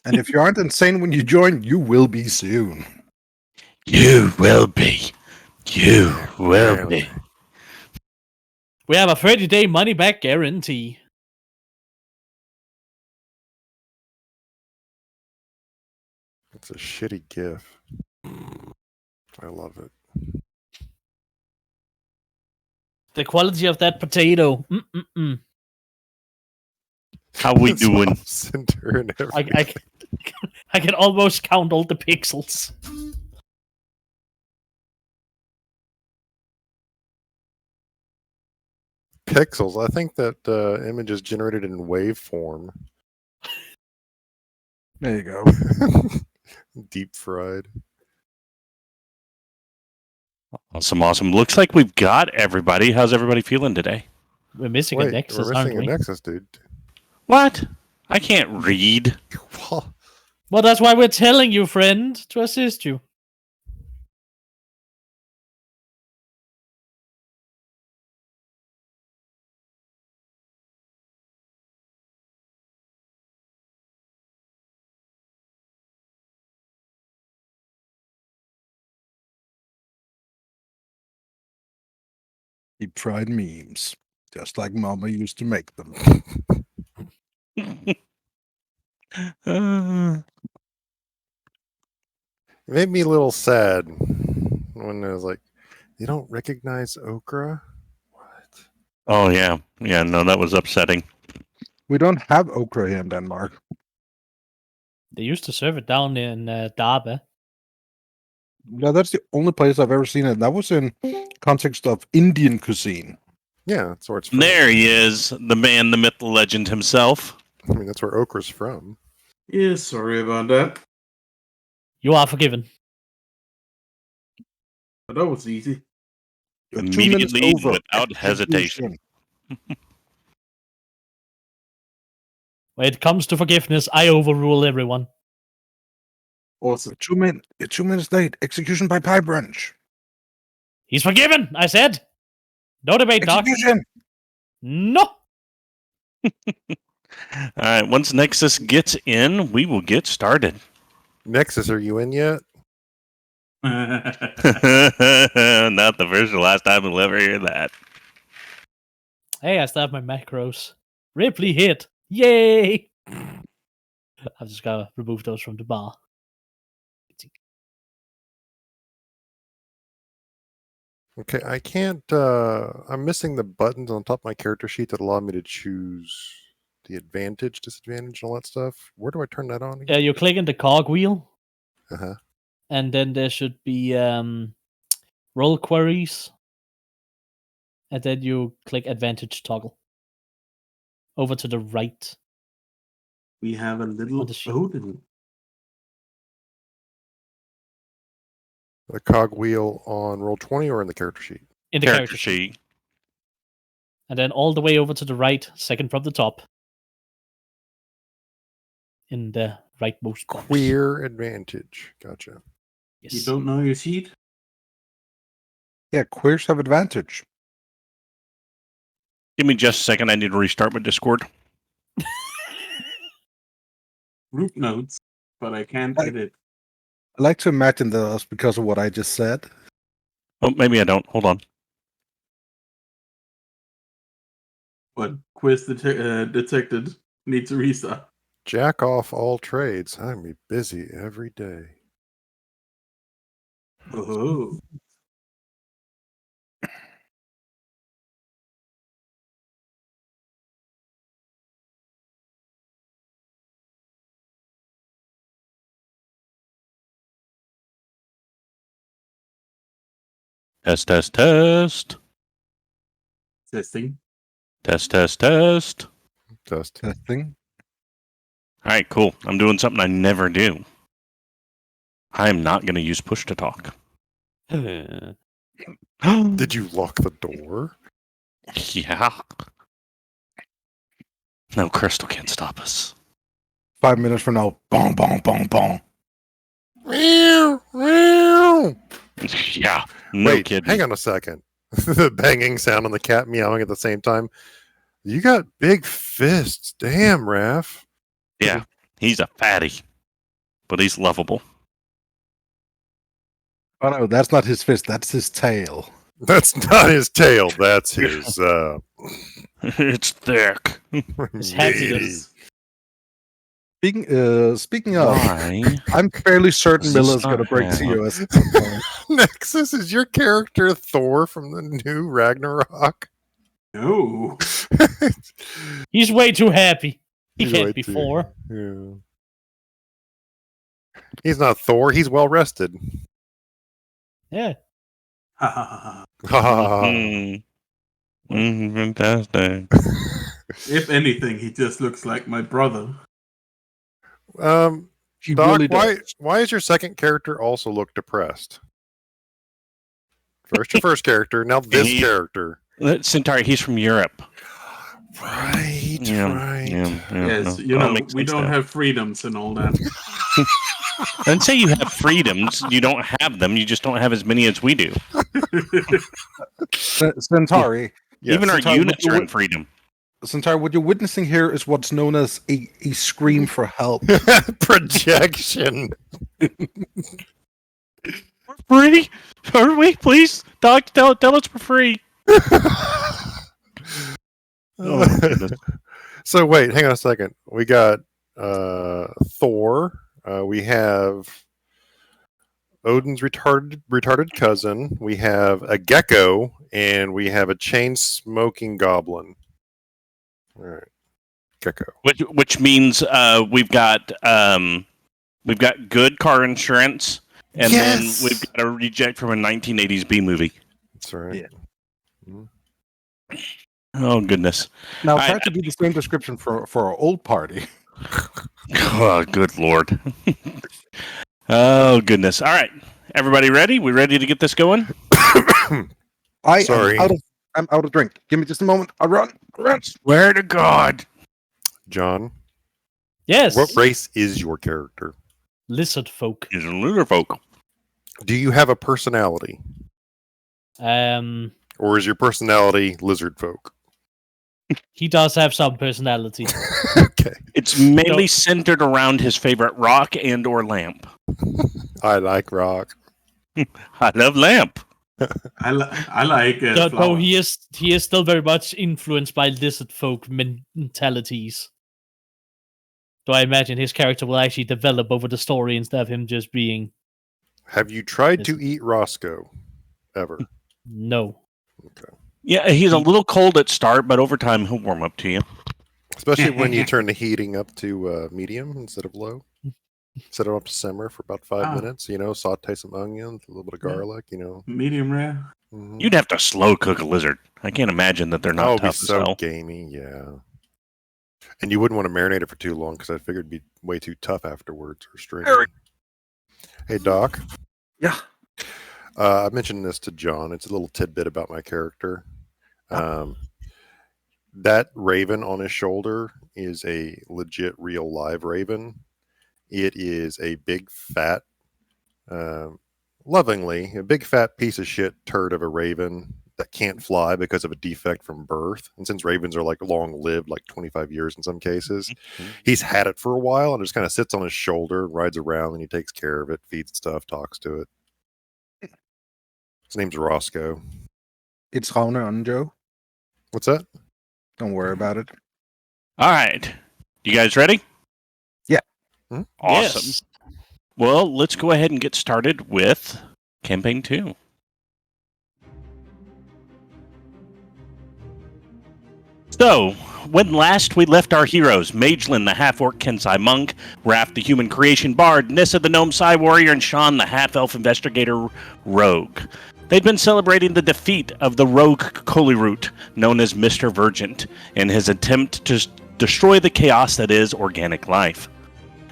And if you aren't insane when you join, you will be soon. You will be. You will be. We have a 30-day money-back guarantee. It's a shitty GIF. I love it. The quality of that potato. How we It's doing? off center and everything. I can almost count all the pixels. Pixels. I think that image is generated in waveform. There you go. Deep fried. Awesome. Looks like we've got everybody. How's everybody feeling today? We're missing Wait, a Nexus, we're aren't missing a we? Nexus, dude. What? I can't read. Well, that's why we're telling you, friend, to assist you. Deep fried memes. Just like Mama used to make them. It made me a little sad when it was like, you don't recognize okra? What? Oh, yeah. Yeah, no, that was upsetting. We don't have okra here in Denmark. They used to serve it down in Darbe. Yeah, that's the only place I've ever seen it. That was in context of Indian cuisine. Yeah, that's where it's from. There he is, the man, the myth, the legend himself. I mean, that's where okra's from. Yeah, sorry about that. You are forgiven. But that was easy. You're 2 minutes Immediately, over. without hesitation. When it comes to forgiveness, I overrule everyone. Awesome. You're 2 minutes late. Execution by pipe wrench. He's forgiven, I said. No debate, Doc. Execution. No. All right, once Nexus gets in, we will get started. Nexus, are you in yet? Not the first or last time we'll ever hear that. Hey, I still have my macros. Ripley hit. Yay! I've just got to remove those from the bar. Okay, I can't. I'm missing the buttons on top of my character sheet that allow me to choose the advantage, disadvantage, and all that stuff. Where do I turn that on again? You click in the cog wheel, Uh-huh. and then there should be roll queries, and then you click advantage toggle. Over to the right. We have a little the sheet. Odin. The cog wheel on Roll20 or in the character sheet? In the Character sheet. And then all the way over to the right, second from the top. In the rightmost box. Queer advantage. Gotcha. Yes. You don't know your sheet? Yeah, queers have advantage. Give me just a second. I need to restart my Discord. Group notes, but I can't edit. I like to imagine that was because of what I just said. Oh, maybe I don't. Hold on. But quiz detected. Needs a restart. Jack off all trades. I'm gonna be busy every day. Oh. Test. Testing. Test. Test. Testing. All right, cool. I'm doing something I never do. I'm not going to use push to talk. Did you lock the door? Yeah. No, Crystal can't stop us. 5 minutes from now. Bong, bong, bong, bong. Meow, meow. Yeah. No Wait, kidding. hang on a second. The banging sound and the cat meowing at the same time. You got big fists. Damn, Raph. Yeah. He's a fatty, but he's lovable. Oh no, that's not his fist. That's his tail. That's not his tail. That's his. It's thick. His heaviness. Speaking of, Why? I'm fairly certain Does this Milla's going to not break have- TOS. at some point. Nexus, is your character Thor from the new Ragnarok? No. He's way too happy. He He's way can't be too- 4. Yeah. He's not Thor. He's well rested. Yeah. Ha ha ha. Ha ha ha. Fantastic. If anything, he just looks like my brother. He Doc, really does. why does your second character also look depressed? First your first character, now this He- character. Cyntari, he's from Europe. Right, right. Yes, That makes we sense don't now. have freedoms and all that. And say you have freedoms, you don't have them. You just don't have as many as we do. Cyntari. Yes. Even our Cyntari, units are in freedom. Cyntari, what you're witnessing here is what's known as a scream for help. Projection. We're free, are we? Please, Doc, tell us we're free. Oh, my goodness. So wait, hang on a second. We got Thor. We have Odin's retarded cousin. We have a gecko, and we have a chain smoking goblin. All right, gecko. Which means we've got good car insurance, and Yes! then we've got a reject from a 1980s B movie. That's right. Yeah. Oh goodness! Now, I- try to do the same description for our old party. Oh, good lord! Oh goodness! All right, everybody ready? We ready to get this going? Sorry. I'm out of drink. Give me just a moment. I'll run. Swear to God! John, Yes. what race is your character? Lizard folk. He's a lunar folk. Do you have a personality, or is your personality lizard folk? He does have some personality. Okay, It's mainly centered around his favorite rock and or lamp. I like rock. I love lamp. I like Though flowers. he is still very much influenced by lizard folk mentalities. So I imagine his character will actually develop over the story instead of him just being Have you tried to eat Roscoe ever? no. Yeah, he's a little cold at start, but over time he'll warm up to you. Especially when you turn the heating up to medium instead of low. Set it up to simmer for about 5 minutes. Saute some onions, a little bit of garlic. Medium rare. Mhm. You'd have to slow cook a lizard. I can't imagine that they're That not would be tough as so hell. gamey, yeah. And you wouldn't want to marinate it for too long because I figured it'd be way too tough afterwards or stringy. Eric. Hey, Doc. Yeah. I mentioned this to John. It's a little tidbit about my character. That raven on his shoulder is a legit, real, live raven. It is a big, fat, lovingly, a big, fat piece of shit turd of a raven that can't fly because of a defect from birth. And since ravens are like long lived, like 25 years in some cases, he's had it for a while and just kind of sits on his shoulder, rides around, and he takes care of it, feeds it stuff, talks to it. His name's Roscoe. It's Rauner on Joe. What's that? Don't worry about it. All right. You guys ready? Yeah. Awesome. Yes. Well, let's go ahead and get started with Campaign 2. So, when last we left our heroes, Magelin the half-orc Kensai monk, Raph the human creation bard, Nissa the gnome Psy warrior, and Sean the half-elf investigator rogue. They'd been celebrating the defeat of the rogue Collyroot, known as Mr. Virgint, in his attempt to destroy the chaos that is organic life.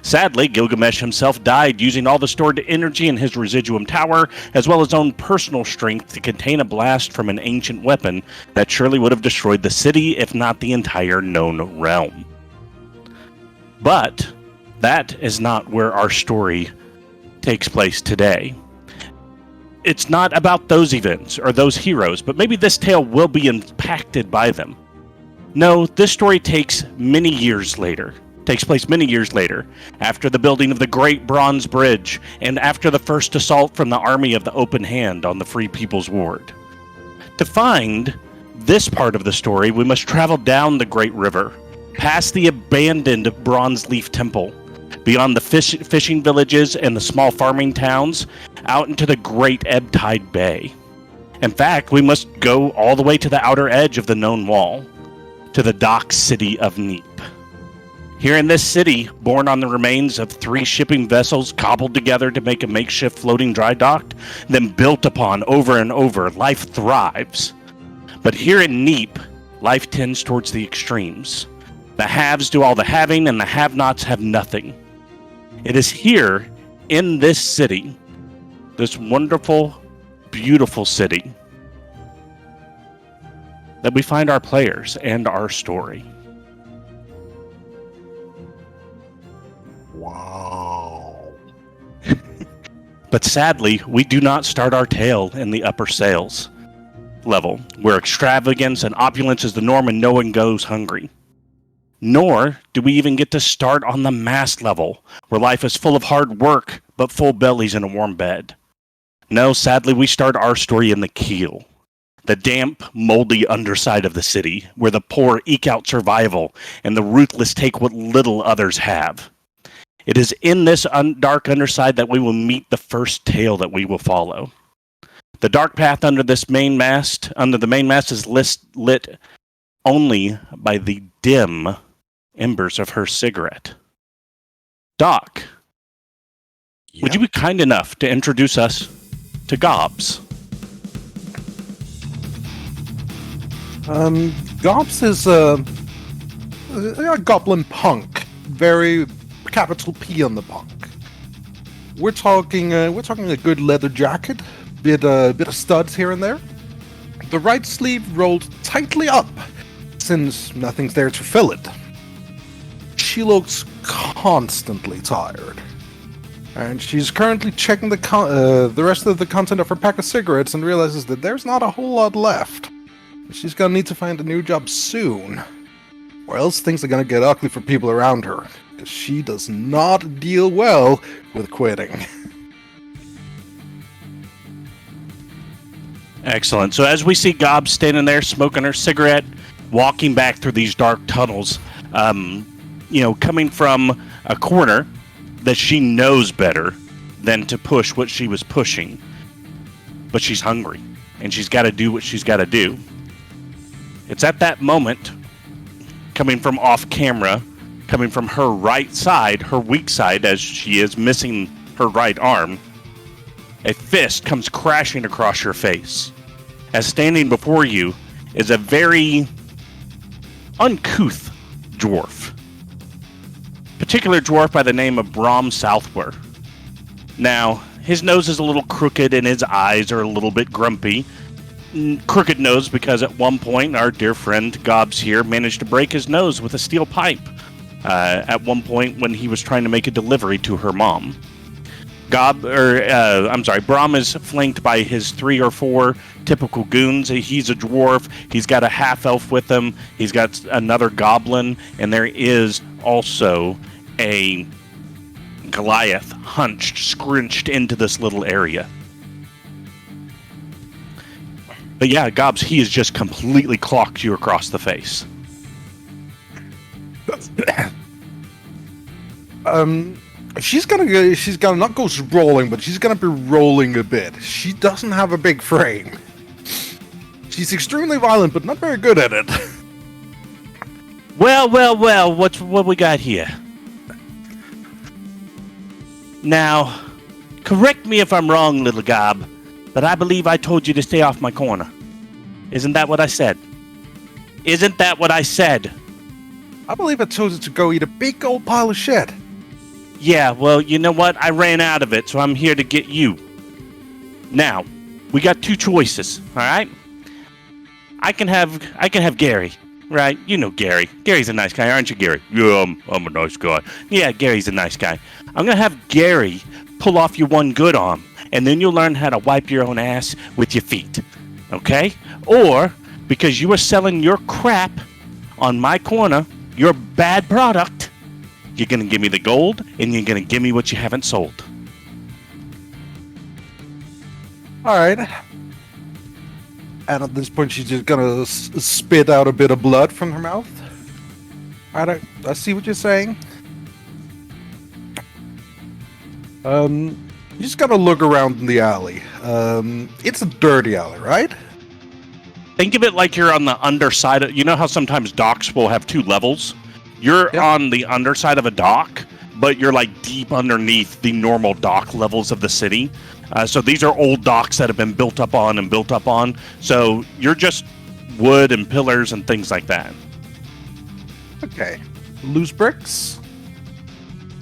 Sadly, Gilgamesh himself died using all the stored energy in his residuum tower, as well as his own personal strength to contain a blast from an ancient weapon that surely would have destroyed the city, if not the entire known realm. But that is not where our story takes place today. It's not about those events or those heroes, but maybe this tale will be impacted by them. No, this story takes many years later, takes place many years later, after the building of the Great Bronze Bridge, and after the first assault from the Army of the Open Hand on the Free People's Ward. To find this part of the story, we must travel down the Great River, past the abandoned Bronze Leaf Temple, beyond the fishing villages and the small farming towns, out into the Great Ebb Tide Bay. In fact, we must go all the way to the outer edge of the known wall, to the dock city of Neap. Here in this city, born on the remains of 3 shipping vessels cobbled together to make a makeshift floating dry dock, then built upon over and over, life thrives. But here in Neap, life tends towards the extremes. The haves do all the having, and the have-nots have nothing. It is here, in this city, this wonderful, beautiful city, that we find our players and our story. Wow. But sadly, we do not start our tale in the upper sales level, where extravagance and opulence is the norm and no one goes hungry. Nor do we even get to start on the mass level, where life is full of hard work, but full bellies in a warm bed. No, sadly, we start our story in the keel, the damp, moldy underside of the city, where the poor eke out survival and the ruthless take what little others have. It is in this dark underside that we will meet the first tale that we will follow. The dark path under the main mast is lit only by the dim embers of her cigarette. Doc, would you be kind enough to introduce us to Gobx? Gobx is a goblin punk. Very capital P on the punk. We're talking a good leather jacket, bit of studs here and there. The right sleeve rolled tightly up, since nothing's there to fill it. She looks constantly tired, and she's currently checking the rest of the content of her pack of cigarettes and realizes that there's not a whole lot left. She's gonna need to find a new job soon, or else things are gonna get ugly for people around her, because she does not deal well with quitting. Excellent. So as we see Gobx standing there smoking her cigarette, walking back through these dark tunnels, coming from a corner that she knows better than to push what she was pushing. But she's hungry, and she's got to do what she's got to do. It's at that moment, coming from off camera, coming from her right side, her weak side, as she is missing her right arm, a fist comes crashing across your face. As standing before you is a very uncouth dwarf. Particular dwarf by the name of Brom Southwer. Now, his nose is a little crooked and his eyes are a little bit grumpy. Crooked nose because at one point our dear friend Gobx here managed to break his nose with a steel pipe at one point when he was trying to make a delivery to her mom. Brom is flanked by his 3 or 4 typical goons. He's a dwarf. He's got a half-elf with him. He's got another goblin, and there is also a Goliath scrunched into this little area. But yeah, Gobx, he has just completely clocked you across the face. She's gonna not go sprawling, but she's gonna be rolling a bit. She doesn't have a big frame. She's extremely violent, but not very good at it. Well, what we got here? Now, correct me if I'm wrong, little Gob, but I believe I told you to stay off my corner. Isn't that what I said? Isn't that what I said? I believe I told you to go eat a big old pile of shit. Yeah, well, you know what? I ran out of it, so I'm here to get you. Now, we got 2 choices, all right? I can have Gary, right? You know Gary. Gary's a nice guy, aren't you, Gary? Yeah, I'm a nice guy. Yeah, Gary's a nice guy. I'm gonna have Gary pull off your one good arm, and then you'll learn how to wipe your own ass with your feet, okay? Or, because you were selling your crap on my corner, your bad product, You're going to give me the gold, and you're going to give me what you haven't sold. All right. And at this point, she's just gonna spit out a bit of blood from her mouth. I see what you're saying. You just gotta look around in the alley. It's a dirty alley, right? Think of it like you're on the underside of, you know how sometimes docks will have 2 levels? You're Yep. on the underside of a dock, but you're like deep underneath the normal dock levels of the city. So these are old docks that have been built up on. So you're just wood and pillars and things like that. Okay. Loose bricks?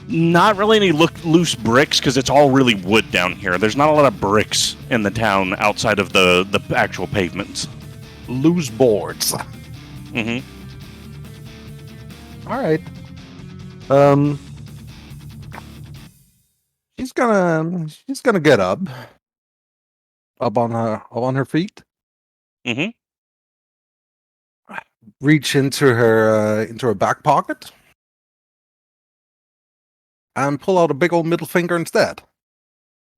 Not really any loose bricks because it's all really wood down here. There's not a lot of bricks in the town outside of the actual pavements. Loose boards. Mm-hmm. All right. She's gonna get up on her feet. Mm-hmm. Reach into her back pocket and pull out a big old middle finger instead.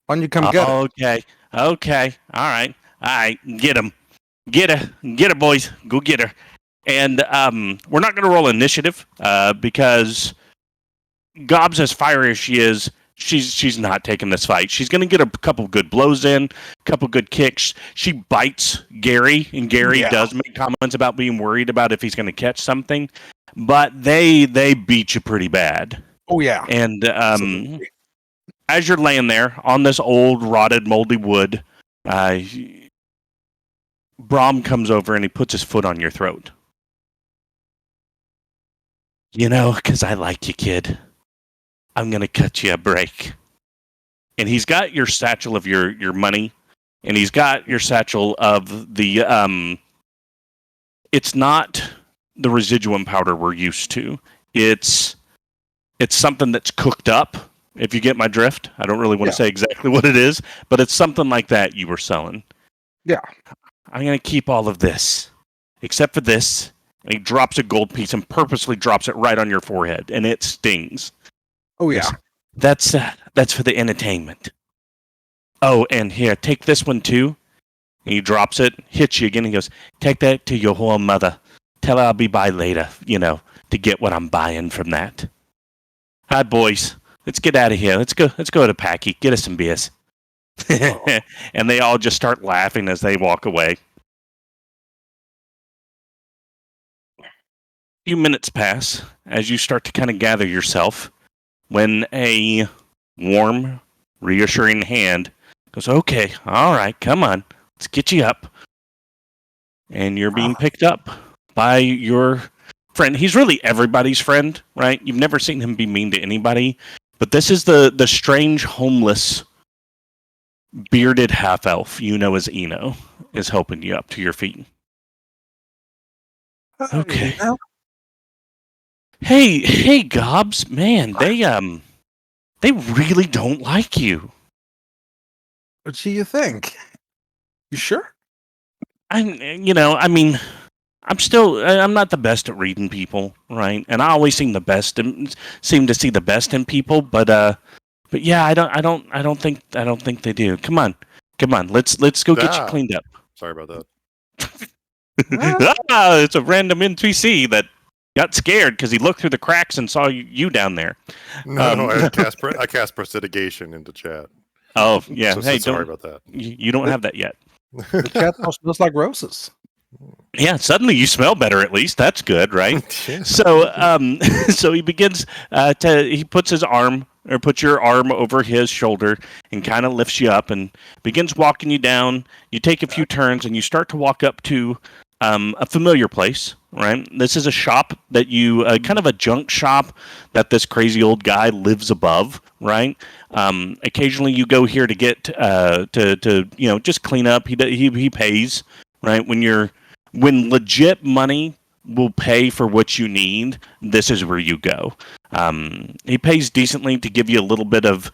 Why don't you come get it? Okay. All right. Get him. Get her, boys. Go get her. And we're not going to roll initiative because Gobs, as fiery as she is, she's not taking this fight. She's going to get a couple good blows in, a couple good kicks. She bites Gary, and Gary does make comments about being worried about if he's going to catch something. But they beat you pretty bad. Oh yeah. And as you're laying there on this old, rotted, moldy wood, Brahm comes over and he puts his foot on your throat. You know, because I like you, kid. I'm going to cut you a break. And he's got your satchel of your money, and he's got your satchel of the, it's not the residuum powder we're used to. It's something that's cooked up, if you get my drift. I don't really want to say exactly what it is, but it's something like that you were selling. Yeah. I'm going to keep all of this, except for this. And he drops a gold piece and purposely drops it right on your forehead, and it stings. Oh yeah. That's for the entertainment. Oh, and here, take this one too. And he drops it, hits you again. He goes, take that to your whore mother. Tell her I'll be by later, to get what I'm buying from that. All right, boys, let's get out of here. Let's go to Packy. Get us some beers. And they all just start laughing as they walk away. A few minutes pass as you start to kind of gather yourself when a warm, reassuring hand goes, okay, all right, come on, let's get you up. And you're being picked up by your friend. He's really everybody's friend, right? You've never seen him be mean to anybody, but this is the strange, homeless, bearded half-elf you know as Eno is helping you up to your feet. Okay. Hey, Gobs, man, they really don't like you. What do you think? You sure? I'm not the best at reading people, right? And I always seem to see the best in people, but yeah, I don't think they do. Come on, let's go get you cleaned up. Sorry about that. It's a random NPC that got scared because he looked through the cracks and saw you down there. No, I cast prestidigitation into chat. Oh yeah, So sorry about that. You don't have that yet. The cat house smells like roses. Yeah, suddenly you smell better. At least that's good, right? Yeah. So he begins he puts your arm over his shoulder and kind of lifts you up and begins walking you down. You take a few turns and you start to walk up to a familiar place, right? This is a shop that kind of a junk shop that this crazy old guy lives above, right? Occasionally you go here to get to just clean up. He pays, right? When legit money will pay for what you need, this is where you go. He pays decently to give you a little bit of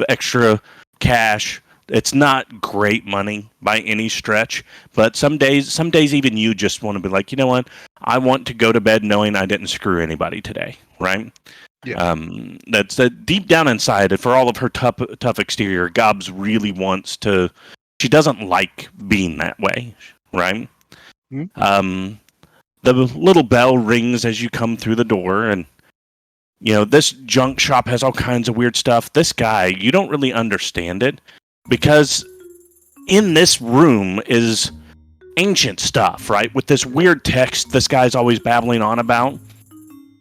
extra cash It's not great money by any stretch, but some days even you just want to be like, you know what? I want to go to bed knowing I didn't screw anybody today, right? Yeah. That's deep down inside, for all of her tough exterior, Gobs really wants to. She doesn't like being that way, right? Mhm. The little bell rings as you come through the door, and this junk shop has all kinds of weird stuff. This guy, you don't really understand it because in this room is ancient stuff, right? With this weird text this guy's always babbling on about.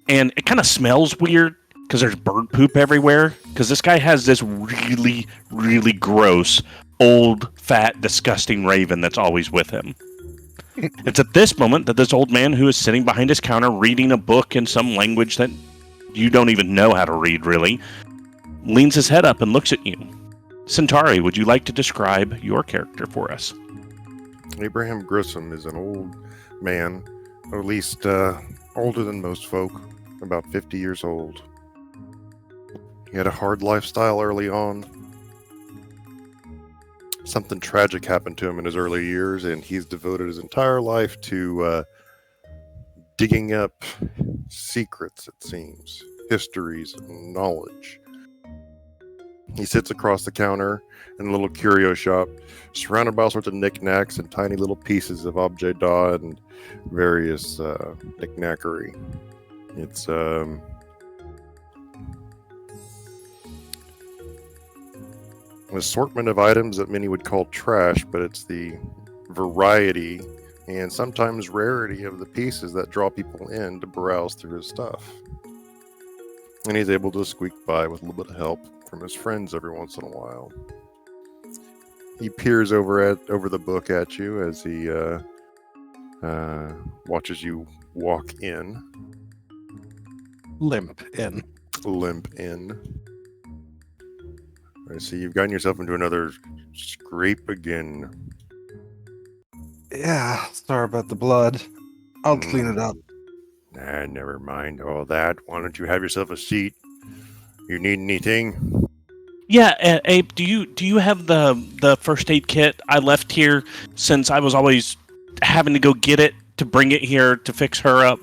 And it kind of smells weird because there's bird poop everywhere. Because this guy has this really, really gross, old, fat, disgusting raven that's always with him. It's at this moment that this old man who is sitting behind his counter reading a book in some language that you don't even know how to read, really, leans his head up and looks at you. Cyntari, would you like to describe your character for us? Abraham Grissom is an old man, or at least older than most folk, about 50 years old. He had a hard lifestyle early on. Something tragic happened to him in his early years, and he's devoted his entire life to digging up secrets, it seems, histories, and knowledge. He sits across the counter in a little curio shop, surrounded by all sorts of knickknacks and tiny little pieces of objet d'art and various knickknackery. It's an assortment of items that many would call trash, but it's the variety and sometimes rarity of the pieces that draw people in to browse through his stuff. And he's able to squeak by with a little bit of help from his friends every once in a while. He peers over the book at you as he watches you walk in. Limp in. I see you've gotten yourself into another scrape again. Yeah, sorry about the blood. I'll clean it up. Nah, never mind all that. Why don't you have yourself a seat? You need anything? Yeah, Abe, do you have the first aid kit I left here since I was always having to go get it to bring it here to fix her up?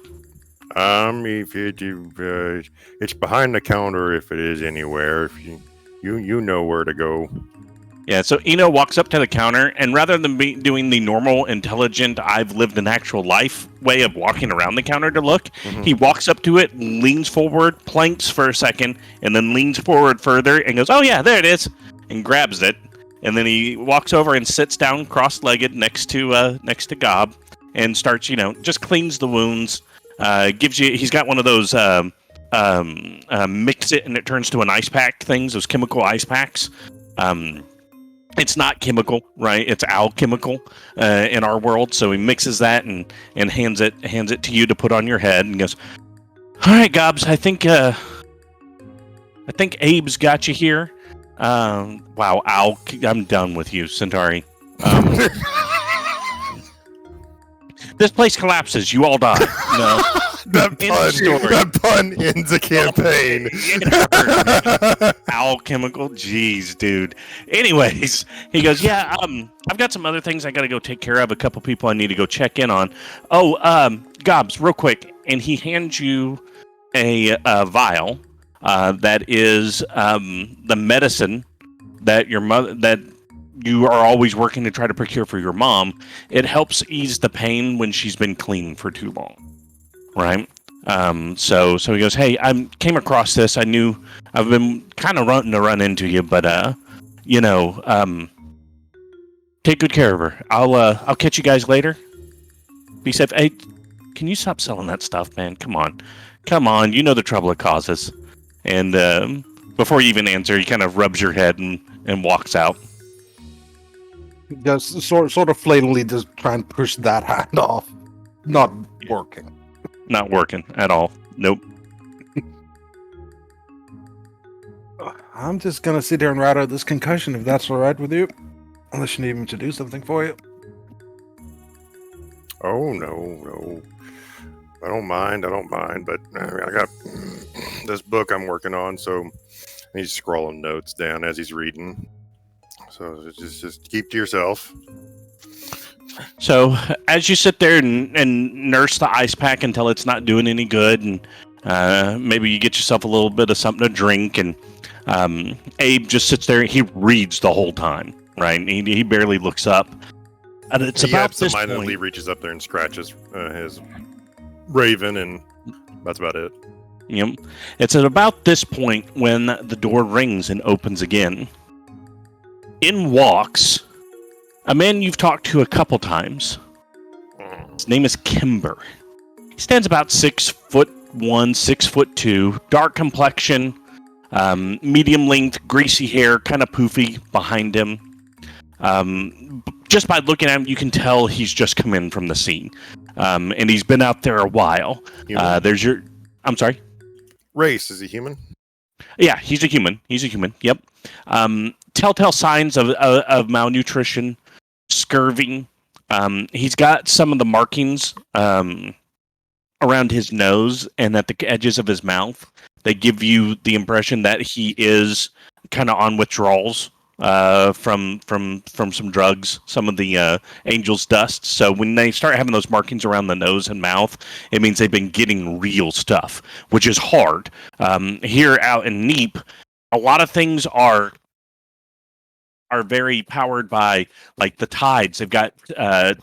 If it's behind the counter if it is anywhere. If you know where to go. Yeah, so Eno walks up to the counter, and rather than doing the normal, intelligent, I've lived an actual life way of walking around the counter to look, he walks up to it, leans forward, planks for a second, and then leans forward further and goes, "Oh yeah, there it is," and grabs it. And then he walks over and sits down cross-legged next to Gob and starts, just cleans the wounds. He's got one of those mix it and it turns to an ice pack things, those chemical ice packs. It's not chemical, right? It's alchemical in our world. So he mixes that and hands it to you to put on your head and goes, "All right, Gobs, I think Abe's got you here." Wow, I'm done with you, Cyntari. This place collapses. You all die. No. That pun ends a campaign. Alchemical, jeez, dude. Anyways, he goes, "Yeah, I've got some other things I got to go take care of. A couple people I need to go check in on. Oh, Gobs, real quick," and he hands you a vial that is the medicine that you are always working to try to procure for your mom. It helps ease the pain when she's been clean for too long. Right. So he goes, "Hey, I came across this. I knew I've been kind of wanting to run into you, but take good care of her. I'll catch you guys later. Be safe. Hey, can you stop selling that stuff, man? Come on. You know the trouble it causes." And before you even answer, he kind of rubs your head and walks out. Just sort of flagrantly just try and push that hand off. Not working. Not working at all. Nope. I'm just gonna sit here and ride out this concussion if that's all right with you. Unless you need me to do something for you. Oh no. I don't mind, but I got this book I'm working on, so he's scrawling notes down as he's reading. So just keep to yourself. So as you sit there and nurse the ice pack until it's not doing any good, and maybe you get yourself a little bit of something to drink, and Abe just sits there and he reads the whole time, right? He barely looks up. And it's He about this absentmindedly point. reaches up there and scratches his raven, and that's about it. Yep. It's at about this point when the door rings and opens again. In walks a man you've talked to a couple times. His name is Kimber. He stands about 6'1", 6'2", dark complexion, medium length, greasy hair, kind of poofy behind him. Just by looking at him, you can tell he's just come in from the scene, and he's been out there a while. I'm sorry. Race, is he human? Yeah, he's a human. Yep. Telltale signs of malnutrition, scurvy. He's got some of the markings around his nose and at the edges of his mouth. They give you the impression that he is kind of on withdrawals from some drugs, some of the angel's dust. So when they start having those markings around the nose and mouth, it means they've been getting real stuff, which is hard. Here out in Neap, a lot of things are very powered by like the tides. They've got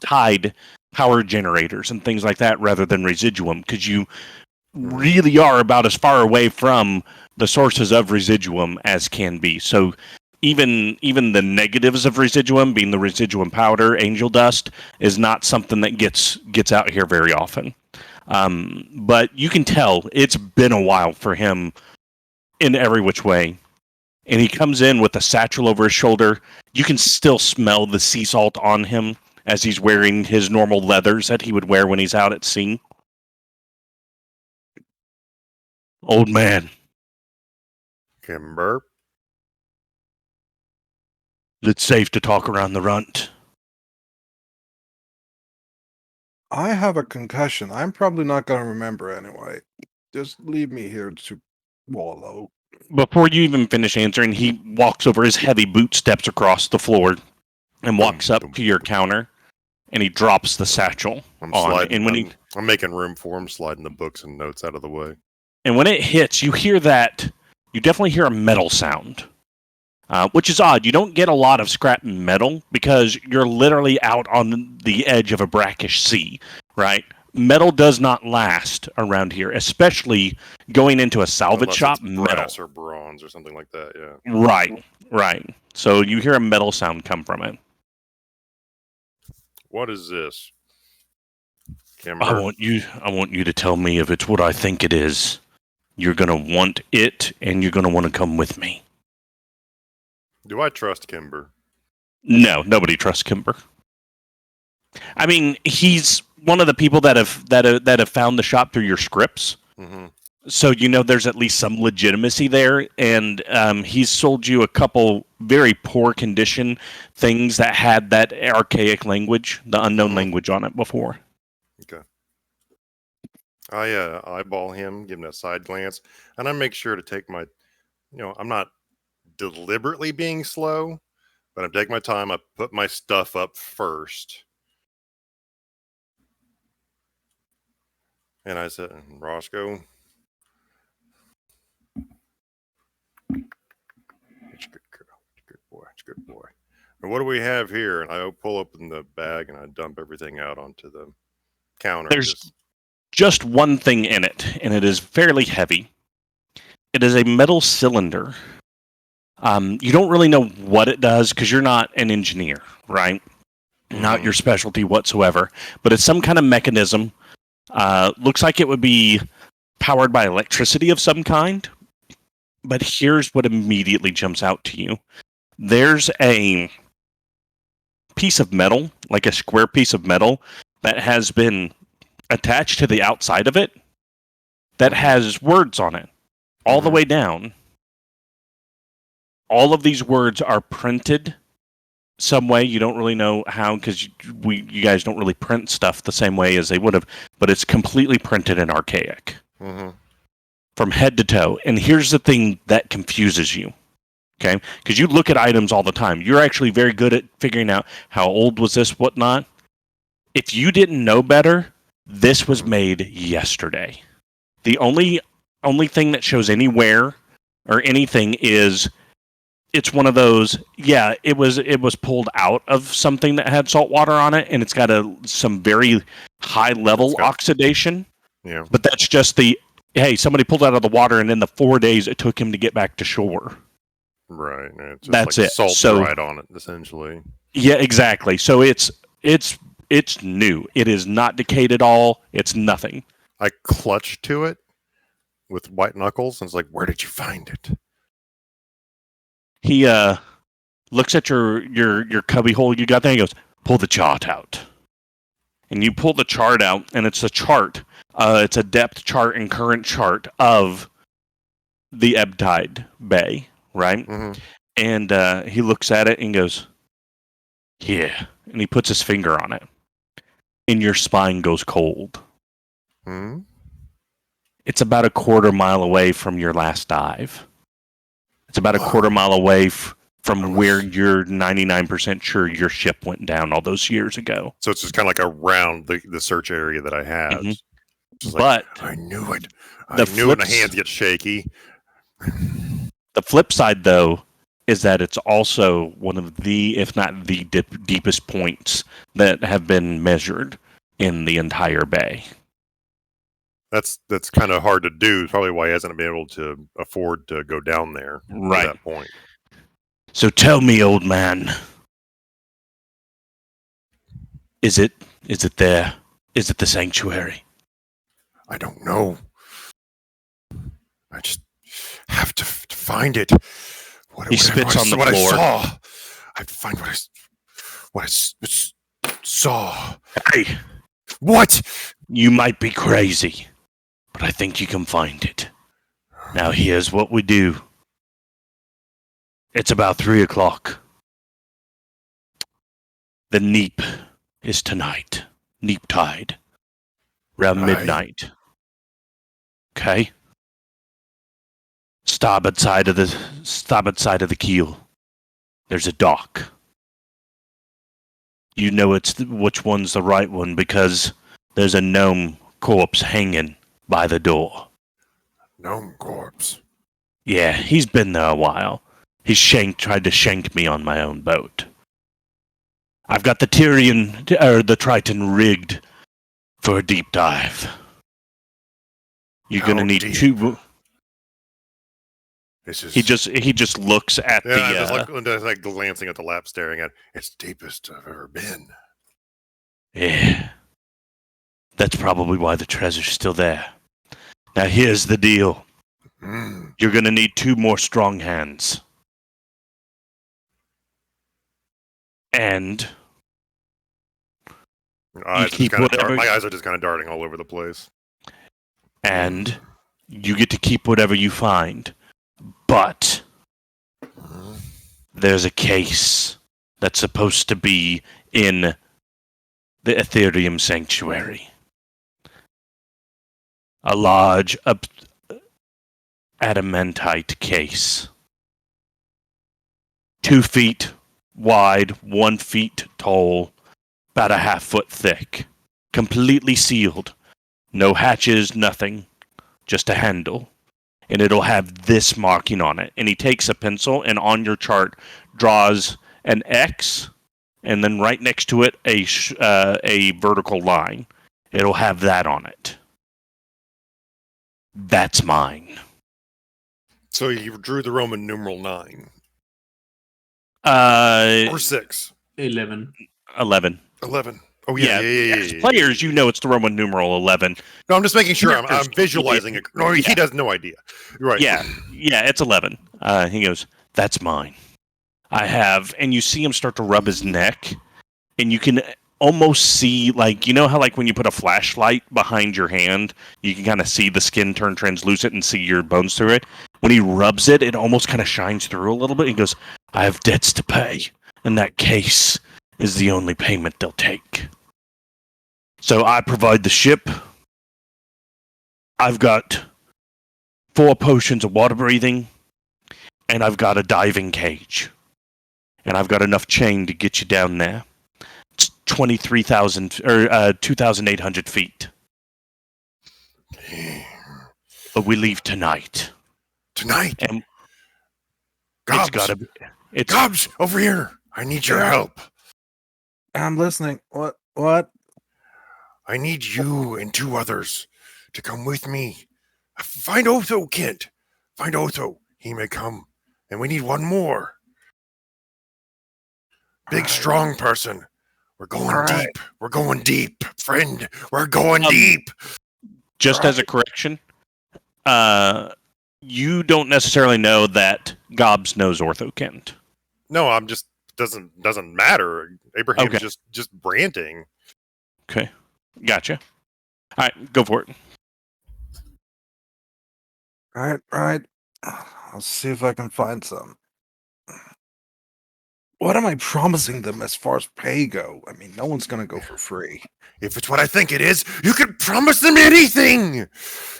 tide power generators and things like that rather than residuum, because you really are about as far away from the sources of residuum as can be. So even the negatives of residuum, being the residuum powder, angel dust, is not something that gets out here very often. But you can tell it's been a while for him in every which way. And he comes in with a satchel over his shoulder. You can still smell the sea salt on him as he's wearing his normal leathers that he would wear when he's out at sea. Old man. Kimber. It's safe to talk around the runt. I have a concussion. I'm probably not going to remember anyway. Just leave me here to wallow. Before you even finish answering, he walks over his heavy boot, steps across the floor, and walks up to your counter, and he drops the satchel on. And when I'm making room for him, sliding the books and notes out of the way. And when it hits, you hear that. You definitely hear a metal sound, which is odd. You don't get a lot of scrap metal because you're literally out on the edge of a brackish sea, right? Metal does not last around here, especially going into a salvage Unless shop. it's Metal brass or bronze or something like that. Yeah. Right. So you hear a metal sound come from it. What is this, Kimber? I want you to tell me if it's what I think it is. You're gonna want it, and you're gonna want to come with me. Do I trust Kimber? No, nobody trusts Kimber. I mean, he's one of the people that have found the shop through your scripts. Mm-hmm. So you know there's at least some legitimacy there, and he's sold you a couple very poor condition things that had that archaic language, the unknown language on it before. Okay. I eyeball him, give him a side glance, and I make sure to take my, I'm not deliberately being slow, but I'm taking my time. I put my stuff up first. And I said, Roscoe, it's a good girl. It's a good boy. It's a good boy. And what do we have here? And I pull open the bag and I dump everything out onto the counter. There's just one thing in it, and it is fairly heavy. It is a metal cylinder. You don't really know what it does because you're not an engineer, right? Not your specialty whatsoever. But it's some kind of mechanism. Looks like it would be powered by electricity of some kind. But here's what immediately jumps out to you. There's a piece of metal, like a square piece of metal, that has been attached to the outside of it that has words on it all the way down. All of these words are printed some way. You don't really know how, because you guys don't really print stuff the same way as they would have, but it's completely printed in archaic from head to toe. And here's the thing that confuses you. Okay, because you look at items all the time. You're actually very good at figuring out how old was this, whatnot. If you didn't know better, this was made yesterday. The only thing that shows any wear or anything is it's one of those. Yeah, it was pulled out of something that had salt water on it, and it's got some very high level oxidation. Yeah, But that's just hey, somebody pulled out of the water, and in the 4 days it took him to get back to shore. right. It's just That's like it. salt So- dried on it, essentially. Yeah, exactly. So it's new. It is not decayed at all. It's nothing. I clutched to it with white knuckles, and it's like, where did you find it? He looks at your cubby hole you got there and goes, pull the chart out. And you pull the chart out, and it's a chart. It's a depth chart and current chart of the ebb tide bay, right? Mm-hmm. And he looks at it and goes, here. And he puts his finger on it. And your spine goes cold. Hmm. It's about a quarter mile away from your last dive. It's about a quarter mile away from where you're 99% sure your ship went down all those years ago. So it's just kind of like around the search area that I have. Mhm. Just like, But I knew it. I the knew it. My flips- hands get shaky. the flip side, though, is that it's also one of the, if not the deepest points that have been measured in the entire bay. That's kind of hard to do. Probably why he hasn't been able to afford to go down there Right. at that point. So tell me, old man, is it there? Is it the sanctuary? I don't know. I just have to find it. He spits on the what floor. I saw. I have to find what I saw. Hey, What? you might be crazy, but I think you can find it. Now here's what we do. It's about 3:00. The Neap is tonight. Neap tide. Around Aye. midnight. Okay? Starboard side of the keel. There's a dock. You know which one's the right one because there's a gnome corpse hanging by the door. Gnome corpse. Yeah, he's been there a while. He tried to shank me on my own boat. I've got the the Triton rigged for a deep dive. You're gonna How need deep? 2. This is He just looks at just like glancing at the lap, staring at. It's the deepest I've ever been. Yeah. That's probably why the treasure's still there. Now here's the deal. Mm. You're gonna need 2 more strong hands. And keep whatever- My eyes are just kind of darting all over the place. you get to keep whatever you find. But there's a case that's supposed to be in the Ethereum Sanctuary. A large adamantite case. 2 feet wide, 1 feet tall, about a half-foot thick. Completely sealed. No hatches, nothing. Just a handle. And it'll have this marking on it. And he takes a pencil and on your chart draws an X, and then right next to it a vertical line. It'll have that on it. That's mine. So you drew the Roman numeral 9 Uh, or 6, 11. 11. 11. Oh yeah. As players, you know it's the Roman numeral 11. No, I'm just making sure I'm Characters visualizing it. No, he has no idea. Right. Yeah, it's 11. He goes, that's mine. I have, and you see him start to rub his neck, and you can almost see, like, you know how, like, when you put a flashlight behind your hand, you can kind of see the skin turn translucent and see your bones through it. When he rubs it, it almost kind of shines through a little bit. He goes, I have debts to pay, and that case is the only payment they'll take. So I provide the ship. I've got 4 potions of water breathing, and I've got a diving cage, and I've got enough chain to get you down there. It's 23,000 or 2,800 feet. But we leave tonight. Tonight? And Gobs, it's gotta be. It's Gobs, over here. I need your help. I'm listening. What? I need you and 2 others to come with me. Find Othokent. Find Otho. He may come. And we need 1 more. Big, strong person. We're going deep. We're going deep, friend. We're going deep. just as a correction. You don't necessarily know that Gobs knows Othokent. No, I'm just doesn't matter. Abraham's Okay. just branding. Okay, gotcha. All right, go for it. Right. I'll see if I can find some. What am I promising them as far as pay go? I mean, no one's gonna go for free. If it's what I think it is, you can promise them anything,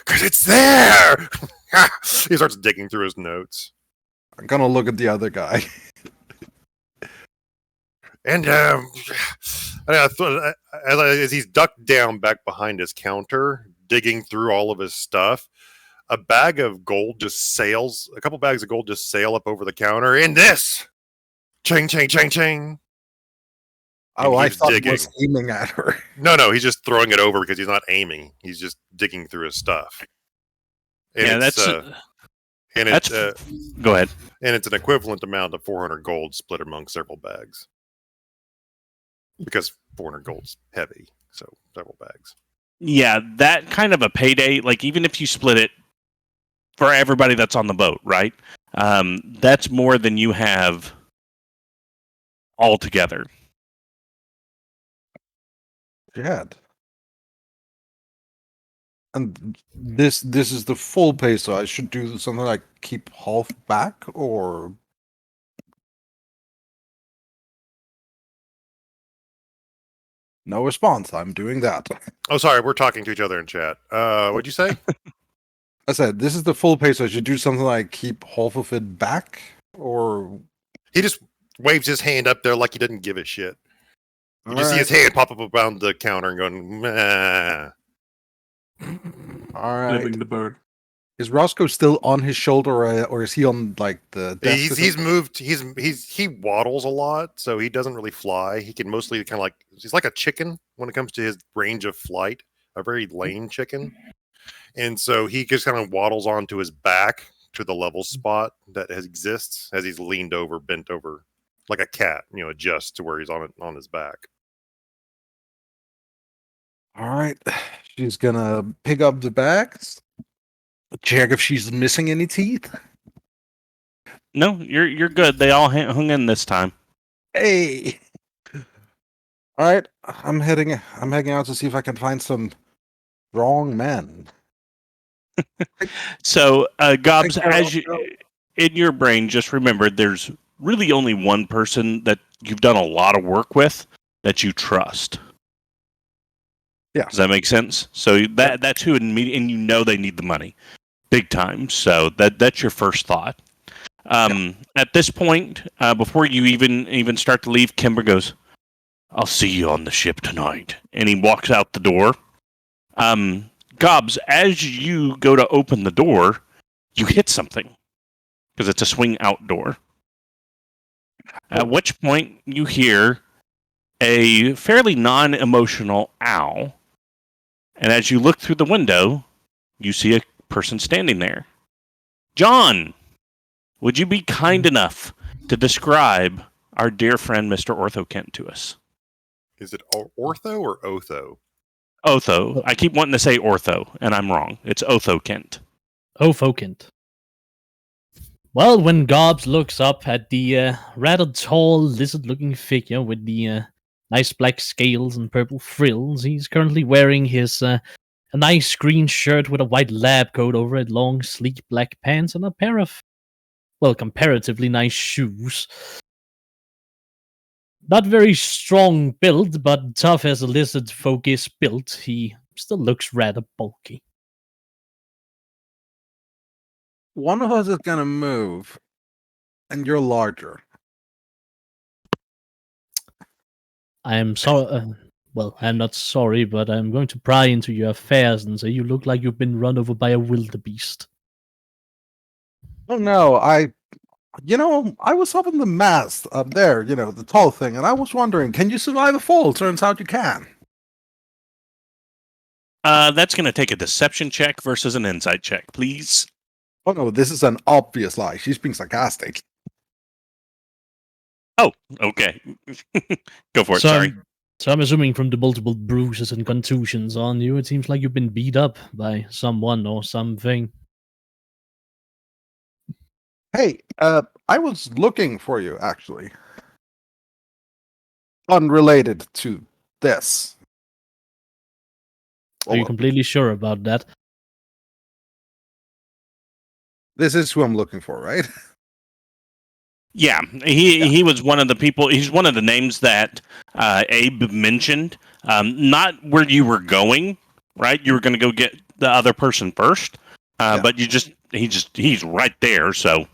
because it's there. He starts digging through his notes. I'm gonna look at the other guy. And as he's ducked down back behind his counter, digging through all of his stuff, a couple bags of gold just sail up over the counter. In this, ching, ching, ching, ching. Oh, I he's thought he digging. was aiming at her. No, he's just throwing it over because he's not aiming. He's just digging through his stuff. And Yeah, it's, go ahead. And it's an equivalent amount of 400 gold split among several bags. Because 400 gold's heavy, so several bags. Yeah, that kind of a payday, like even if you split it for everybody that's on the boat, right? That's more than you have altogether. Jed. And this is the full pay, so I should do something like keep half back, or no response. I'm doing that. Oh, sorry, we're talking to each other in chat. What'd you say? I said this is the full pay, so I should do something like keep half of it back, or He just waves his hand up there like he didn't give a shit. You just see Alright. his hand pop up around the counter and going, meh. All right. Living the bird. Is Roscoe still on his shoulder, or is he on like the desk? He's moved. He waddles a lot, so he doesn't really fly. He can mostly kind of like he's like a chicken when it comes to his range of flight, a very lame chicken, and so he just kind of waddles onto his back to the level spot that exists as he's leaned over, bent over, like a cat, adjusts to where he's on his back. All right. She's gonna pick up the bags, check if she's missing any teeth. No, you're good. They all hung in this time. Hey. All right. I'm heading out to see if I can find some wrong men. So, Gobs, Thank you, as you in your brain, just remember there's really only one person that you've done a lot of work with that you trust. Yeah. Does that make sense? So that's who, and you know they need the money, big time. So that's your first thought. At this point, before you even start to leave, Kimber goes, "I'll see you on the ship tonight," and he walks out the door. Gobs, as you go to open the door, you hit something because it's a swing out door. At which point you hear a fairly non-emotional ow. And as you look through the window, you see a person standing there. John, would you be kind enough to describe our dear friend, Mr. Othokent, to us? Is it Ortho or Otho? Otho. I keep wanting to say Ortho, and I'm wrong. It's Othokent. Othokent. Well, when Gobs looks up at the rather tall, lizard-looking figure with the nice black scales and purple frills, he's currently wearing his a nice green shirt with a white lab coat over it, long, sleek black pants, and a pair of, well, comparatively nice shoes. Not very strong build, but tough as a lizard folk is built, he still looks rather bulky. One of us is gonna move, and you're larger. I am sorry. Well, I'm not sorry, but I'm going to pry into your affairs and say you look like you've been run over by a wildebeest. Oh no, I was up in the mast up there, the tall thing, and I was wondering, can you survive a fall? Turns out you can. That's going to take a deception check versus an insight check, please. Oh no, this is an obvious lie. She's being sarcastic. Oh, okay. Go for it. Sorry. So I'm assuming from the multiple bruises and contusions on you, it seems like you've been beat up by someone or something. Hey, I was looking for you, actually. Unrelated to this. Are you completely sure about that? This is who I'm looking for, right? Yeah, he was one of the people. He's one of the names that Abe mentioned. Not where you were going, right? You were going to go get the other person first, but he's right there. So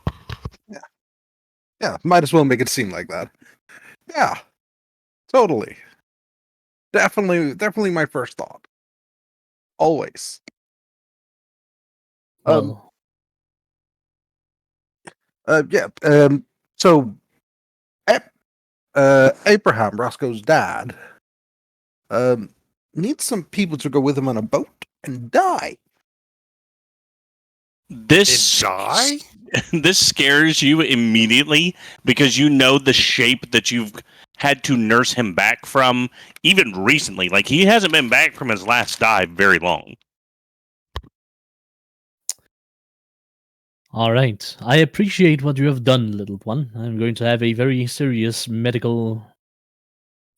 yeah, might as well make it seem like that. Yeah, totally, definitely my first thought. Always. Well, Yeah. So, Abraham, Roscoe's dad, needs some people to go with him on a boat and die. this Die? this scares you immediately because you know the shape that you've had to nurse him back from even recently. Like he hasn't been back from his last dive very long. all right. I appreciate what you have done, little one. I'm going to have a very serious medical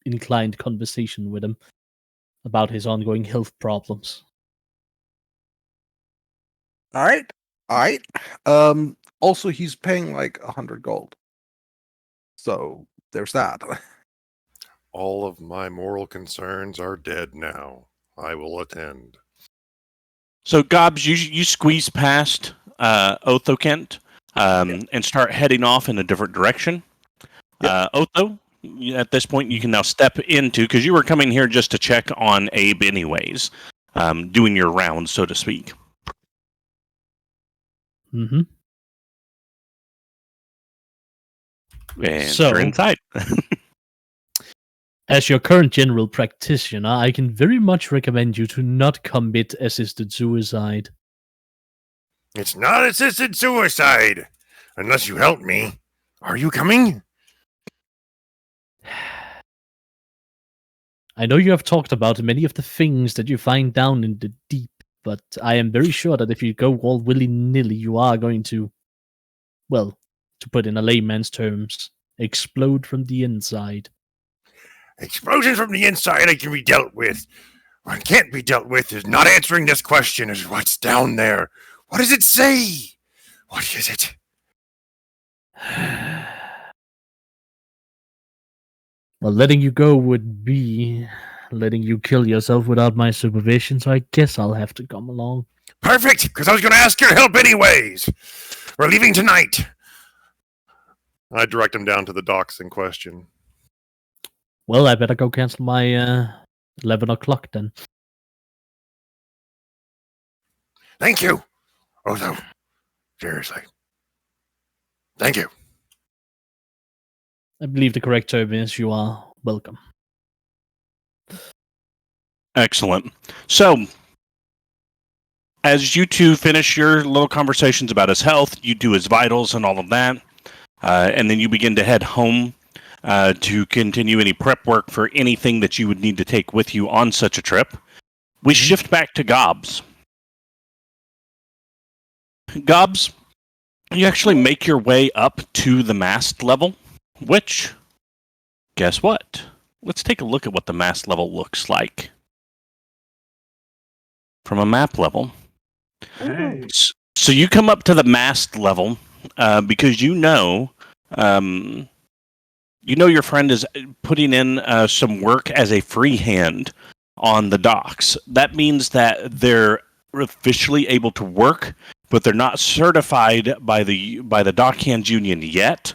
inclined conversation with him about his ongoing health problems. All right. Also, he's paying like 100 gold. So there's that. All of my moral concerns are dead now. I will attend. So, Gobs, you squeeze past Othokent and start heading off in a different direction. Otho, at this point, you can now step into, because you were coming here just to check on Abe anyways, doing your rounds, so to speak. Mm-hmm. And So- you're inside. As your current general practitioner, I can very much recommend you to not commit assisted suicide. It's not assisted suicide, unless you help me. Are you coming? I know you have talked about many of the things that you find down in the deep, but I am very sure that if you go all willy-nilly, you are going to, well, to put in a layman's terms, explode from the inside. Explosions from the inside can be dealt with. What can't be dealt with is not answering this question is what's down there. What does it say? What is it? Well, letting you go would be letting you kill yourself without my supervision, so I guess I'll have to come along. Perfect, because I was going to ask your help anyways. We're leaving tonight. I direct him down to the docks in question. Well, I better go cancel my 11 o'clock then. Thank you. Otho. Seriously. Thank you. I believe the correct term is you are welcome. Excellent. So, as you two finish your little conversations about his health, you do his vitals and all of that, and then you begin to head home to continue any prep work for anything that you would need to take with you on such a trip. We shift back to Gobs. Gobs, you actually make your way up to the mast level, which, guess what? Let's take a look at what the mast level looks like from a map level. Hey. So you come up to the mast level because you know your friend is putting in some work as a free hand on the docks. That means that they're officially able to work but they're not certified by the Dockhands Union yet.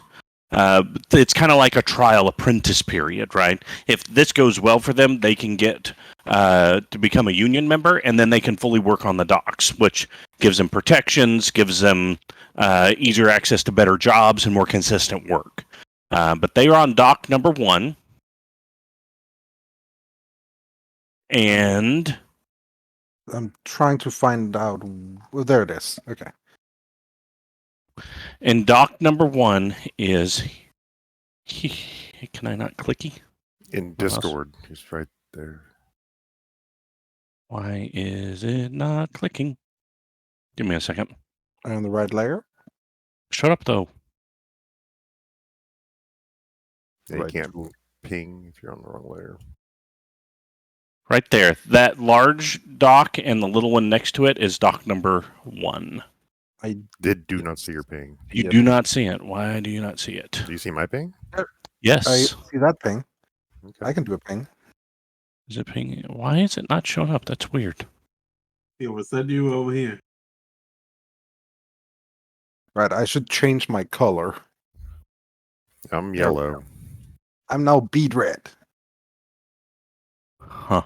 It's kind of like a trial apprentice period, right? If this goes well for them, they can get to become a union member, and then they can fully work on the docks, which gives them protections, gives them easier access to better jobs and more consistent work. But they are on dock number 1. And I'm trying to find out. Well, there it is. Okay. And dock number 1 is... Can I not clicky? In Discord, he's right there. Why is it not clicking? Give me a second. And the right layer? Shut up, though. Yeah, Right. you can't ping if you're on the wrong layer. Right there. That large dock and the little one next to it is dock number 1. I Do not see your ping. You Yep. do not see it. Why do you not see it? Do you see my ping? Yes. I see that ping. Okay. I can do a ping. Is it ping? Why is it not showing up? That's weird. Yeah, what's that you over here? Right, I should change my color. I'm There we yellow. I'm now bead red. Huh.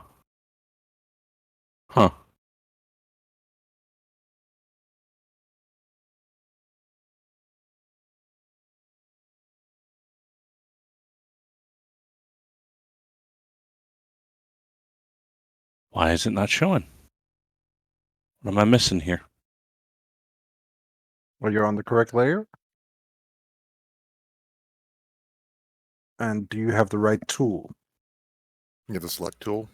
Huh. Why is it not showing? What am I missing here? Well, you're on the correct layer. And do you have the right tool? You have the select tool.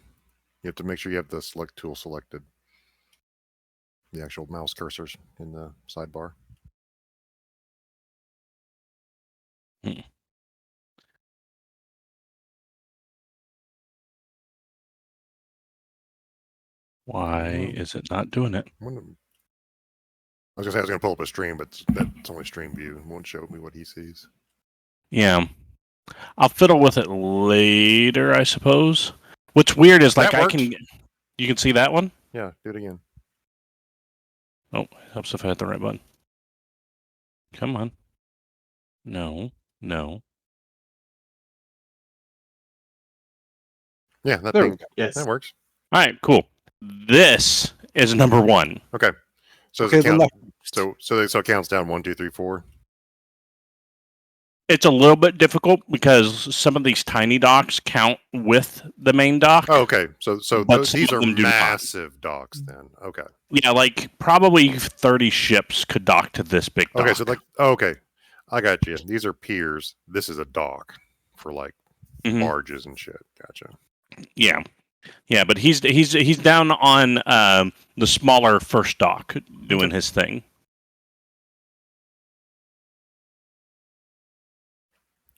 You have to make sure you have the select tool selected. The actual mouse cursors in the sidebar. Why is it not doing it? I was gonna say I was gonna pull up a stream, but that's only stream view. It won't show me what he sees. Yeah. I'll fiddle with it later, I suppose. What's weird is like That worked. you can see that one? Yeah, do it again. Oh, helps if I hit the right button. Come on. No. Yeah, that There we thing. go. Yes. That works. All right, cool. This is number 1. Okay. So Okay, does it the count, left. so it counts down 1, 2, 3, 4. It's a little bit difficult because some of these tiny docks count with the main dock. Oh, okay. So But some these of are them do not. massive docks then. Okay. Yeah, like probably 30 ships could dock to this big dock. Okay. So okay, I got you. These are piers. This is a dock for like Mhm. barges and shit. Gotcha. Yeah, but he's down on the smaller first dock doing his thing.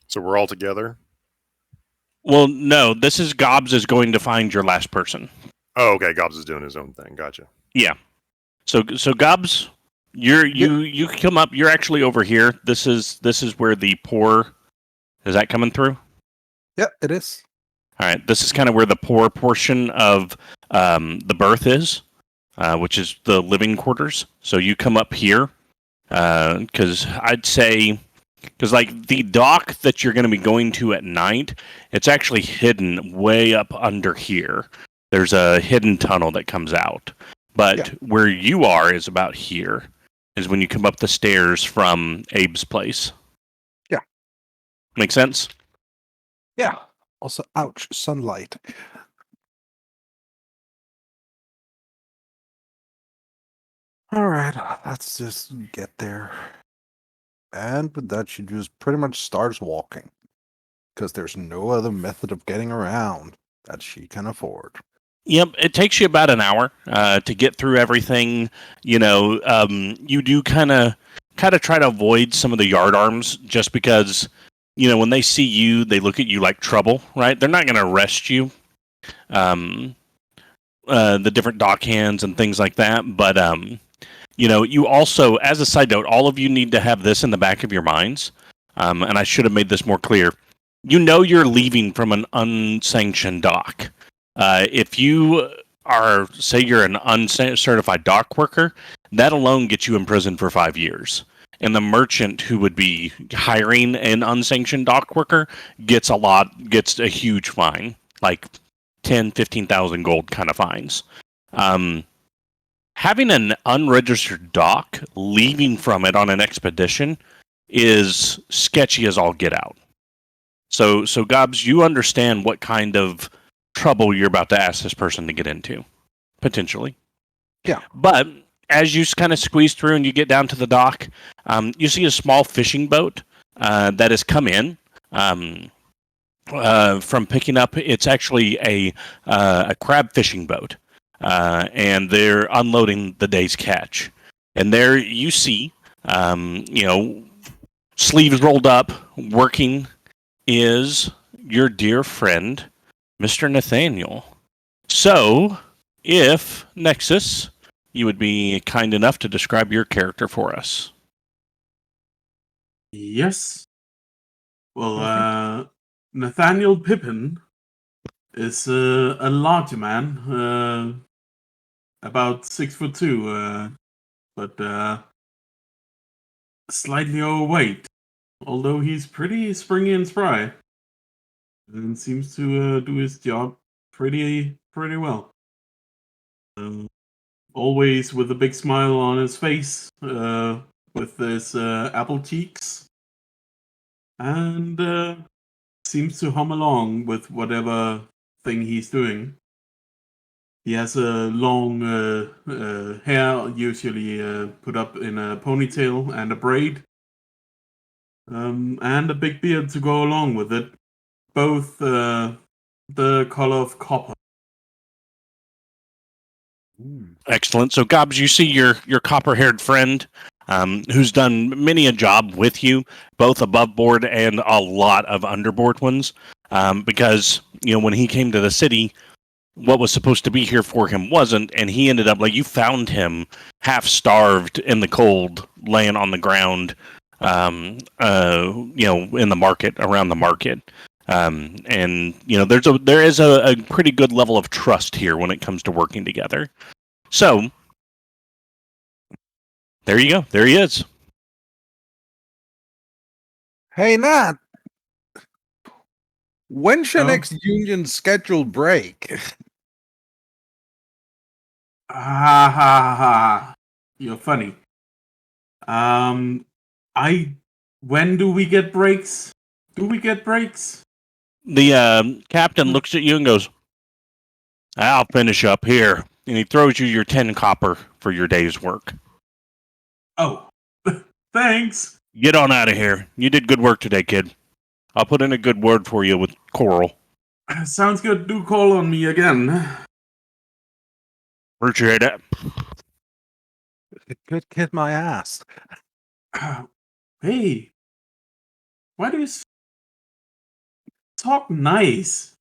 So we're all together. Well, no, this is Gobs is going to find your last person. Oh, okay. Gobs is doing his own thing. Gotcha. Yeah. So Gobs, you come up. You're actually over here. This is where the poor. Is that coming through? Yeah, it is. All right. This is kind of where the poor portion of the berth is, which is the living quarters. So you come up here because I'd say. Because, like, the dock that you're going to be going to at night, it's actually hidden way up under here. There's a hidden tunnel that comes out. But where you are is about here, is when you come up the stairs from Abe's place. Yeah. Make sense? Yeah. Also, ouch, sunlight. All right, let's just get there. And with that, she just pretty much starts walking. Because there's no other method of getting around that she can afford. Yep, it takes you about an hour to get through everything. You know, you do kind of try to avoid some of the yard arms just because, you know, when they see you, they look at you like trouble, right? They're not going to arrest you. The different dock hands and things like that. But, you know, you also, as a side note, all of you need to have this in the back of your minds. And I should have made this more clear. You know you're leaving from an unsanctioned dock. If you are, say you're an uncertified dock worker, That alone gets you in prison for 5 years. And the merchant who would be hiring an unsanctioned dock worker gets a huge fine, like 10, 15,000 gold kind of fines. Having an unregistered dock, leaving from it on an expedition, is sketchy as all get out. So Gobs, you understand what kind of trouble you're about to ask this person to get into, potentially. Yeah. But as you kind of squeeze through and you get down to the dock, you see a small fishing boat that has come in from picking up. It's actually a crab fishing boat, and they're unloading the day's catch. And there you see, sleeves rolled up, working is your dear friend, Mr. Nathaniel. So, if Nexus, you would be kind enough to describe your character for us. Yes. Well, Nathaniel Pippin is a larger man, about 6'2", but slightly overweight. Although he's pretty springy and spry, and seems to do his job pretty well. Always with a big smile on his face, with his apple cheeks, and seems to hum along with whatever thing he's doing. He has a long hair, usually put up in a ponytail and a braid, and a big beard to go along with it, both the color of copper. Excellent. So, Gobs, you see your copper-haired friend, who's done many a job with you, both above board and a lot of underboard ones. Because when he came to the city, what was supposed to be here for him wasn't, and he ended up you found him half starved in the cold, laying on the ground, in the market, around the market. And there is a pretty good level of trust here when it comes to working together. So there you go. There he is. Hey, Nat. When's your Oh. next union scheduled break? Ha ha ha! You're funny. When do we get breaks? Do we get breaks? The captain looks at you and goes, "I'll finish up here." And he throws you your 10 copper for your day's work. Oh, thanks. Get on out of here. You did good work today, kid. I'll put in a good word for you with Coral. Sounds good. Do call on me again. Appreciate it. Good kid, my ass. Hey, why do you talk nice?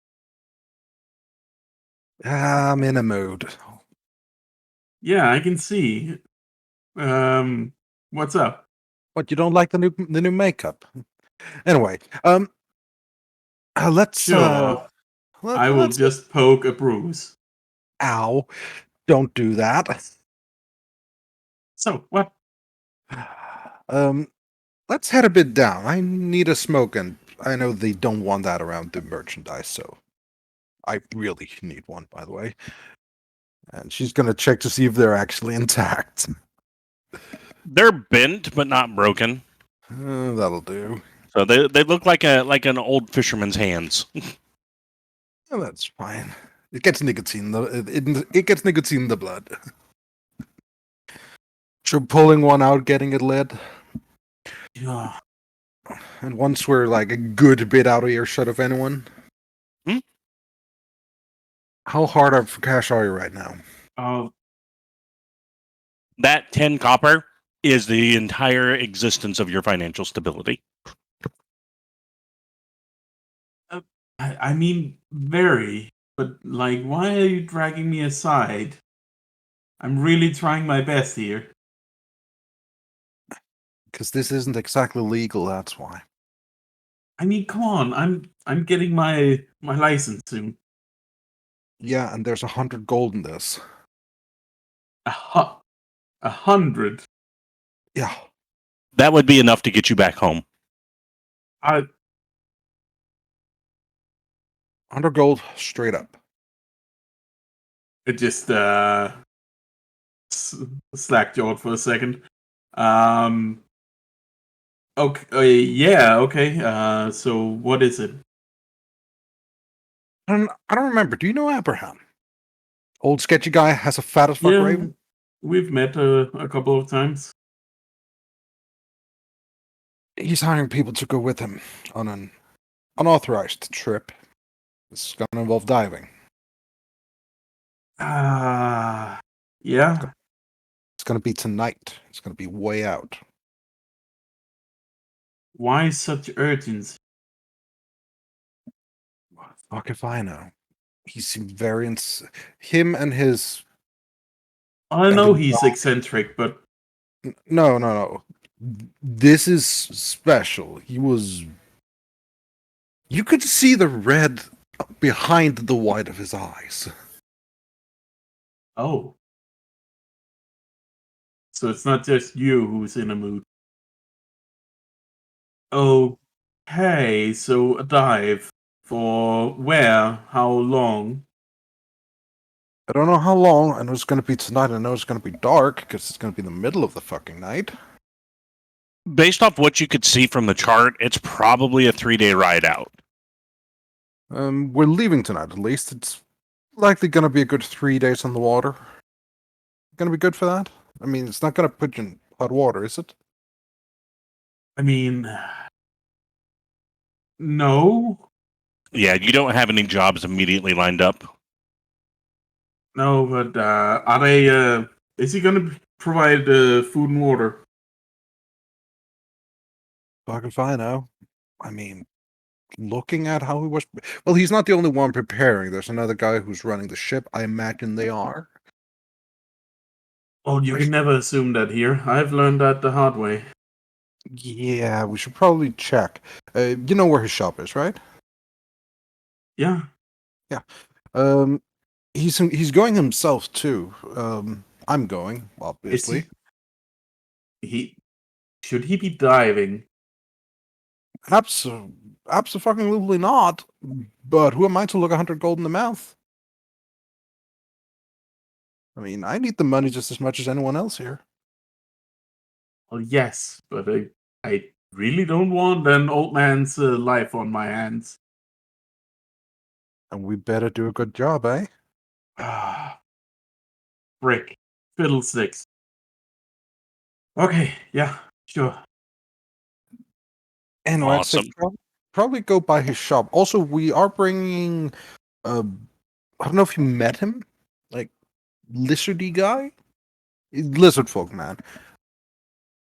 I'm in a mood. Yeah, I can see. What's up? What, you don't like the new makeup? Anyway, let's Sure. I will let's just poke a bruise. ow. Don't do that. So, what? Let's head a bit down. I need a smoke, and I know they don't want that around the merchandise, so I really need one, by the way. And she's gonna check to see if they're actually intact. They're bent but not broken. That'll do. So they look like an old fisherman's hands. Oh, that's fine. It gets nicotine. It gets nicotine in the blood. So pulling one out, getting it lit. Yeah. And once we're a good bit out of earshot of anyone. How hard up for cash are you right now? That 10 copper is the entire existence of your financial stability. I mean, very. But, why are you dragging me aside? I'm really trying my best here. Because this isn't exactly legal, that's why. I mean, come on. I'm getting my license soon. Yeah, and there's 100 gold in this. 100 100. Yeah. That would be enough to get you back home. 100 gold straight up. It just slack-jawed for a second. Okay, yeah, okay. So what is it? I don't remember. Do you know Abraham? Old sketchy guy has a fat as fuck Yeah, raven. we've met a couple of times. He's hiring people to go with him on an unauthorized trip. It's going to involve diving. Yeah. It's going to be tonight. It's going to be way out. Why such urgency? Fuck if I know. He seemed very him and his. I and know the he's guy- eccentric, but No. This is special. He was. You could see the red behind the white of his eyes. oh. So it's not just you who's in a mood. Okay, so a dive. For where? How long? I don't know how long. I know it's going to be tonight. I know it's going to be dark because it's going to be the middle of the fucking night. Based off what you could see from the chart, it's probably a 3-day ride out. We're leaving tonight. At least it's likely going to be a good 3 days on the water. Going to be good for that. I mean, it's not going to put you in hot water, is it? I mean, no. Yeah, you don't have any jobs immediately lined up. No, but are they, is he gonna provide food and water? Fuck if I know. I mean, looking at how he was. Well, he's not the only one preparing. There's another guy who's running the ship. I imagine they are. Oh, you can never assume that here. I've learned that the hard way. Yeah, we should probably check. You know where his shop is, right? Yeah. Um, he's going himself too. I'm going, Is obviously. he should he be diving? Absolutely not. But who am I to look 100 gold in the mouth? I mean, I need the money just as much as anyone else here. Well, yes, but I really don't want an old man's life on my hands. And we better do a good job, eh? Ah, frick. Fiddlesticks. Okay, yeah, sure. Anyway, I'd say Awesome. probably go by his shop. Also, we are bringing. I don't know if you met him, like lizardy guy, lizard folk man.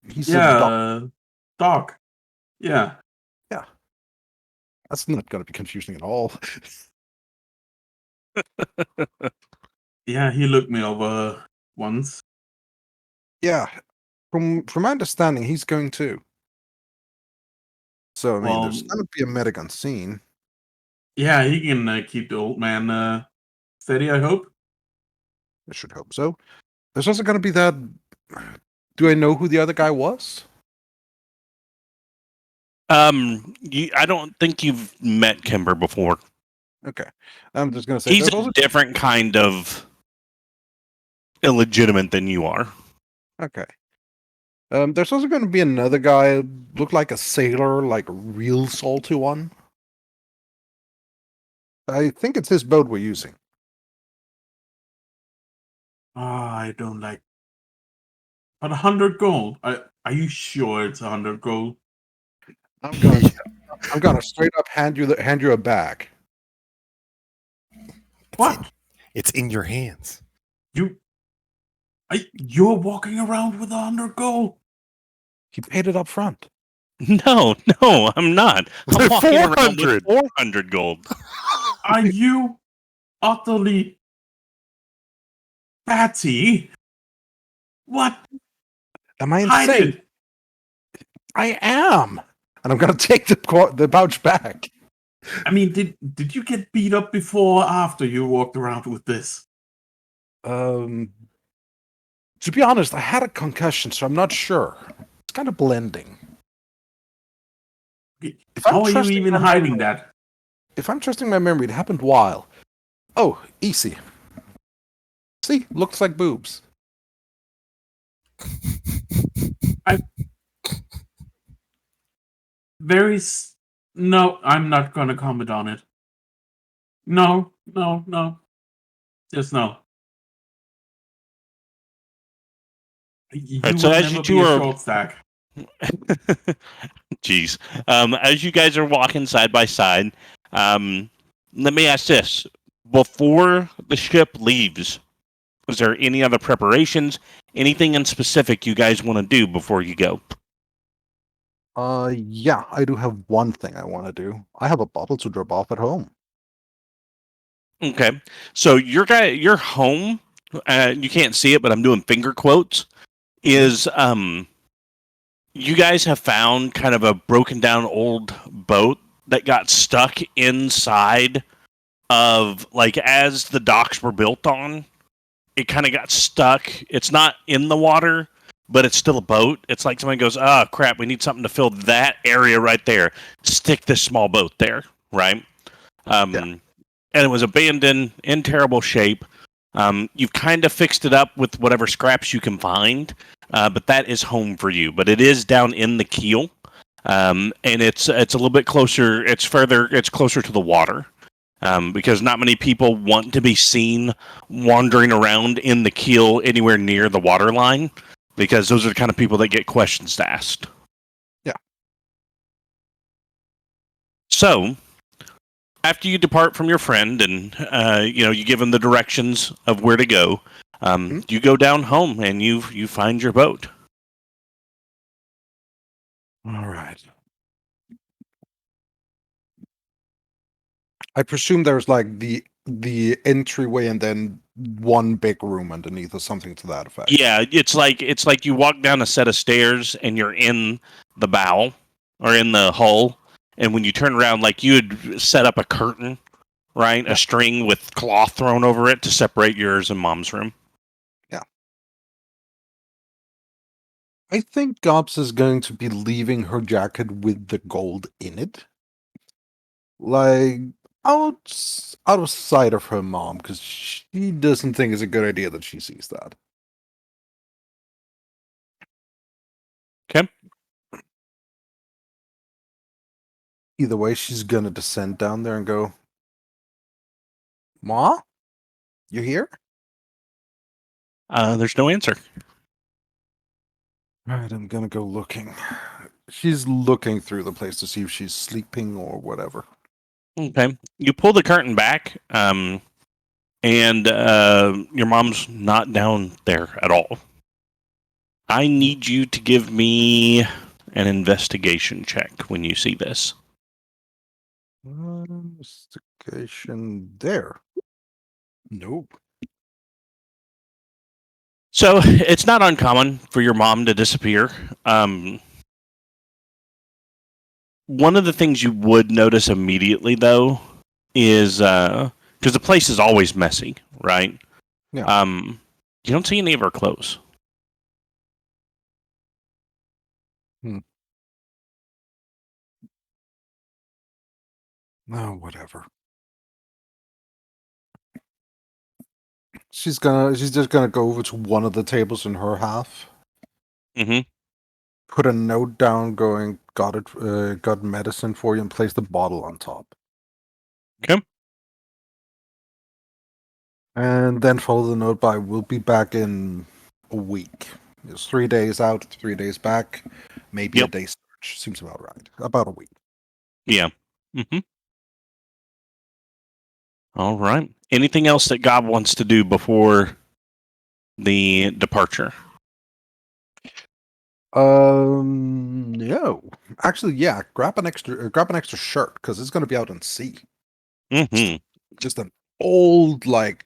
He's a Yeah, dog. Doc. Yeah. That's not going to be confusing at all. Yeah, he looked me over once. Yeah, from my understanding, he's going too. So I mean, there's Well, going to be a medic on scene. yeah, he can keep the old man steady, I hope. I should hope so. There's also going to be that. Do I know who the other guy was? I don't think you've met Kimber before. Okay, I'm just going to say He's there's a also. different kind of illegitimate than you are. Okay. There's also going to be another guy, look like a sailor, like a real salty one. I think it's his boat we're using. Ah, I don't like. But 100 gold. Are you sure it's 100 gold? I'm gonna straight up hand you a bag. What? It's in your hands. You're walking around with 100 gold? He paid it up front. No, I'm not. I'm walking around with 400. 400 gold. Are you utterly batty? What? Am I Hide insane? it. I am, and I'm gonna take the pouch back. I mean, did you get beat up before or after you walked around with this? To be honest, I had a concussion, so I'm not sure. It's kind of blending. If I'm How are you trusting even my hiding memory- that? If I'm trusting my memory, it happened while. Oh, easy. See, looks like boobs. No, I'm not gonna comment on it. No. Just no. You Right, so will as you never two be a are- short stack. Jeez. As you guys are walking side by side, let me ask this: before the ship leaves, is there any other preparations? Anything in specific you guys want to do before you go? Yeah, I do have one thing I want to do. I have a bottle to drop off at home. Okay, so your home, you can't see it, but I'm doing finger quotes. Is you guys have found kind of a broken down old boat that got stuck inside of, like, as the docks were built on, it kind of got stuck. It's not in the water, but it's still a boat. It's like somebody goes, "Oh crap, we need something to fill that area right there. Stick this small boat there," right? Yeah. And it was abandoned, in terrible shape. You've kind of fixed it up with whatever scraps you can find, but that is home for you. But it is down in the keel, and it's a little bit closer. It's closer to the water, because not many people want to be seen wandering around in the keel anywhere near the water line, because those are the kind of people that get questions asked. Yeah. So, after you depart from your friend and you give him the directions of where to go, you go down home and you find your boat. All right. I presume there's like the entryway and then one big room underneath or something to that effect. Yeah, it's like you walk down a set of stairs and you're in the bow or in the hull, and when you turn around, like, you would set up a curtain, right? Yeah. A string with cloth thrown over it to separate yours and Mom's room. Yeah. I think Gobs is going to be leaving her jacket with the gold in it. Like, out of sight of her mom, because she doesn't think it's a good idea that she sees that. Okay. Either way, she's gonna descend down there and go, "Ma, you here?" There's no answer. Alright, I'm gonna go looking. She's looking through the place to see if she's sleeping or whatever. Okay. You pull the curtain back, and your mom's not down there at all. I need you to give me an investigation check when you see this. Investigation there. Nope. So it's not uncommon for your mom to disappear. One of the things you would notice immediately, though, is because the place is always messy, right? Yeah. You don't see any of her clothes. Oh, whatever. She's just gonna go over to one of the tables in her half. Mm-hmm. Put a note down going, got medicine for you, and place the bottle on top. Okay. And then follow the note by, "We'll be back in a week." It's 3 days out, 3 days back, maybe a Yep. day search. Seems about right. About a week. Yeah. Mm-hmm. All right. Anything else that God wants to do before the departure? No. Actually, yeah. Grab an extra shirt because it's gonna be out in sea. Mm-hmm. Just an old, like,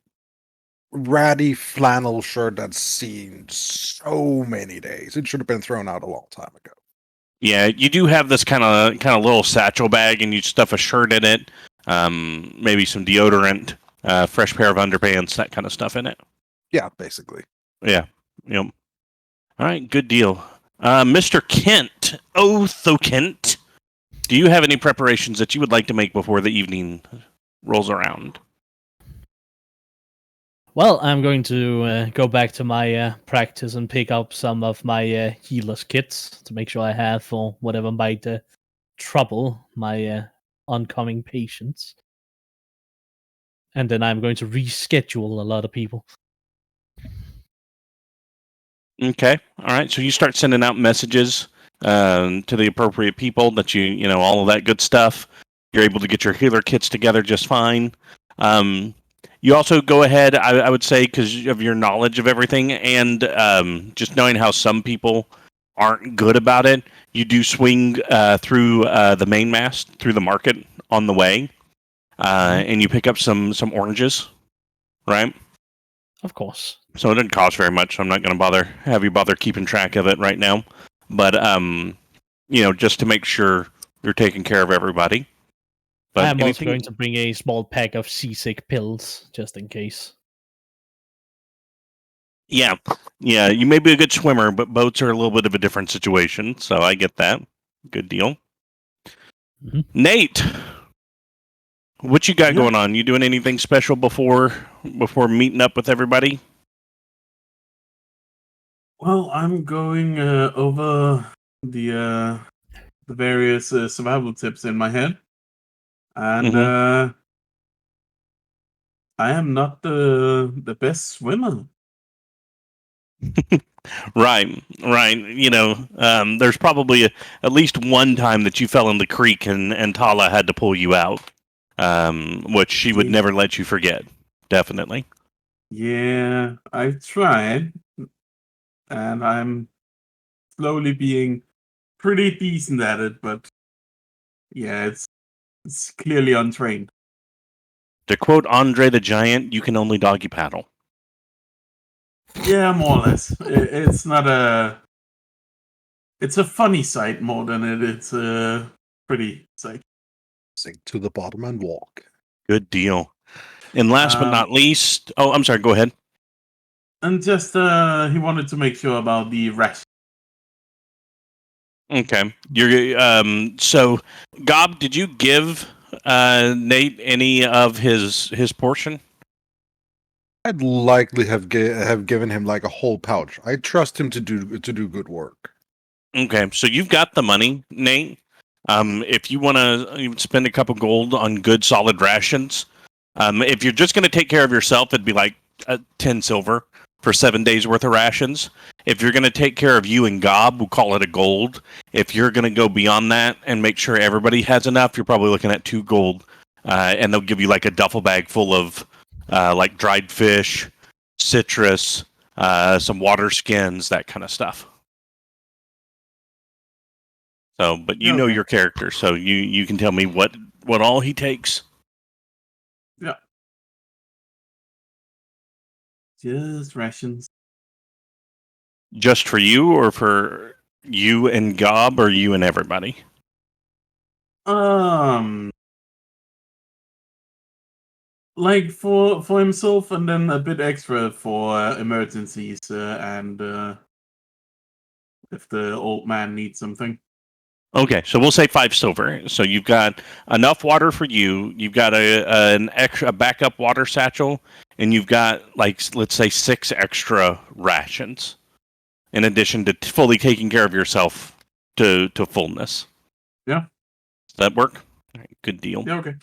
ratty flannel shirt that's seen so many days. It should have been thrown out a long time ago. Yeah, you do have this kind of little satchel bag, and you stuff a shirt in it, maybe some deodorant, fresh pair of underpants, that kind of stuff in it. Yeah, basically. Yeah. Yep. All right, good deal. Mr. Kent, Othokent, do you have any preparations that you would like to make before the evening rolls around? Well, I'm going to go back to my practice and pick up some of my healer's kits to make sure I have for whatever might trouble my oncoming patients. And then I'm going to reschedule a lot of people. Okay. All right. So you start sending out messages to the appropriate people that you know, all of that good stuff. You're able to get your healer kits together just fine. You also go ahead, I would say, because of your knowledge of everything and just knowing how some people aren't good about it, you do swing through the main mast, through the market on the way, and you pick up some oranges, right? Of course. So it didn't cost very much. So I'm not going to have you bother keeping track of it right now. But you know, just to make sure you're taking care of everybody. But I'm also going to bring a small pack of seasick pills, just in case. Yeah, you may be a good swimmer, but boats are a little bit of a different situation. So I get that. Good deal. Mm-hmm. Nate, what you got going on? You doing anything special before meeting up with everybody? Well, I'm going over the various survival tips in my head, and I am not the best swimmer. Right. You know, there's probably at least one time that you fell in the creek and Tala had to pull you out, which she would never let you forget. Definitely. Yeah, I've tried, and I'm slowly being pretty decent at it, but yeah, it's clearly untrained. To quote Andre the Giant, you can only doggy paddle. Yeah, more or less. It's not a. It's a funny sight more than it's a pretty sight. Sink to the bottom and walk. Good deal. And last but not least, oh, I'm sorry. Go ahead. And just he wanted to make sure about the ration. Okay. You're so Gob, did you give Nate any of his portion? I'd likely have given him like a whole pouch. I trust him to do good work. Okay, so you've got the money, Nate. If you want to spend a couple gold on good solid rations, if you're just going to take care of yourself, it'd be like 10 silver for 7 days worth of rations. If you're going to take care of you and Gob, we'll call it a gold. If you're going to go beyond that and make sure everybody has enough, you're probably looking at 2 gold, and they'll give you like a duffel bag full of like dried fish, citrus, some water skins, that kind of stuff. So, but you know your character, so you can tell me what all he takes. Yeah. Just rations. Just for you, or for you and Gob, or you and everybody? Like for himself, and then a bit extra for emergencies and if the old man needs something. Okay, so we'll say 5 silver. So you've got enough water for you. You've got an extra backup water satchel, and you've got like let's say 6 extra rations, in addition to fully taking care of yourself to fullness. Yeah. Does that work? All right, good deal. Yeah. Okay.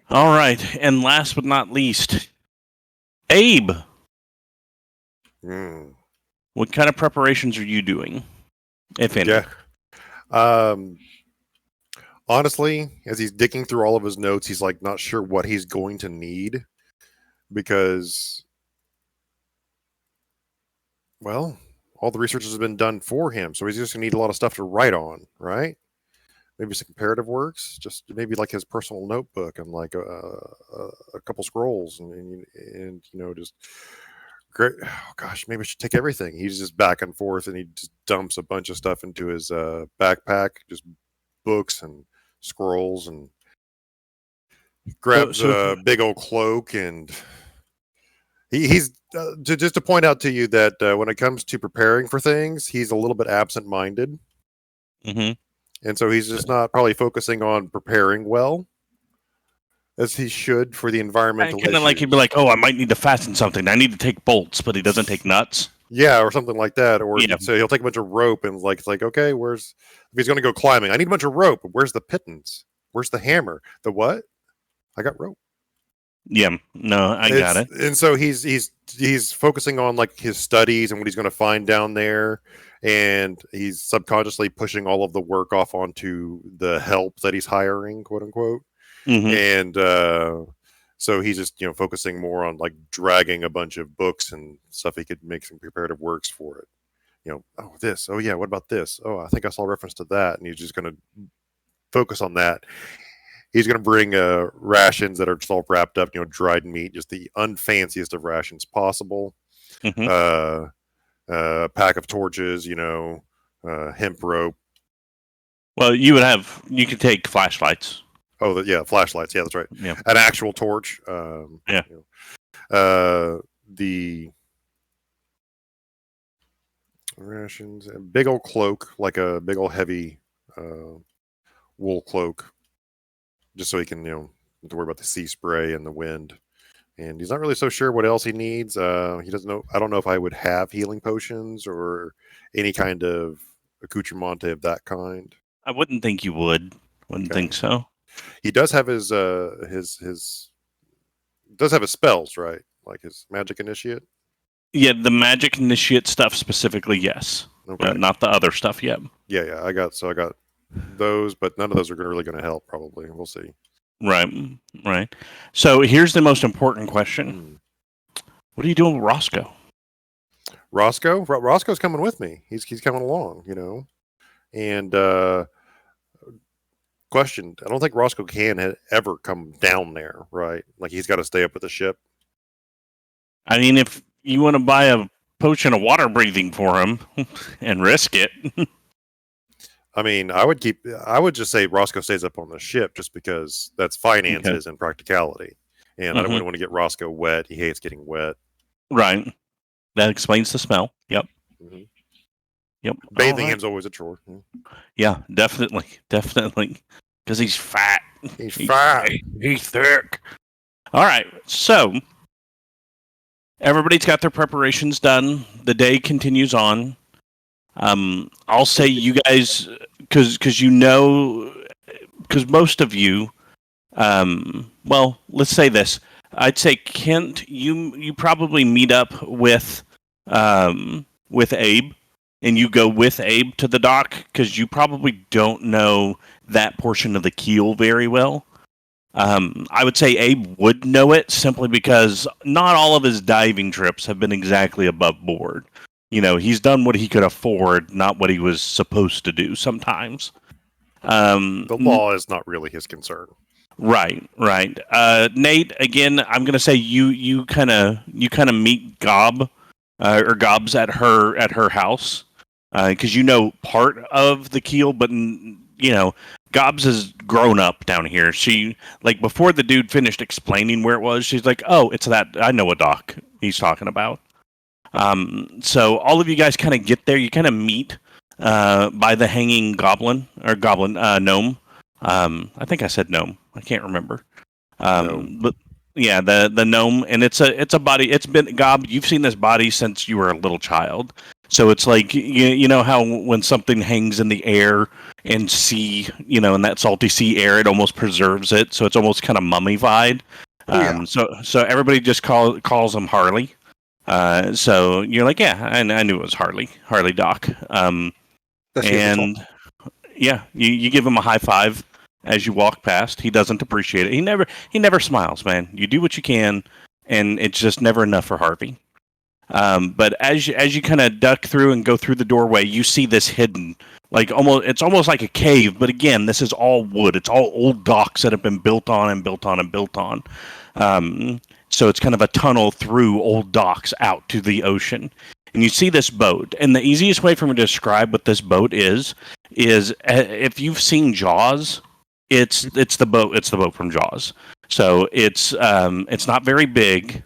All right, and last but not least, Abe. What kind of preparations are you doing, if any? Yeah. Honestly, as he's digging through all of his notes, he's like not sure what he's going to need because, well, all the research has been done for him, so he's just gonna need a lot of stuff to write on, right? Maybe some comparative works, just maybe like his personal notebook and like a couple scrolls and you know just great. Oh gosh, maybe I should take everything. He's just back and forth, and he just dumps a bunch of stuff into his backpack, just books and scrolls, and grabs a big old cloak, and he's just to point out to you that when it comes to preparing for things, he's a little bit absent-minded, and so he's just not probably focusing on preparing well as he should for the environmental Kind issues. of like he'd be like, "Oh, I might need to fasten something. I need to take bolts," but he doesn't take nuts. Yeah, or something like that. Or Yeah. so he'll take a bunch of rope and it's like, okay, if he's going to go climbing, I need a bunch of rope. Where's the pittance? Where's the hammer? The what? I got rope. Yeah, no, I got it. And so he's focusing on like his studies and what he's going to find down there, and he's subconsciously pushing all of the work off onto the help that he's hiring, quote unquote. And so he's just focusing more on like dragging a bunch of books and stuff he could make some comparative works for it. Oh this, oh yeah, what about this? Oh, I think I saw a reference to that, and he's just going to focus on that. He's going to bring rations that are just all wrapped up, dried meat, just the unfanciest of rations possible. A pack of torches, hemp rope. Well, you could take flashlights. Oh, yeah, flashlights. Yeah, that's right. Yeah. An actual torch. Yeah. The rations, a big old cloak, like a big old heavy wool cloak, just so he can, not to worry about the sea spray and the wind. And he's not really so sure what else he needs. He doesn't know. I don't know if I would have healing potions or any kind of accoutrement of that kind. I wouldn't think you would. Wouldn't think so. He does have his spells, right? Like his magic initiate. Yeah, the magic initiate stuff specifically, yes. Okay. Not the other stuff yet. Yeah. I got those, but none of those are really going to help. Probably, we'll see. Right. So here's the most important question: what are you doing with Roscoe? Roscoe's coming with me. He's coming along, And question: I don't think Roscoe can ever come down there, right? Like he's got to stay up with the ship. I mean, if you want to buy a potion of water breathing for him and risk it. I mean, I would just say Roscoe stays up on the ship just because that's finances and practicality. And I wouldn't want to get Roscoe wet. He hates getting wet. Right. That explains the smell. Yep. Yep. Bathing him's always a chore. Yeah, definitely. Because he's fat. He's fat. He's thick. All right. So everybody's got their preparations done. The day continues on. I'll say you guys, because most of you, well, let's say this. I'd say Kent, you probably meet up with Abe, and you go with Abe to the dock because you probably don't know that portion of the keel very well. I would say Abe would know it simply because not all of his diving trips have been exactly above board. He's done what he could afford, not what he was supposed to do sometimes. The law is not really his concern. Right. Nate, again, I'm going to say you kind of meet Gobs at her house because part of the keel, but Gobs has grown up down here. She before the dude finished explaining where it was, she's like, "Oh, it's that. I know a dock he's talking about." So all of you guys kind of get there. You kind of meet by the hanging goblin gnome. I think I said gnome. I can't remember. But yeah, the gnome, and it's a body. It's been Gob. You've seen this body since you were a little child. So it's like you know how when something hangs in the air and sea, in that salty sea air, it almost preserves it. So it's almost kind of mummified. So everybody just calls him Harley. So you're like, yeah, I knew it was Harley Doc. And yeah, you give him a high five as you walk past. He doesn't appreciate it. He never smiles, man. You do what you can, and it's just never enough for Harvey. But as you kind of duck through and go through the doorway, you see this hidden, it's almost like a cave. But again, this is all wood. It's all old docks that have been built on. So it's kind of a tunnel through old docks out to the ocean. And you see this boat. And the easiest way for me to describe what this boat is if you've seen Jaws, it's the boat from Jaws. So it's not very big.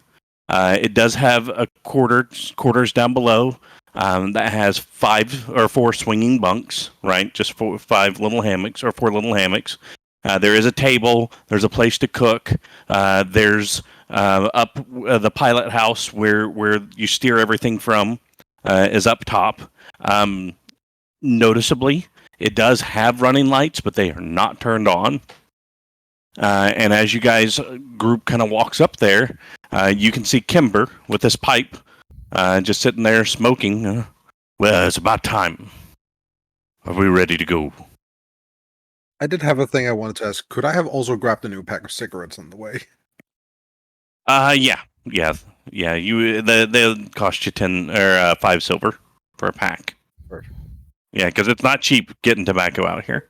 It does have a quarters down below that has 5 or 4 swinging bunks, right? Just 5 little hammocks or 4 little hammocks. There is a table. There's a place to cook. There's up the pilot house where you steer everything from is up top. Noticeably, it does have running lights, but they are not turned on. And as you guys group kind of walks up there, you can see Kimber with this pipe just sitting there smoking. Well, it's about time. Are we ready to go? I did have a thing I wanted to ask. Could I have also grabbed a new pack of cigarettes on the way? Yeah. You they'll cost you 10 or 5 silver for a pack. Perfect. Yeah, because it's not cheap getting tobacco out here.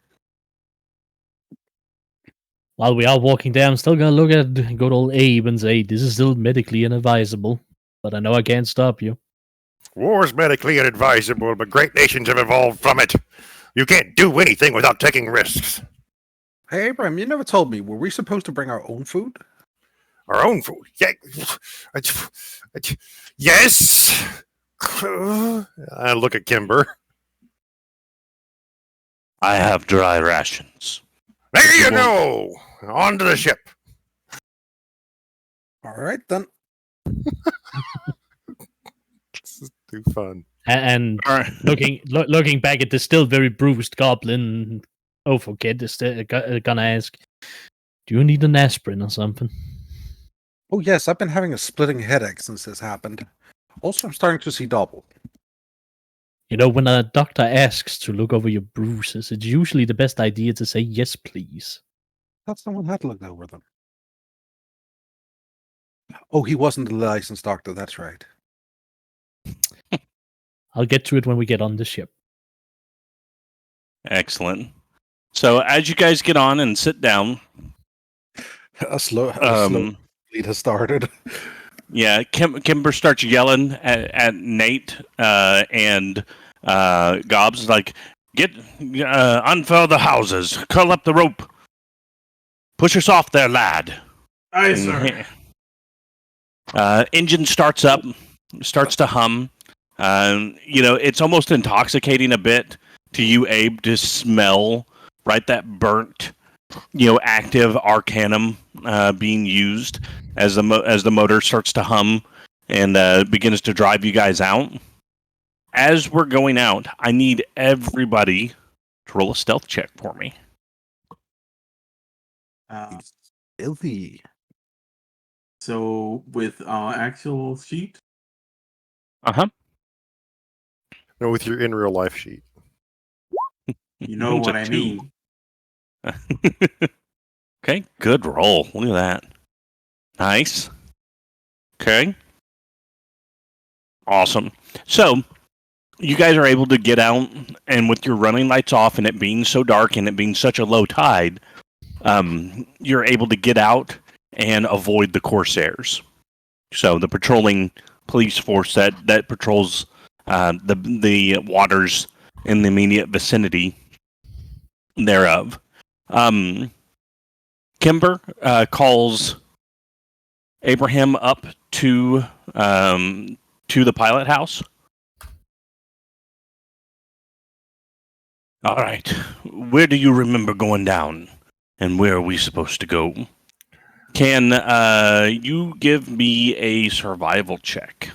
While we are walking there, I'm still gonna look at good old Abe and say, this is still medically inadvisable, but I know I can't stop you. War's medically inadvisable, but great nations have evolved from it. You can't do anything without taking risks. Hey, Abraham, you never told me. Were we supposed to bring our own food? Our own food. Yeah. Yes. I look at Kimber. I have dry rations. There you go. On to the ship. All right, then. This is too fun. And All right. looking back at the still very bruised goblin, Othokent is gonna ask, do you need an aspirin or something? Oh, yes, I've been having a splitting headache since this happened. Also, I'm starting to see double. You know, when a doctor asks to look over your bruises, it's usually the best idea to say, yes, please. Thought someone had looked over them. Oh, he wasn't a licensed doctor, that's right. I'll get to it when we get on the ship. Excellent. So as you guys get on and sit down, A slow bleed has started. yeah, Kimber starts yelling at Nate and Gobs like, get unfurl the houses, curl up the rope, push us off there, lad. Aye, sir. Engine starts up, starts to hum. It's almost intoxicating a bit to you, Abe, to smell that burnt, active arcanum being used as the motor starts to hum and begins to drive you guys out. As we're going out, I need everybody to roll a stealth check for me. Filthy. So with our actual sheet, Uh-huh. No, with your in real life sheet. you know It's a what I 2. mean. Okay, good roll. Look at that. Nice. Okay. Awesome. So, you guys are able to get out, and with your running lights off and it being so dark and it being such a low tide, you're able to get out and avoid the Corsairs. So, the patrolling police force that patrols the waters in the immediate vicinity thereof. Kimber calls Abraham up to the pilot house. All right, where do you remember going down, and where are we supposed to go? Can you give me a survival check?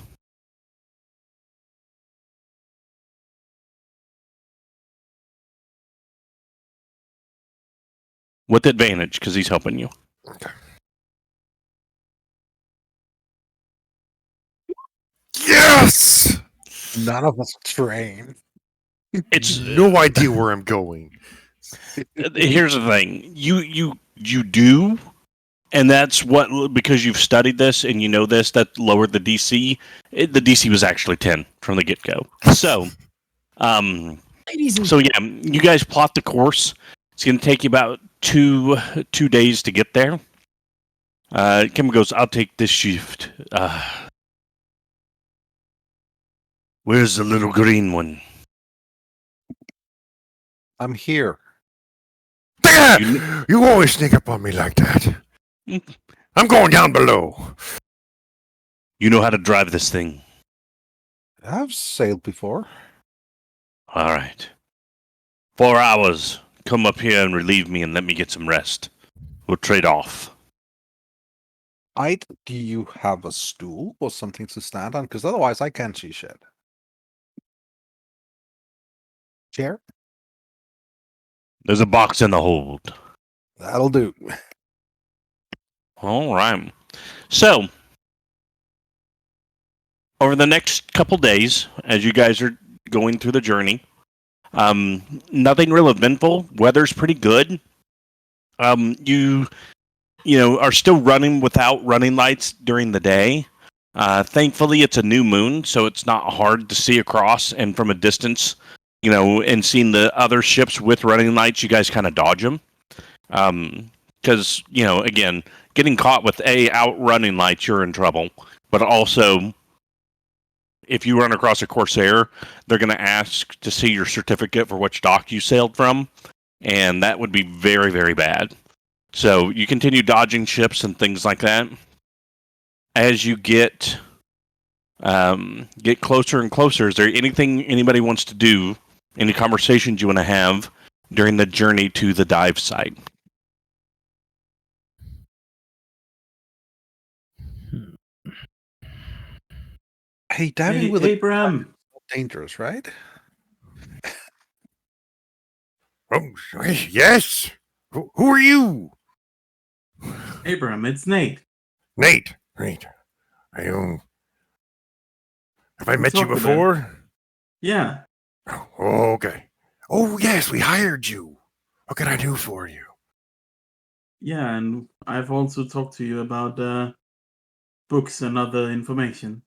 With advantage, because he's helping you. Okay. Yes! None of us train. It's No idea where I'm going. Here's the thing. You do, and that's what, because you've studied this and you know this, that lowered the DC. The DC was actually 10 from the get-go. So, you guys plot the course. It's going to take you about two days to get there. Kimber goes, I'll take this shift. Where's the little green one? I'm here. You always sneak up on me like that. I'm going down below. You know how to drive this thing. I've sailed before. All right. 4 hours. Come up here and relieve me and let me get some rest. We'll trade off. Do you have a stool or something to stand on? Because otherwise I can't see shit. Chair? There's a box in the hold. That'll do. All right. So, over the next couple days, as you guys are going through the journey, nothing real eventful. Weather's pretty good. You are still running without running lights during the day. Thankfully, it's a new moon, so it's not hard to see across. And from a distance, and seeing the other ships with running lights, you guys kind of dodge them. Because, again, getting caught with outrunning lights, you're in trouble. But also, if you run across a Corsair, they're going to ask to see your certificate for which dock you sailed from. And that would be very, very bad. So you continue dodging ships and things like that. As you get closer and closer, is there anything anybody wants to do? Any conversations you want to have during the journey to the dive site? Hey, diving Hey, with Abraham. a dangerous, right? Oh, yes. Who are you? Abraham, it's Nate. Nate. I have I met you before? Yeah. Oh, okay. Oh, yes, we hired you. What can I do for you? Yeah, and I've also talked to you about books and other information.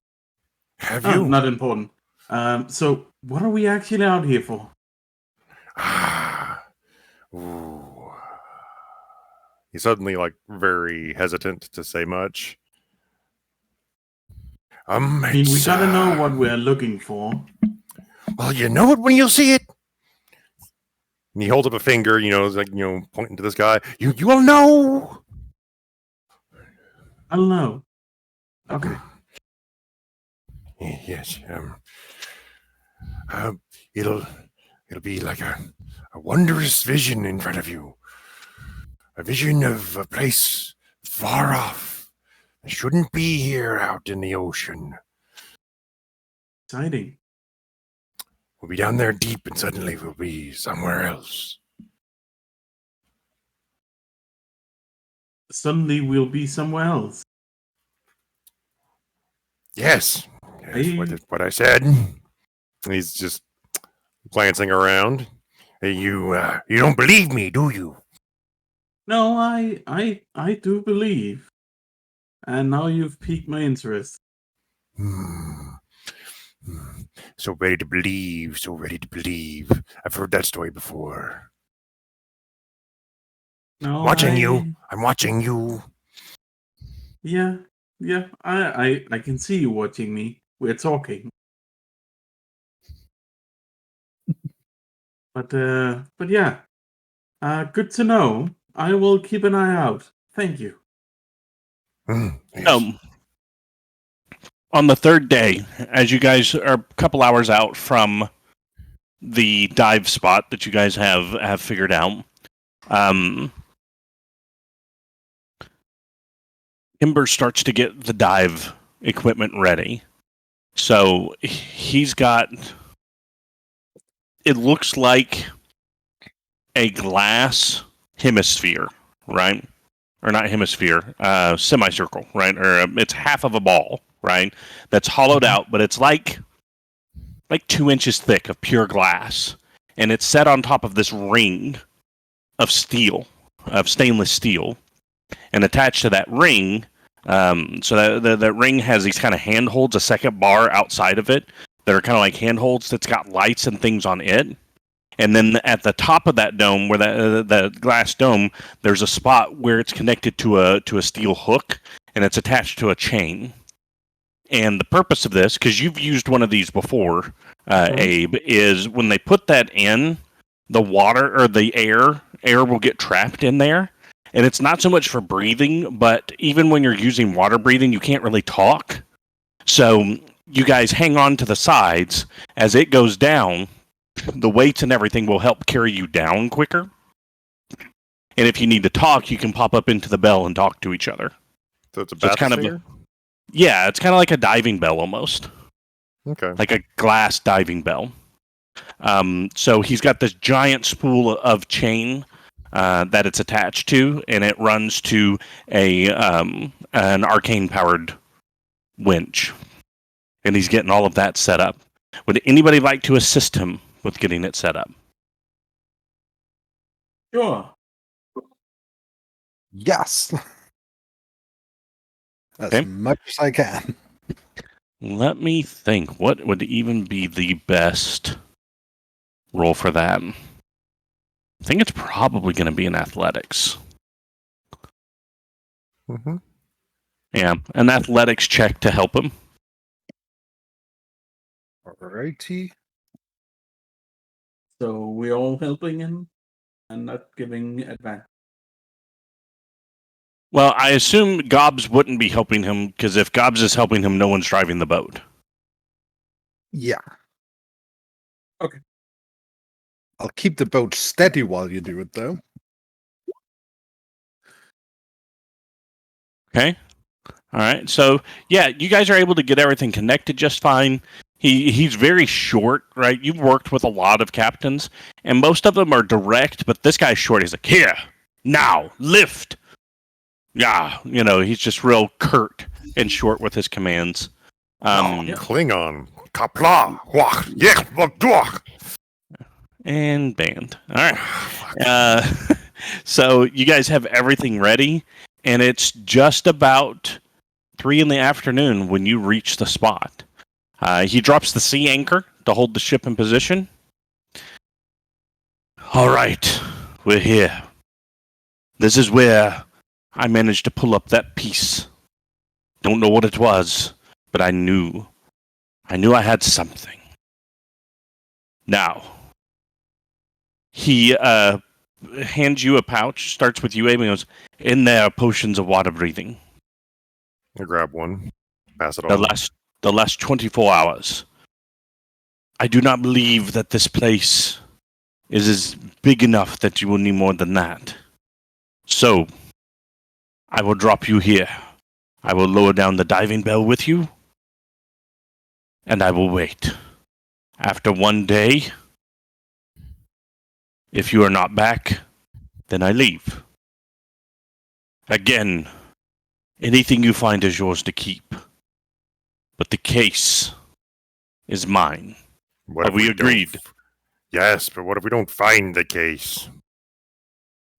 Have you? Not important. So what are we actually out here for? Ooh. He's suddenly very hesitant to say much. I mean, we gotta know what we're looking for. Well, you know it when you see it. And he holds up a finger, pointing to this guy. You will know. I'll know. Okay. Yes. It'll be like a wondrous vision in front of you. A vision of a place far off. It shouldn't be here out in the ocean. Exciting. We'll be down there deep and suddenly we'll be somewhere else. Suddenly we'll be somewhere else. Yes. What I said. He's just glancing around. You don't believe me, do you? No, I do believe. And now you've piqued my interest. So ready to believe. I've heard that story before. No, I'm watching you. Yeah, I can see you watching me. We're talking. But yeah. Good to know. I will keep an eye out. Thank you. Yes. On the third day, as you guys are a couple hours out from the dive spot that you guys have figured out, Kimber starts to get the dive equipment ready. So he's got, it looks like a glass hemisphere, right? Or not hemisphere, semicircle, right? Or it's half of a ball, right? That's hollowed out, but it's like 2 inches thick of pure glass. And it's set on top of this ring of steel, of stainless steel. And attached to that ring, so that ring has these kind of handholds, a second bar outside of it, that are kind of like handholds that's got lights and things on it. And then at the top of that dome, where the glass dome, there's a spot where it's connected to a steel hook, and it's attached to a chain. And the purpose of this, because you've used one of these before, Abe, is when they put that in, the water or the air will get trapped in there. And it's not so much for breathing, but even when you're using water breathing, you can't really talk. So you guys hang on to the sides. As it goes down, the weights and everything will help carry you down quicker. And if you need to talk, you can pop up into the bell and talk to each other. So it's a So it's kind of bathysphere? Yeah, it's kind of like a diving bell almost. Okay. Like a glass diving bell. So he's got this giant spool of chain that it's attached to, and it runs to an arcane powered winch. And he's getting all of that set up. Would anybody like to assist him with getting it set up? Sure. Yes. As Okay. much as I can. Let me think. What would even be the best roll for that? I think it's probably going to be in athletics. Mm-hmm. Yeah, an athletics check to help him. Alrighty. So we're all helping him and not giving advantage. Well, I assume Gobs wouldn't be helping him, because if Gobs is helping him, no one's driving the boat. Yeah. Okay. I'll keep the boat steady while you do it, though. Okay. All right. So, yeah, you guys are able to get everything connected just fine. He's very short, right? You've worked with a lot of captains, and most of them are direct, but this guy's short. He's like, here, now, lift. Yeah, he's just real curt and short with his commands. Klingon. Kapla. Wach. Yech. Wach. And banned. All right. So you guys have everything ready, and it's just about 3 p.m. when you reach the spot. He drops the sea anchor to hold the ship in position. All right, we're here. This is where I managed to pull up that piece. Don't know what it was, but I knew I had something. Now, he hands you a pouch, starts with you, Abe, and goes, in there are potions of water breathing. I grab one. Pass it on. The last 24 hours. I do not believe that this place is as big enough that you will need more than that. So, I will drop you here. I will lower down the diving bell with you, and I will wait. After 1 day, if you are not back, then I leave. Again, anything you find is yours to keep. But the case is mine. What Have we agreed? Yes, but what if we don't find the case?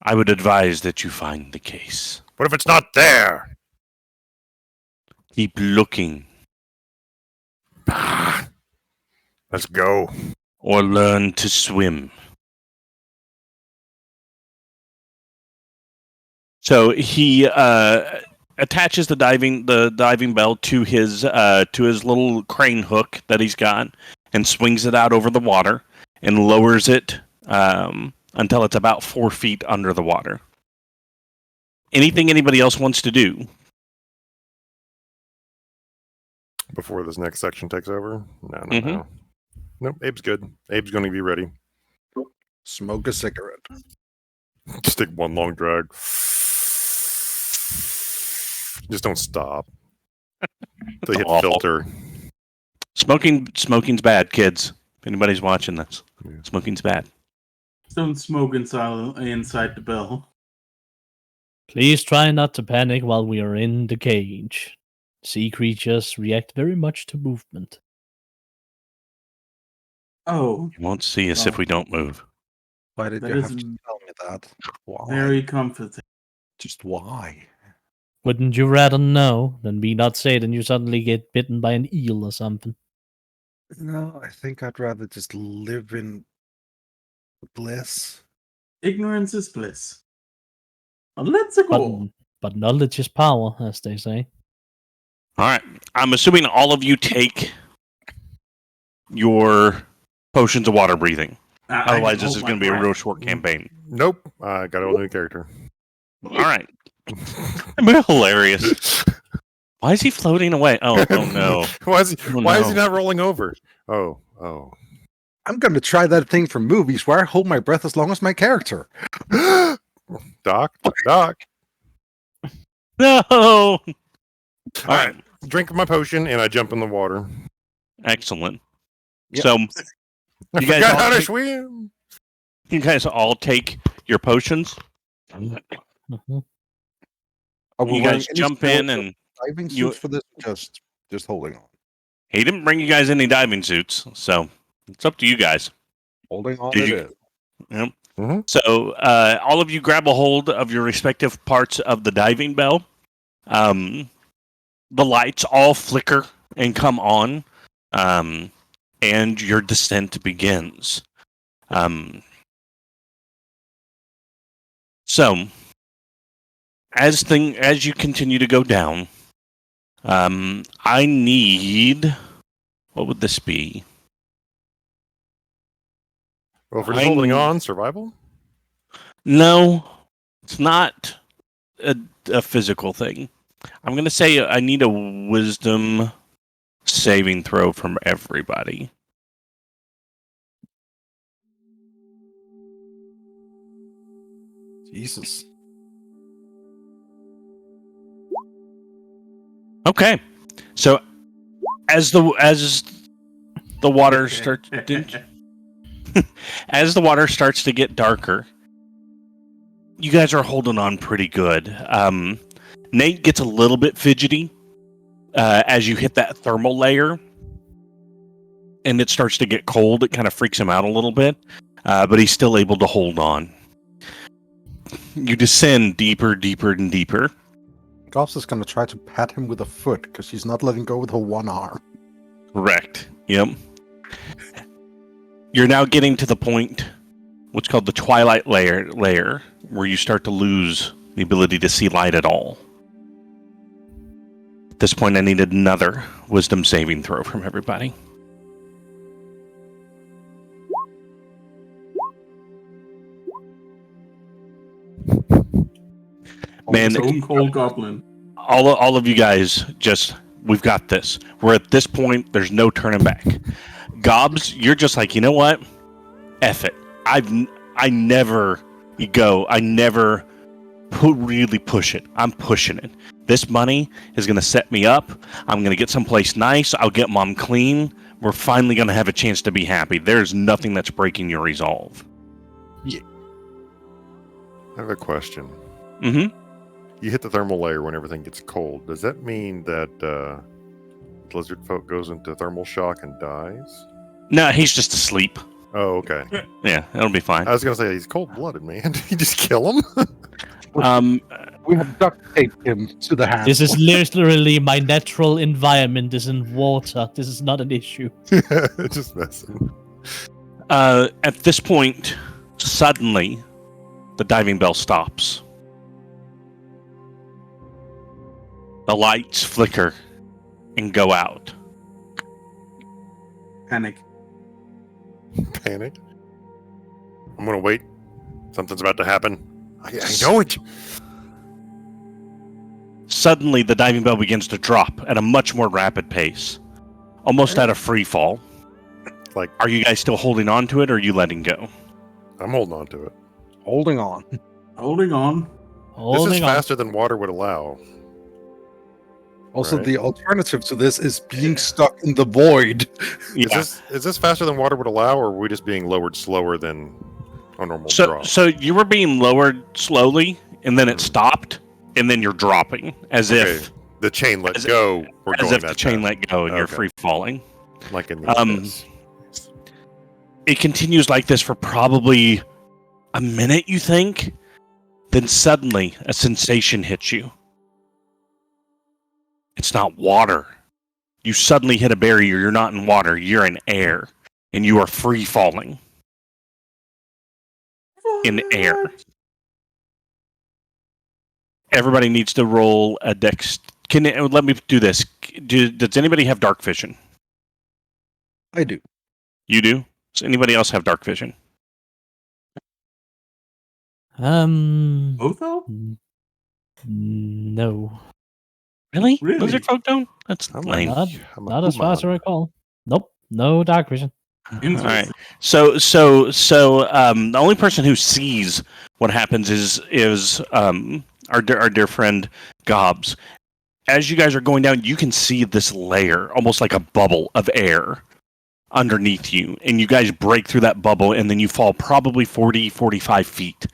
I would advise that you find the case. What if it's not there? Keep looking. Let's go. Or learn to swim. So he attaches the diving bell to his little crane hook that he's got, and swings it out over the water and lowers it until it's about 4 feet under the water. Anything anybody else wants to do? Before this next section takes over? No. Nope, Abe's good. Abe's going to be ready. Smoke a cigarette. Just take one long drag. Just don't stop. They hit filter. Smoking's bad, kids. If anybody's watching this, smoking's bad. Don't smoke inside the bell. Please try not to panic while we are in the cage. Sea creatures react very much to movement. Oh, You won't see us if we don't move. Why did That you have to is tell me that? Why? very comforting. Just why? Wouldn't you rather know than be not said and you suddenly get bitten by an eel or something? No, I think I'd rather just live in bliss. Ignorance is bliss. And let's go. But knowledge is power, as they say. All right. I'm assuming all of you take your potions of water breathing. Otherwise, this is going to be a real short campaign. Nope. I got a new character. All right. I'm hilarious. Why is he floating away? Oh no. why is Oh, why is he no. not rolling over? Oh. I'm going to try that thing from movies where I hold my breath as long as my character. Doc. No. All right. Drink my potion and I jump in the water. Excellent. Yep. So I You guys forgot all how to take- swim. you guys all take your potions. Mhm. Are we You wearing guys any jump in skills or and diving you- suits for this? Just holding on. he didn't bring you guys any diving suits, so it's up to you guys. Holding on Did it you- is. Yep. Mhm. So all of you grab a hold of your respective parts of the diving bell. The lights all flicker and come on, and your descent begins. So as you continue to go down, I need, what would this be? Well, if we're just I holding need- on, survival? No, it's not a physical thing. I'm going to say I need a wisdom saving throw from everybody. Jesus. Okay. So as the water starts as the water starts to get darker, you guys are holding on pretty good. Nate gets a little bit fidgety as you hit that thermal layer, and it starts to get cold. It kind of freaks him out a little bit, but he's still able to hold on. You descend deeper, and deeper. Gobx is going to try to pat him with a foot because she's not letting go with her one arm. Correct. Yep. You're now getting to the point, what's called the twilight layer, where you start to lose the ability to see light at all. At this point, I needed another wisdom saving throw from everybody. Man, Stone Cold Goblin. all of you guys we've got this. We're at this point, there's no turning back. Gobs, you're just like, you know what? F it. I never really push it. I'm pushing it. This money is going to set me up. I'm going to get someplace nice. I'll get mom clean. We're finally going to have a chance to be happy. There's nothing that's breaking your resolve. I have a question. Mm-hmm. You hit the thermal layer when everything gets cold. Does that mean that lizard folk goes into thermal shock and dies? No, he's just asleep. Oh, okay. Yeah, it'll be fine. I was gonna say he's cold-blooded, man. Did you just kill him? We have duct taped him to the hand. This is literally my natural environment. This is in water. This is not an issue. Just messing. At this point, suddenly, the diving bell stops. The lights flicker and go out. Panic. Panic. I'm gonna wait. Something's about to happen. I know it. Suddenly, the diving bell begins to drop at a much more rapid pace, almost at a free fall. Like, Are you guys still holding on to it, or are you letting go? I'm holding on to it. Holding on. Holding on. This Holding is on. faster than water would allow. Also, Right. the alternative to this is being stuck in the void. Yeah. Is this faster than water would allow, or are we just being lowered slower than a normal So, drop? so you were being lowered slowly, and then it stopped, and then you're dropping as if the chain let as- go. We're as going if the that chain fast. let go and you're Okay. free falling. Like in the Um, abyss. It continues like this for probably a minute, you think? Then suddenly a sensation hits you. It's not water. You suddenly hit a barrier. You're not in water. You're in air. And you are free falling in air. Everybody needs to roll a dex. Let me do this. Does anybody have dark vision? I do. You do? Does anybody else have dark vision? Otho? No. Really? Really? Lizard folk don't? That's I'm lame. Not as far as I recall. Nope. No dark vision. All right. Interesting. So, the only person who sees what happens is our dear friend Gobs. As you guys are going down, you can see this layer, almost like a bubble of air underneath you, and you guys break through that bubble, and then you fall probably 40, 45 feet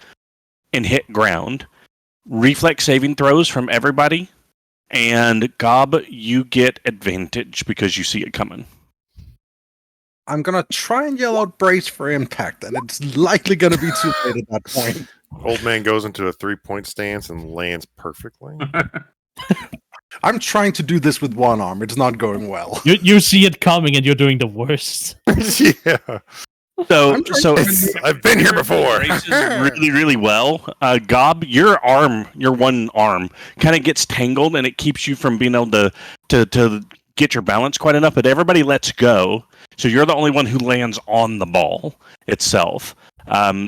and hit ground. Reflex saving throws from everybody, and Gob, you get advantage because you see it coming. I'm gonna try and yell out brace for impact, and it's likely gonna be too late at that point. Old man goes into a 3-point stance and lands perfectly. I'm trying to do this with one arm. It's not going well. You see it coming and you're doing the worst. Yeah. So I've been here before. braces really, really well. Gob, your one arm, kind of gets tangled, and it keeps you from being able to get your balance quite enough. But everybody lets go, so you're the only one who lands on the ball itself.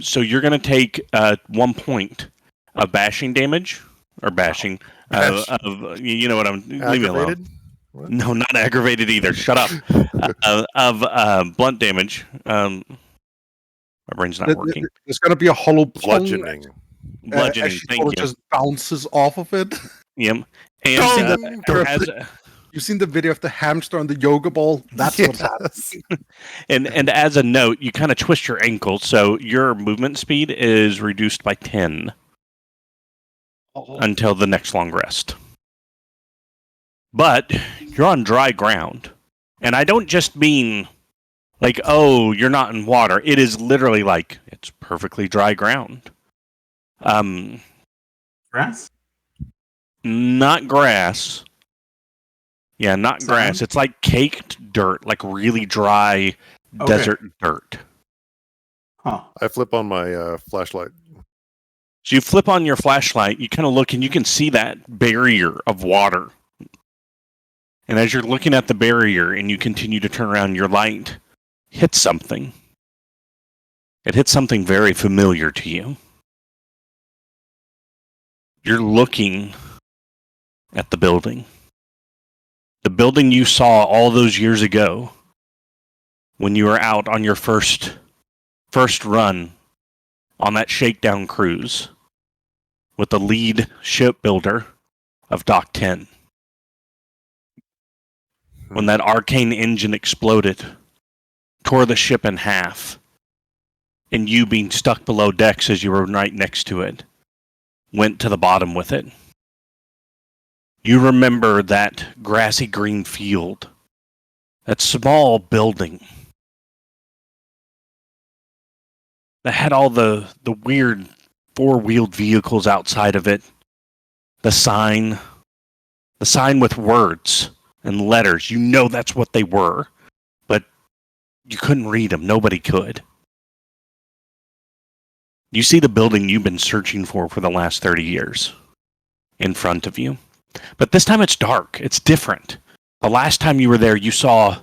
So you're going to take 1 point of bashing damage, or bashing. You know what I'm. Leave me alone. Aggravated? What? No, not aggravated either. Shut up. Of blunt damage. My brain's not working. There's gonna be a hollow pong, Bludgeoning. Bludgeoning. as she Thank sort you. of just bounces off of it. Yep. Dong! You've seen the video of the hamster on the yoga ball? That's what's happening. And as a note, you kind of twist your ankle, so your movement speed is reduced by 10 until the next long rest. But you're on dry ground. And I don't just mean like, oh, you're not in water. It is literally like it's perfectly dry ground. Grass? Not grass. Yeah, not Sand? grass. It's like caked dirt, like really dry desert dirt. Huh. I flip on my flashlight. So you flip on your flashlight, you kind of look, and you can see that barrier of water. And as you're looking at the barrier and you continue to turn around, your light hits something. It hits something very familiar to you. You're looking at the building. The building you saw all those years ago when you were out on your first run on that shakedown cruise with the lead shipbuilder of Dock 10. When that arcane engine exploded, tore the ship in half, and you being stuck below decks as you were right next to it, went to the bottom with it. You remember that grassy green field, that small building that had all the weird four-wheeled vehicles outside of it, the sign with words and letters. You know that's what they were, but you couldn't read them. Nobody could. You see the building you've been searching for the last 30 years in front of you. But this time it's dark. It's different. The last time you were there, you saw,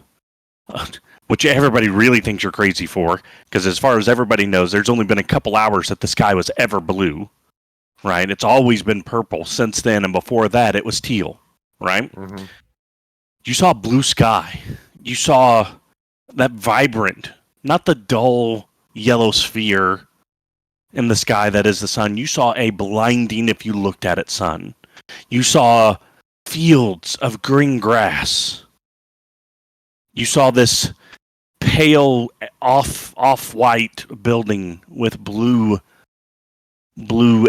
which everybody really thinks you're crazy for, because as far as everybody knows, there's only been a couple hours that the sky was ever blue, right? It's always been purple since then, and before that, it was teal, right? Mm-hmm. You saw blue sky. You saw that vibrant, not the dull yellow sphere in the sky that is the sun. You saw a blinding, if you looked at it, sun. You saw fields of green grass. You saw this pale off-white building with blue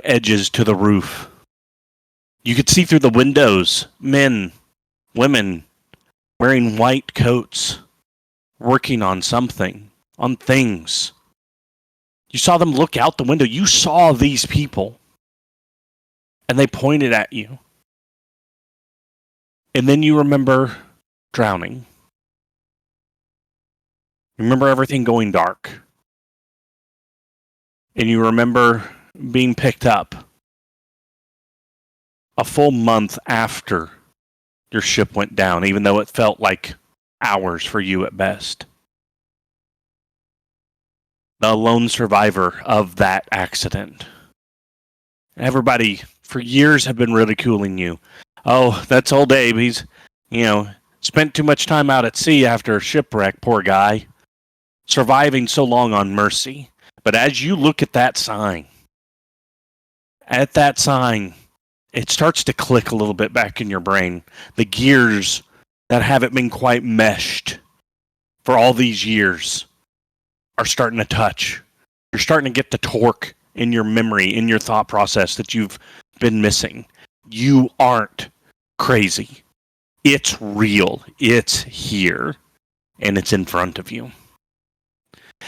edges to the roof. You could see through the windows men, women wearing white coats, working on something, on things. You saw them look out the window. You saw these people. And they pointed at you. And then you remember drowning. You remember everything going dark. And you remember being picked up a full month after your ship went down, even though it felt like hours for you at best. The lone survivor of that accident. Everybody for years have been ridiculing you. Oh, that's old Abe. He's, spent too much time out at sea after a shipwreck, poor guy. Surviving so long on mercy. But as you look at that sign, it starts to click a little bit back in your brain. The gears that haven't been quite meshed for all these years are starting to touch. You're starting to get the torque in your memory, in your thought process that you've been missing. You aren't crazy. It's real. It's here. And it's in front of you.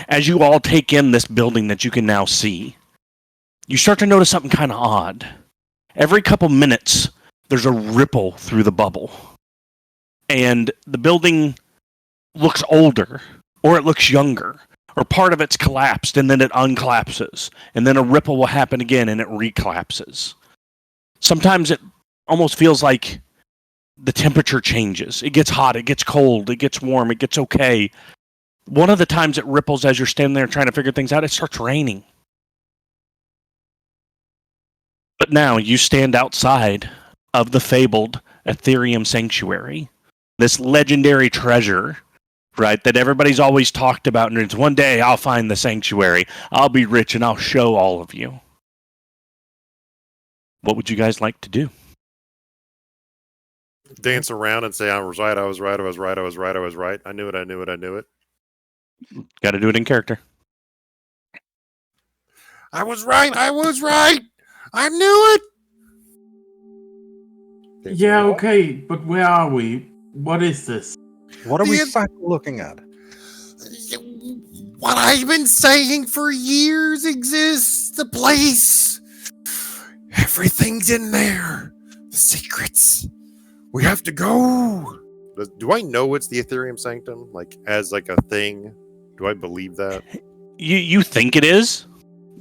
As you all take in this building that you can now see, you start to notice something kind of odd. Every couple minutes, there's a ripple through the bubble. And the building looks older, or it looks younger, or part of it's collapsed and then it uncollapses. And then a ripple will happen again and it recollapses. Sometimes it almost feels like the temperature changes. It gets hot, it gets cold, it gets warm, it gets okay. One of the times it ripples as you're standing there trying to figure things out, it starts raining. But now you stand outside of the fabled Ethereum Sanctuary, this legendary treasure, right, that everybody's always talked about, and it's one day I'll find the sanctuary, I'll be rich, and I'll show all of you. What would you guys like to do? Dance around and say, I was right, I was right, I was right, I was right, I was right. I knew it, I knew it, I knew it. Got to do it in character. I was right, I was right. I knew it. Yeah, okay, but where are we? What is this? What are we The- exactly looking at? What I've been saying for years exists. The place. Everything's in there. The secrets. We have to go. Do I know it's the Ethereum Sanctum? Like, as like a thing? Do I believe that? You think it is?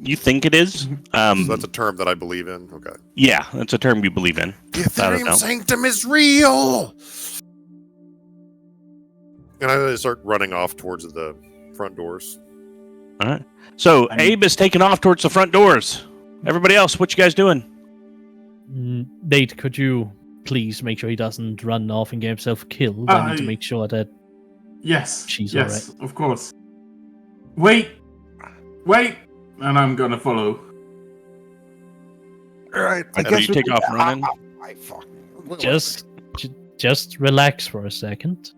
You think it is? So that's a term that I believe in. Okay. Yeah, that's a term you believe in. The Without a Ethereum doubt. Sanctum is real. And I start running off towards the front doors. All right. So Abe is taking off towards the front doors. Everybody else, what you guys doing? Nate, could you please make sure he doesn't run off and get himself killed? I need to make sure that Yes, she's yes, alright. of course. Wait, and I'm gonna follow. All right, I After guess you take off running? I fucking just relax for a second.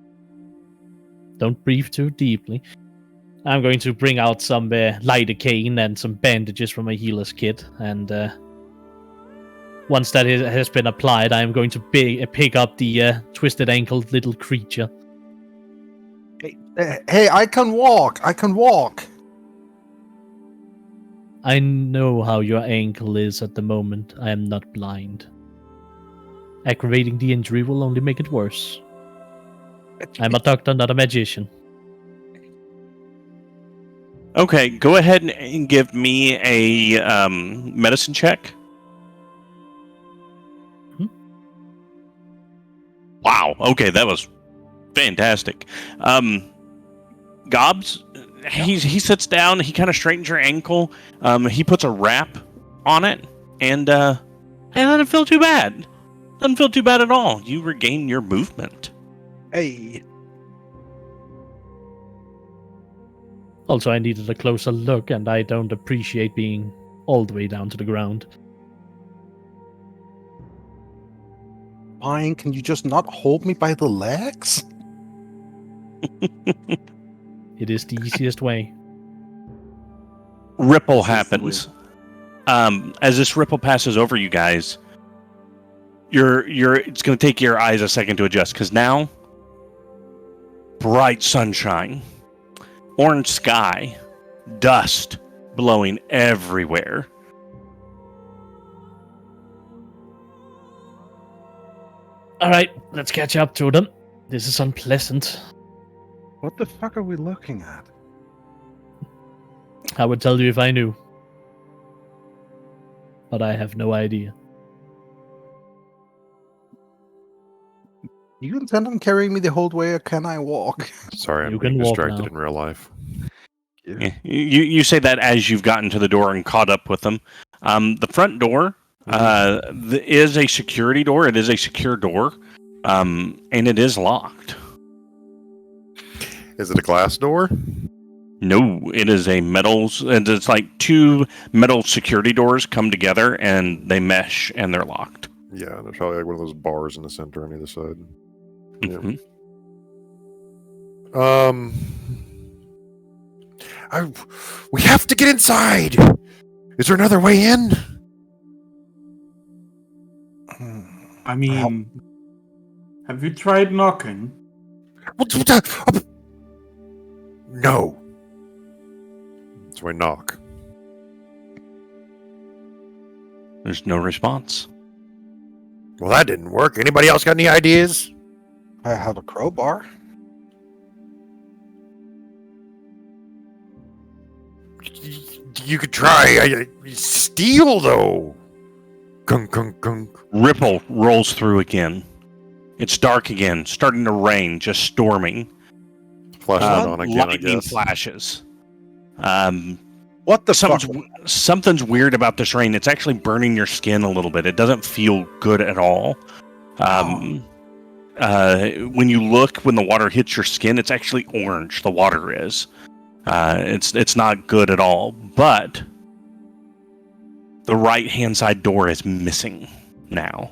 Don't breathe too deeply. I'm going to bring out some lidocaine and some bandages from my healer's kit, and once that has been applied, I am going to pick up the twisted-ankled little creature. Hey, I can walk. I can walk. I know how your ankle is at the moment. I am not blind. Aggravating the injury will only make it worse. I'm a doctor, not a magician. Okay, go ahead and give me a medicine check. Wow. Okay, that was fantastic. Gobs, he sits down. He kind of straightens your ankle. He puts a wrap on it, and it doesn't feel too bad. Doesn't feel too bad at all. You regain your movement. Hey. Also, I needed a closer look, and I don't appreciate being all the way down to the ground. Fine, can you just not hold me by the legs? It is the easiest way. Ripple happens. As this ripple passes over you guys, it's going to take your eyes a second to adjust, because now bright sunshine, orange sky, dust blowing everywhere. All right, let's catch up to them. This is unpleasant. What the fuck are we looking at? I would tell you if I knew. But I have no idea. You intend on carrying me the whole way, or can I walk? Sorry, I'm You being can walk distracted now. in real life. Yeah. You say that as you've gotten to the door and caught up with them. The front door Is a security door. It is a secure door, and it is locked. Is it a glass door? No, it is a metal. It's like two metal security doors come together and they mesh and they're locked. Yeah, there's probably like one of those bars in the center on either side. Mm-hmm. We have to get inside. Is there another way in? I mean, have you tried knocking? No. So I knock. There's no response. Well, that didn't work. Anybody else got any ideas? I have a crowbar. You could try. Steel, though. Gunk, gunk, gunk. Ripple rolls through again. It's dark again, starting to rain, just storming. Flashlight on again, I Lightning guess. flashes. What the fuck? Something's weird about this rain. It's actually burning your skin a little bit. It doesn't feel good at all. When you look, when the water hits your skin, it's actually orange. The water is. It's not good at all. But the right-hand side door is missing now.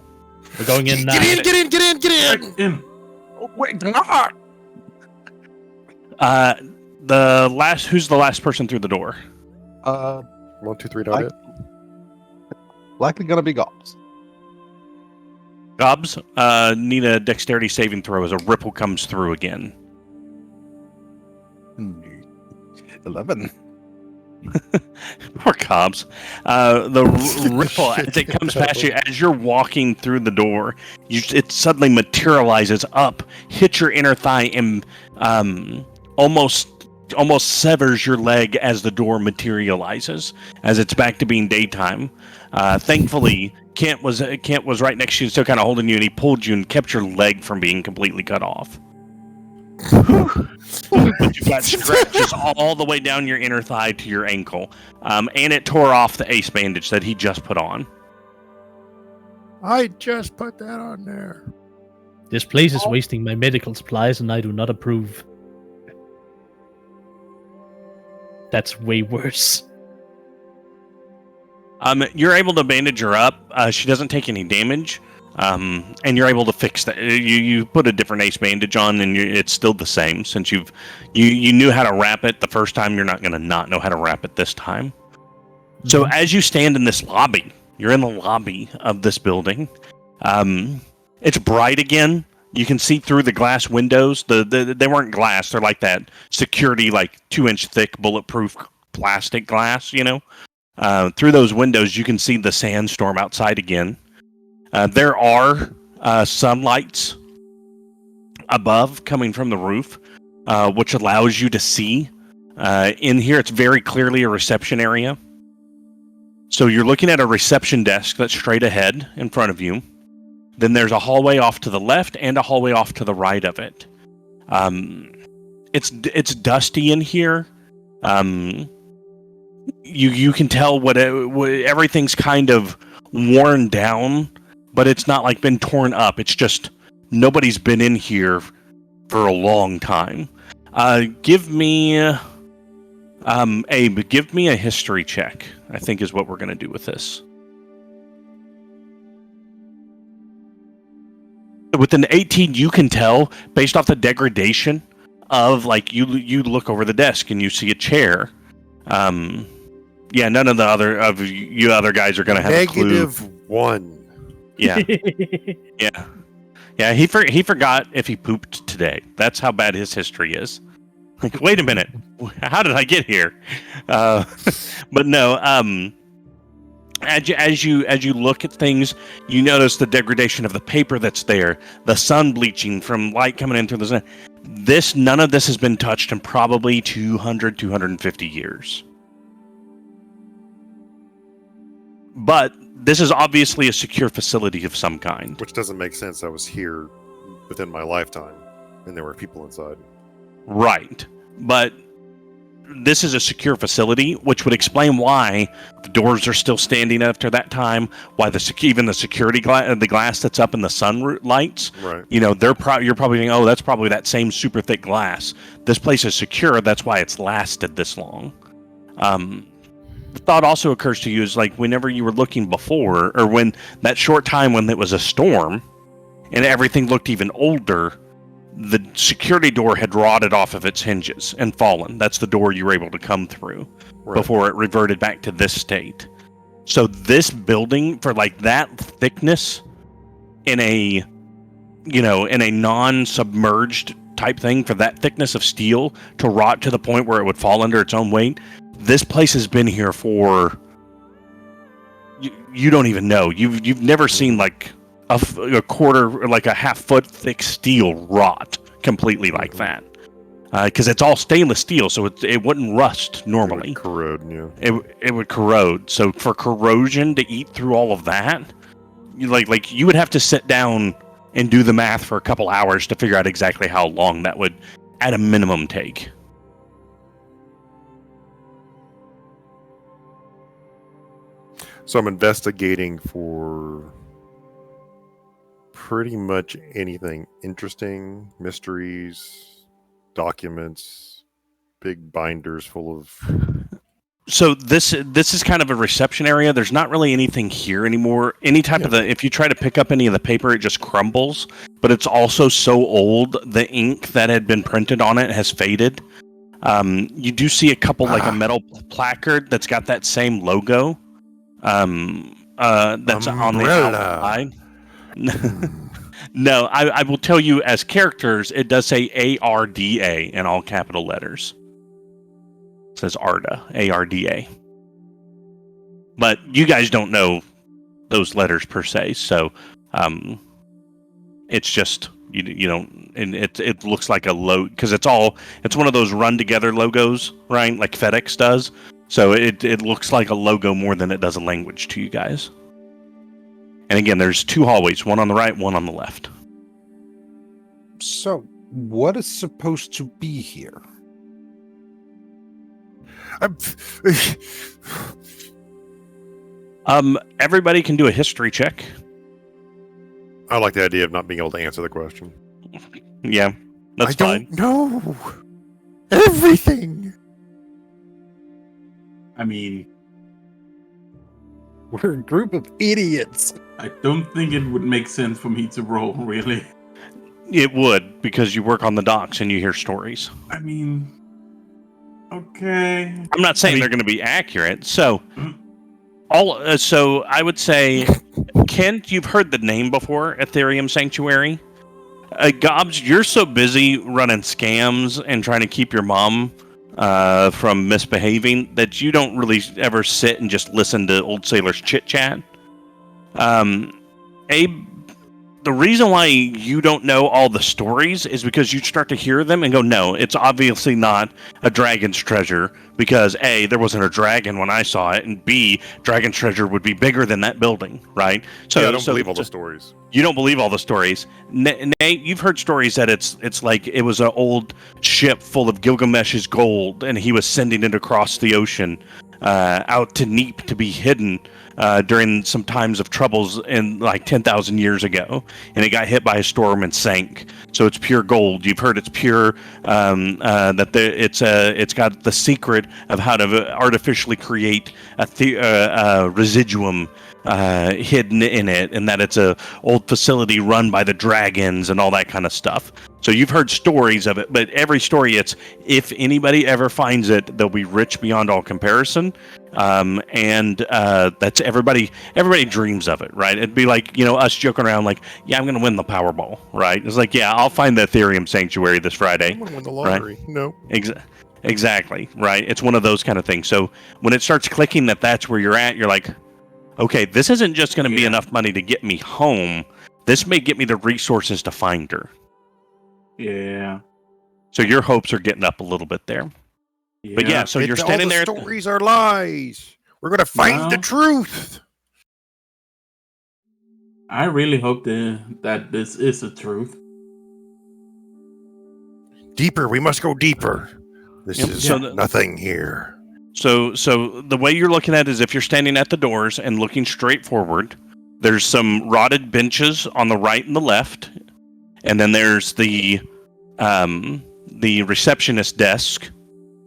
We're going in now. Get in! In. Oh, wait, not. Who's the last person through the door? 1, 2, 3, not it. Likely gonna be Gobs. Gobs, need a dexterity saving throw as a ripple comes through again. 11. Poor Cobbs. The ripple, as it comes past you, as you're walking through the door, it suddenly materializes up, hits your inner thigh, and almost severs your leg as the door materializes, as it's back to being daytime. Thankfully, Kent was right next to you, still kind of holding you, and he pulled you and kept your leg from being completely cut off. But you've got scratches all the way down your inner thigh to your ankle, and it tore off the ace bandage that he just put on. I just put that on there. This place is wasting my medical supplies, and I do not approve. That's way worse. You're able to bandage her up. She doesn't take any damage, and you're able to fix that. You put a different ace bandage on, and it's still the same. Since you knew how to wrap it the first time, you're not going to not know how to wrap it this time. Mm-hmm. So as you stand in this lobby, you're in the lobby of this building. It's bright again. You can see through the glass windows. They weren't glass. They're like that security, like 2-inch thick, bulletproof plastic glass. You know, through those windows, you can see the sandstorm outside again. There are sunlights above coming from the roof, which allows you to see. In here, it's very clearly a reception area. So you're looking at a reception desk that's straight ahead in front of you. Then there's a hallway off to the left and a hallway off to the right of it. It's dusty in here. You can tell what everything's kind of worn down, but it's not like been torn up. It's just nobody's been in here for a long time. Give me Abe, give me a history check, I think is what we're going to do with this. With an 18, you can tell, based off the degradation of, like, you look over the desk and you see a chair. Yeah, none of the other guys are going to have a clue. -1. Yeah. Yeah, he forgot if he pooped today. That's how bad his history is. Like, wait a minute, how did I get here? But no, as you look at things, you notice the degradation of the paper that's there, the sun bleaching from light coming in through the sun. None of this has been touched in probably 250 years. But this is obviously a secure facility of some kind. Which doesn't make sense. I was here within my lifetime, and there were people inside. Right. But this is a secure facility, which would explain why the doors are still standing after that time. Why even the security the glass that's up in the sun lights. Right. You know, you're probably thinking, oh, that's probably that same super thick glass. This place is secure. That's why it's lasted this long. The thought also occurs to you is like whenever you were looking before, or when that short time when it was a storm, and everything looked even older. The security door had rotted off of its hinges and fallen. That's the door you were able to come through before it reverted back to this state. So this building, for like that thickness in a, you know, in a non-submerged type thing, for that thickness of steel to rot to the point where it would fall under its own weight, this place has been here for, you don't even know. You've never seen like a quarter, like a half-foot thick steel rot completely like that, because it's all stainless steel, so it wouldn't rust normally. It would corrode, yeah. It would corrode. So for corrosion to eat through all of that, you would have to sit down and do the math for a couple hours to figure out exactly how long that would, at a minimum, take. So I'm investigating for pretty much anything interesting, mysteries, documents, big binders full of. So this is kind of a reception area. There's not really anything here anymore. Any type of if you try to pick up any of the paper, it just crumbles. But it's also so old, the ink that had been printed on it has faded. You do see a couple, like a metal placard that's got that same logo. That's on the outside. No, I will tell you, as characters, it does say ARDA in all capital letters. It says ARDA, ARDA. But you guys don't know those letters per se, so it's just you don't, and it looks like a logo because it's one of those run together logos, right? Like FedEx does. So it looks like a logo more than it does a language to you guys. And again, there's two hallways, one on the right, one on the left. So, what is supposed to be here? Everybody can do a history check. I like the idea of not being able to answer the question. Yeah, that's fine. I don't know everything. I mean, We're a group of idiots. I don't think it would make sense for me to roll, really. It would, because you work on the docks and you hear stories. I mean, okay. I'm not saying they're going to be accurate. So, so I would say, Kent, you've heard the name before, Ethereum Sanctuary. Gobs, you're so busy running scams and trying to keep your mom from misbehaving that you don't really ever sit and just listen to old sailors chit chat. Abe, the reason why you don't know all the stories is because you start to hear them and go, no, it's obviously not a dragon's treasure because A, there wasn't a dragon when I saw it, and B, dragon's treasure would be bigger than that building, right? So yeah, I don't believe all the stories. You don't believe all the stories. Nate, you've heard stories that it's like it was an old ship full of Gilgamesh's gold, and he was sending it across the ocean out to Neap to be hidden during some times of troubles in like 10,000 years ago, and it got hit by a storm and sank. So it's pure gold. You've heard it's pure. It's got the secret of how to artificially create a residuum hidden in it, and that it's a old facility run by the dragons and all that kind of stuff. So you've heard stories of it, but every story, it's if anybody ever finds it, they'll be rich beyond all comparison. And that's everybody dreams of it, right? It'd be like, us joking around like, yeah, I'm going to win the Powerball, right? It's like, yeah, I'll find the Ethereum Sanctuary this Friday. I'm going to win the lottery. Right? No. Exactly, right? It's one of those kind of things. So when it starts clicking that's where you're at, you're like, okay, this isn't just going to be enough money to get me home. This may get me the resources to find her. Yeah. So your hopes are getting up a little bit there. Yeah. But yeah, so you're standing there. All the stories are lies. We're going to find the truth. I really hope that this is the truth. Deeper. We must go deeper. This Yep. is So nothing here. So the way you're looking at it is if you're standing at the doors and looking straight forward, there's some rotted benches on the right and the left, and then there's the receptionist desk,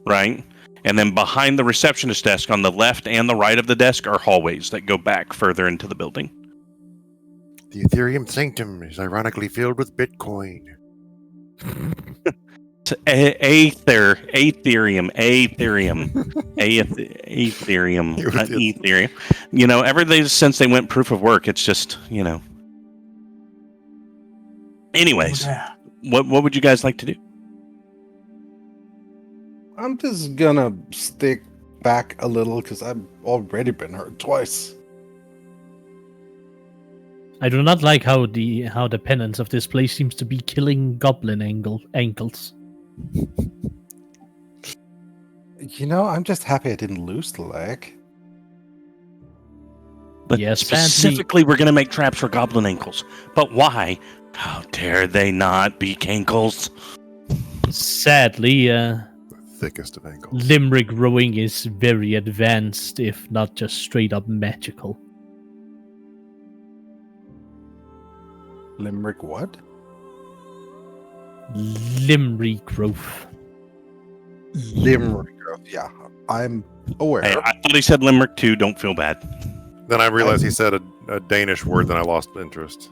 right? And then behind the receptionist desk on the left and the right of the desk are hallways that go back further into the building. The Ethereum Sanctum is ironically filled with Bitcoin. Ethereum. You know, ever since they went proof of work, it's just, you know. Anyways, what would you guys like to do? I'm just gonna stick back a little because I've already been hurt twice. I do not like how the penance of this place seems to be killing goblin ankles. You know, I'm just happy I didn't lose the leg. But Yes, specifically, we're going to make traps for goblin ankles. But why? How dare they not be cankles? Sadly, The thickest of ankles. limerick rowing is very advanced, if not just straight up magical. Limerick what? Limerick growth. Limerick growth, yeah. I'm aware. Hey, I thought he said limerick too. Don't feel bad. Then I realized he said a Danish word, then I lost interest.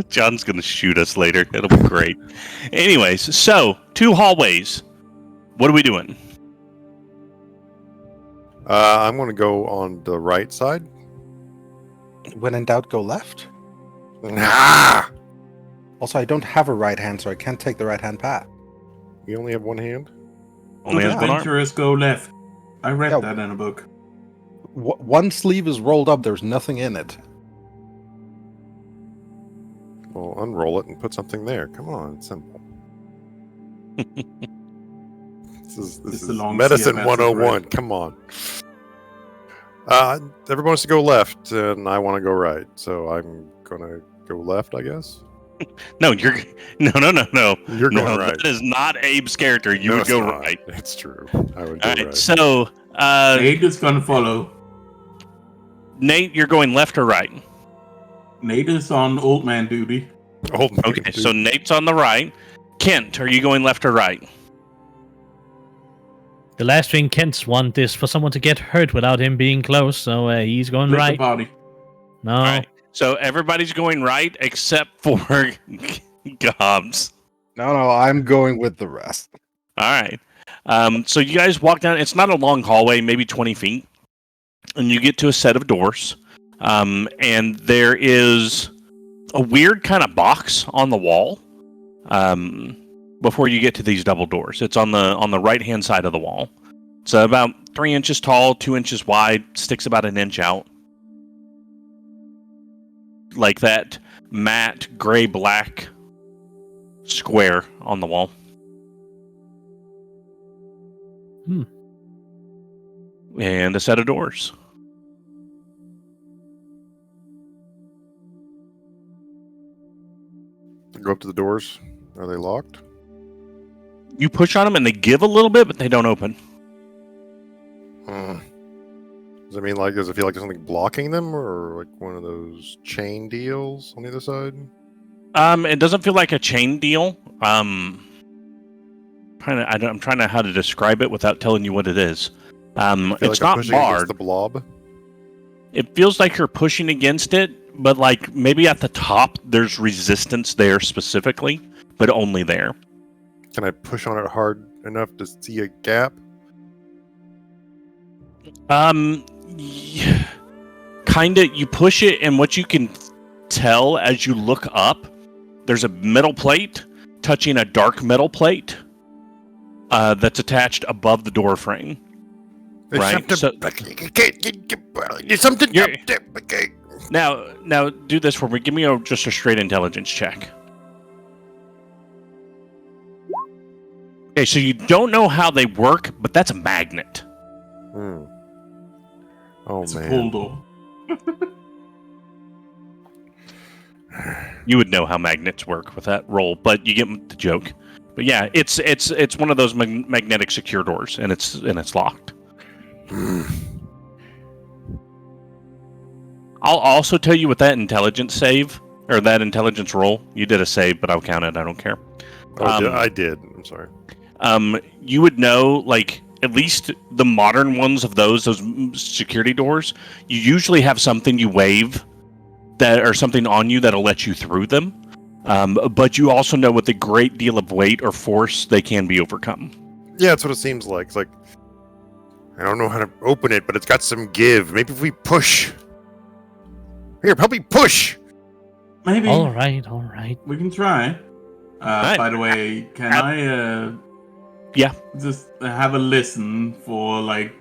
John's going to shoot us later. It'll be great. Anyways, so 2 hallways. What are we doing? I'm going to go on the right side. When in doubt, go left. Ah! Also, I don't have a right hand, so I can't take the right hand path. You only have one hand? Only has one arm. Adventurers go left. I read Yeah. that in a book. One sleeve is rolled up, there's nothing in it. Well, unroll it and put something there. Come on, it's simple. This is the long medicine CFS 101. break. Come on. Everyone wants to go left, and I want to go right. So I'm going to go left, I guess. No, no. You're going No, right. that is not Abe's character. You No, would it's go not. right. It's true. I would go All right, right. so Nate is gonna follow. Nate, you're going left or right? Nate is on old man duty. Old man, Okay, dude. so Nate's on the right. Kent, are you going left or right? The last thing Kent's want is for someone to get hurt without him being close, so he's going Split the right. body. No, All right. So everybody's going right except for Gobs. No, I'm going with the rest. All right. So you guys walk down. It's not a long hallway, maybe 20 feet. And you get to a set of doors. And there is a weird kind of box on the wall before you get to these double doors. It's on the right-hand side of the wall. It's about 3 inches tall, 2 inches wide, sticks about an inch out. Like that matte gray-black square on the wall. And a set of doors. Go up to the doors. Are they locked? You push on them and they give a little bit, but they don't open. Does it mean does it feel like there's something blocking them, or like one of those chain deals on the other side? It doesn't feel like a chain deal. I'm trying to how to describe it without telling you what it is. I feel It's like I'm not pushing against barred. the blob. It feels like you're pushing against it, but like maybe at the top there's resistance there specifically, but only there. Can I push on it hard enough to see a gap? Kinda. You push it, and what you can tell as you look up, there's a metal plate touching a dark metal plate that's attached above the door frame. There's Right, something. so- There's something. You're- up there. Okay. Now do this for me. Give me just a straight intelligence check. Okay, so you don't know how they work, but that's a magnet. Oh It's a man. pull door. You would know how magnets work with that roll, but you get the joke. But yeah, it's one of those magnetic secure doors, and it's locked. I'll also tell you with that intelligence save or that intelligence roll, you did a save, but I'll count it. I don't care. I did. I'm sorry. You would know, like, at least the modern ones of those security doors, you usually have something you wave that or something on you that'll let you through them. But you also know with a great deal of weight or force, they can be overcome. Yeah, that's what it seems like. It's like, I don't know how to open it, but it's got some give. Maybe if we push. Here, help me push! Maybe. All right. We can try. Right. By the way, can I Yeah. just have a listen for, like,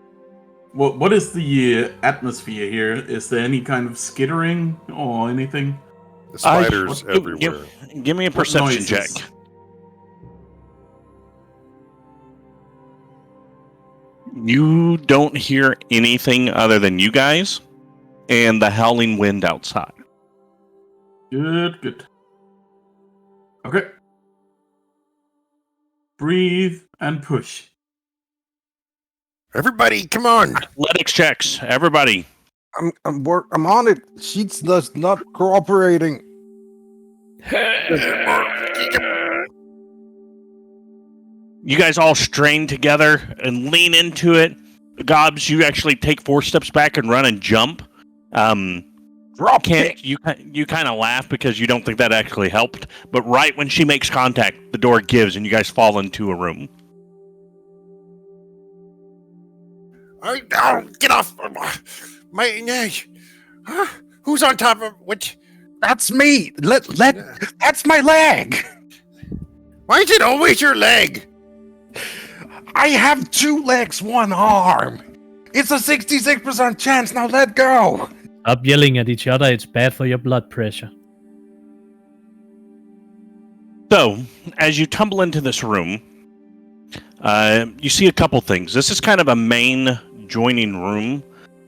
what is the atmosphere here? Is there any kind of skittering or anything? The spiders everywhere. Give me a perception check. You don't hear anything other than you guys and the howling wind outside. Good. Okay. Breathe and push. Everybody, come on! Athletics checks, everybody. I'm on it. Sheets does not cooperating. You guys all strain together and lean into it. Gobs, you actually take 4 steps back and run and jump. You kind of laugh because you don't think that actually helped. But right when she makes contact, the door gives and you guys fall into a room. Get off! Who's on top of which? That's me. That's my leg. Why is it always your leg? I have 2 legs, 1 arm. It's a 66% chance. Now let go. Stop yelling at each other. It's bad for your blood pressure. So, as you tumble into this room, you see a couple things. This is kind of a main joining room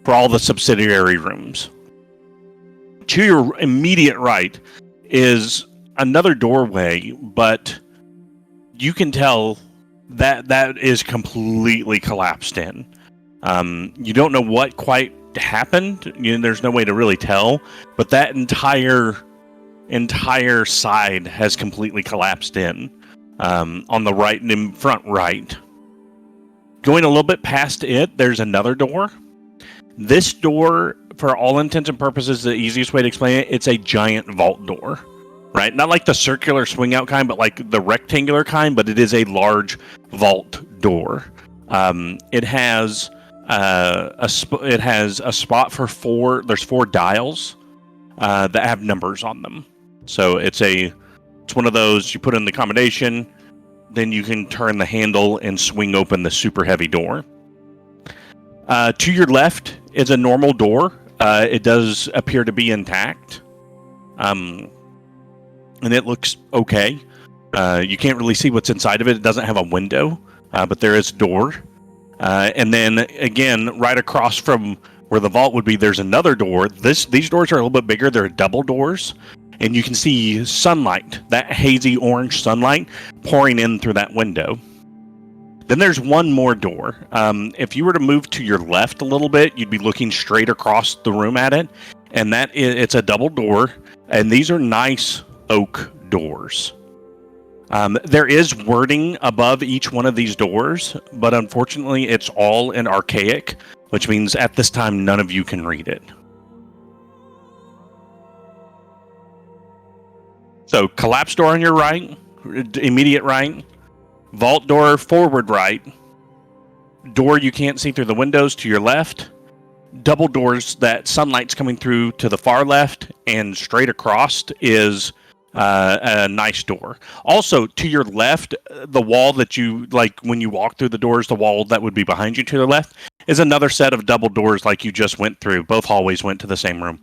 for all the subsidiary rooms. To your immediate right is another doorway, but you can tell that is completely collapsed in. You don't know what quite happened. There's no way to really tell, but that entire side has completely collapsed in on the right and in front right. Going a little bit past it, there's another door. This door, for all intents and purposes, the easiest way to explain it, it's a giant vault door. Right? Not like the circular swing out kind, but like the rectangular kind, but it is a large vault door. It has a spot for 4. There's 4 dials that have numbers on them. So it's one of those you put in the combination, then you can turn the handle and swing open the super heavy door. To your left is a normal door. It does appear to be intact. And it looks okay. You can't really see what's inside of it. It doesn't have a window, but there is a door. And then, again, right across from where the vault would be, there's another door. These doors are a little bit bigger. They're double doors. And you can see sunlight, that hazy orange sunlight, pouring in through that window. Then there's one more door. If you were to move to your left a little bit, you'd be looking straight across the room at it. And it's a double door. And these are nice oak doors. There is wording above each one of these doors, but unfortunately it's all in archaic, which means at this time none of you can read it. So collapse door on your right, immediate right, vault door forward right, door you can't see through the windows to your left, double doors that sunlight's coming through to the far left, and straight across is a nice door. Also, to your left, the wall that you, like when you walk through the doors, the wall that would be behind you to the left, is another set of double doors like you just went through. Both hallways went to the same room.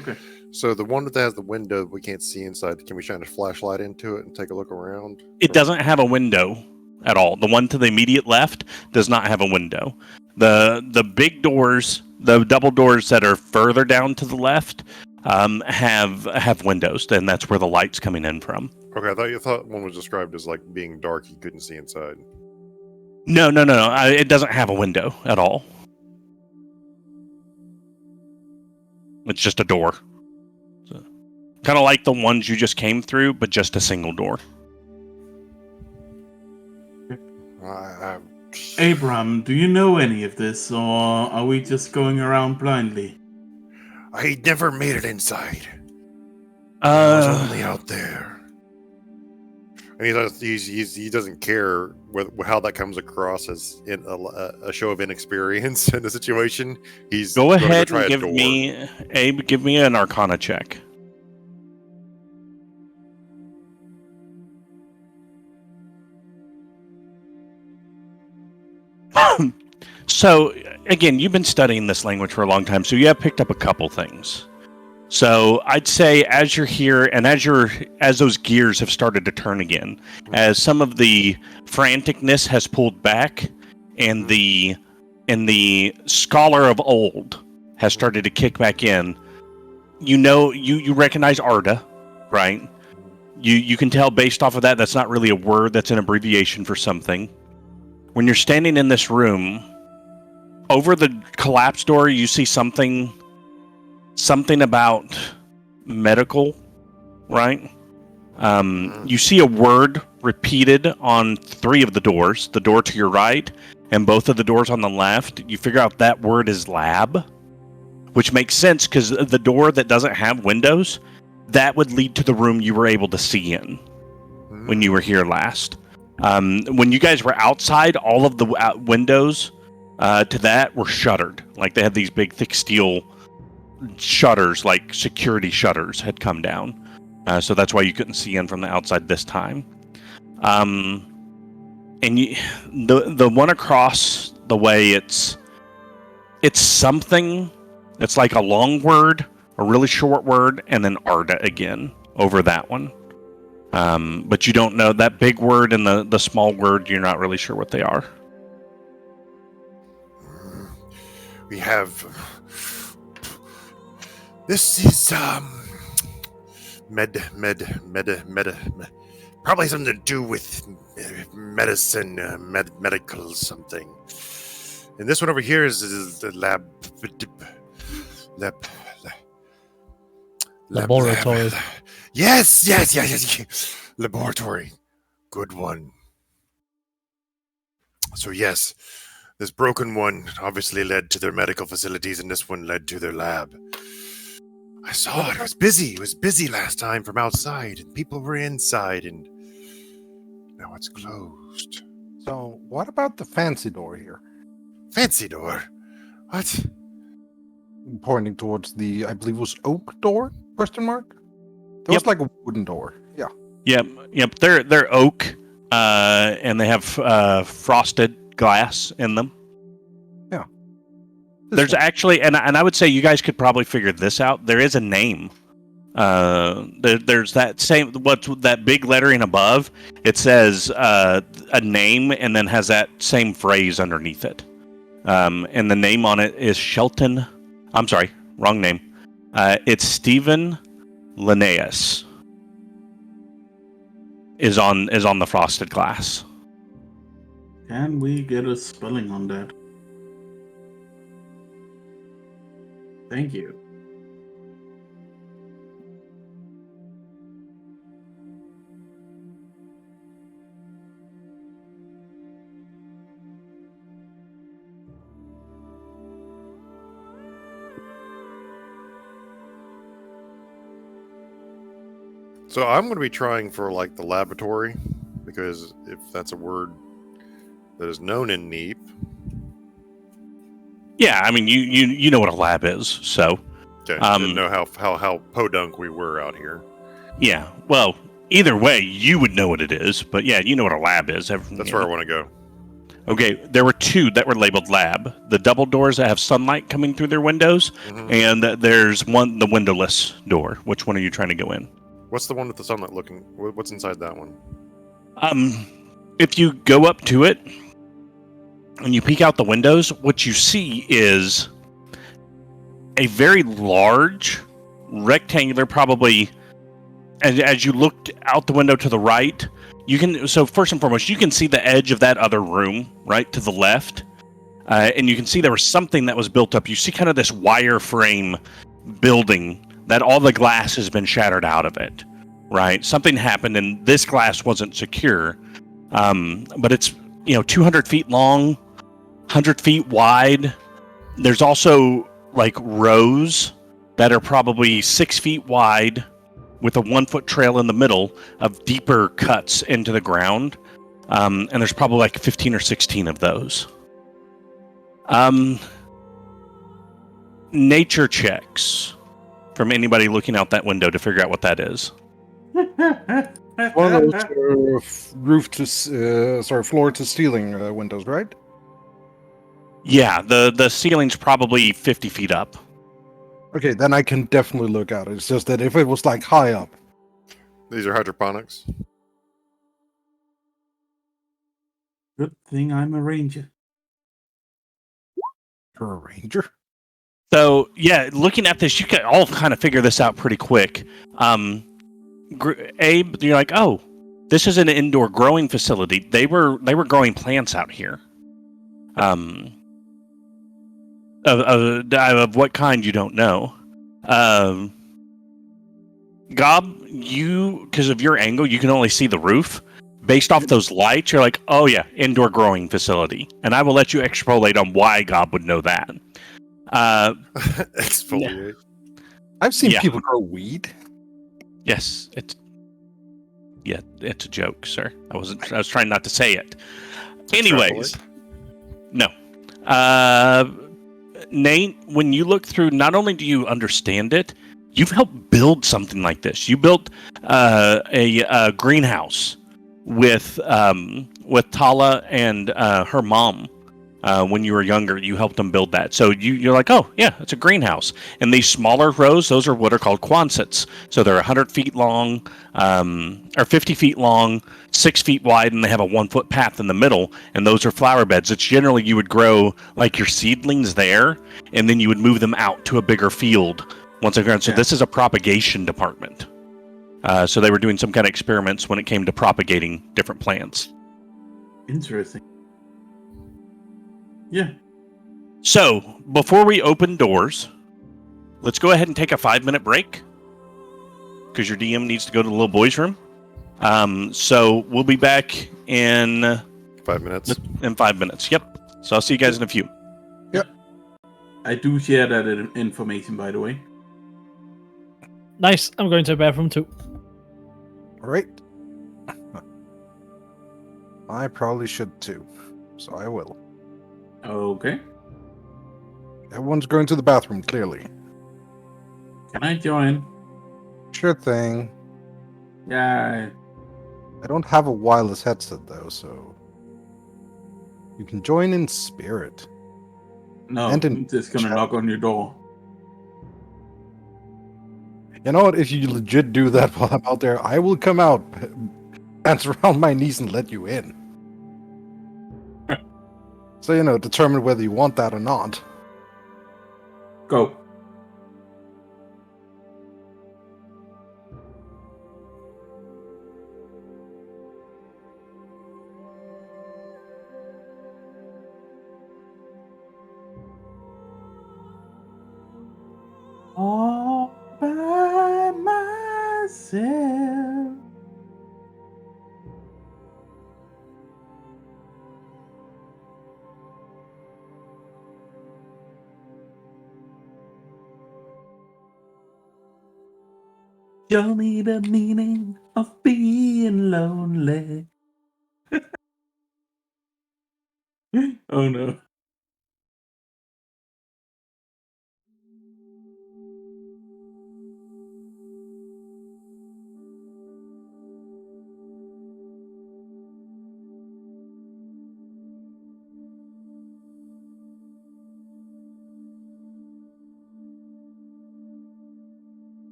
Okay. So the one that has the window we can't see inside, can we shine a flashlight into it and take a look around? It doesn't have a window at all. The one to the immediate left does not have a window. The big doors, the double doors that are further down to the left, have windows, and that's where the light's coming in from. Okay, I thought one was described as like being dark. You couldn't see inside. No. It doesn't have a window at all. It's just a door. So, kind of like the ones you just came through, but just a single door. Abram, do you know any of this, or are we just going around blindly? I never made it inside. I was only out there. And he doesn't care how that comes across as in a show of inexperience in the situation. He's go ahead try and give me, Abe, give me an Arcana check. So, again, you've been studying this language for a long time, so you have picked up a couple things. So I'd say as you're here and as those gears have started to turn again, as some of the franticness has pulled back and the scholar of old has started to kick back in, you recognize Arda, right? You can tell based off of that's not really a word, that's an abbreviation for something. When you're standing in this room, over the collapsed door, you see something about medical, right? You see a word repeated on 3 of the doors, the door to your right and both of the doors on the left. You figure out that word is lab, which makes sense because the door that doesn't have windows, that would lead to the room you were able to see in when you were here last. When you guys were outside, all of the windows to that were shuttered. Like they had these big thick steel shutters, like security shutters had come down. So that's why you couldn't see in from the outside this time. And the one across the way, it's something. It's like a long word, a really short word, and then Arda again over that one. But you don't know that big word and the small word. You're not really sure what they are. We have. This is probably something to do with medicine, medical something. And this one over here is the laboratory. Yes. Laboratory. Good one. So yes, this broken one obviously led to their medical facilities, and this one led to their lab. I saw it. It was busy. It was busy last time from outside, and people were inside, and now it's closed. So, what about the fancy door here? Fancy door? What? Pointing towards the, I believe it was oak door? Question mark? It was like a wooden door. Yeah. Yep. They're oak, and they have frosted glass in them. Yeah. There's actually, and I would say you guys could probably figure this out. There is a name. There's that same, what's that big lettering above? It says a name and then has that same phrase underneath it. And the name on it is Shelton. I'm sorry, wrong name. It's Stephen Linnaeus. Is on the frosted glass. Can we get a spelling on that? Thank you. So I'm going to be trying for like the laboratory, because if that's a word that is known in Neap. Yeah, I mean you know what a lab is, so. Okay, I didn't know how podunk we were out here. Yeah, well, either way, you would know what it is, but yeah, you know what a lab is. That's where I want to go. Okay, there were 2 that were labeled lab. The double doors that have sunlight coming through their windows, and there's one, the windowless door. Which one are you trying to go in? What's the one with the sunlight looking? What's inside that one? If you go up to it and you peek out the windows, what you see is a very large rectangular, probably. As you looked out the window to the right, you can. So first and foremost, you can see the edge of that other room right to the left, and you can see there was something that was built up. You see kind of this wireframe building that all the glass has been shattered out of it. Right, something happened, and this glass wasn't secure. But it's 200 feet long, 100 feet wide. There's also like rows that are probably 6 feet wide, with a 1 foot trail in the middle of deeper cuts into the ground. And there's probably like 15 or 16 of those. Nature checks from anybody looking out that window to figure out what that is. One of those floor to ceiling windows, right? Yeah, the ceiling's probably 50 feet up. Okay, then I can definitely look out. It's just that if it was like high up. These are hydroponics. Good thing I'm a ranger. You're a ranger? So, yeah, looking at this, you can all kind of figure this out pretty quick. Abe, you're like, oh, this is an indoor growing facility. They were growing plants out here. Of what kind, you don't know. Gob, because of your angle, you can only see the roof. Based off those lights, you're like, oh yeah, indoor growing facility. And I will let you extrapolate on why Gob would know that. Exfoliate. I've seen Yeah. people grow weed. Yes, it's a joke, sir. I was trying not to say it. Anyways, no. Nate, when you look through, not only do you understand it, you've helped build something like this. You built a greenhouse with Tala and her mom. When you were younger, you helped them build that. So you're like, oh, yeah, it's a greenhouse. And these smaller rows, those are what are called quonsets. So they're 100 feet long, or 50 feet long, 6 feet wide, and they have a 1 foot path in the middle. And those are flower beds. It's generally you would grow like your seedlings there, and then you would move them out to a bigger field once they're grown. So this is a propagation department. So they were doing some kind of experiments when it came to propagating different plants. Interesting. Yeah. So, before we open doors, let's go ahead and take a 5-minute break. Because your DM needs to go to the little boys' room. So, we'll be back in 5 minutes. In 5 minutes. Yep. So, I'll see you guys in a few. Yep. I do share that information, by the way. Nice. I'm going to the bathroom too. All right. I probably should too. So I will. Okay. Everyone's going to the bathroom, clearly. Can I join? Sure thing. Yeah. I don't have a wireless headset, though, so... You can join in spirit. No, And in I'm just gonna chat. knock on your door. You know what? If you legit do that while I'm out there, I will come out, dance around my knees, and let you in. So, determine whether you want that or not. Go. All by myself. Show me the meaning of being lonely. Oh no.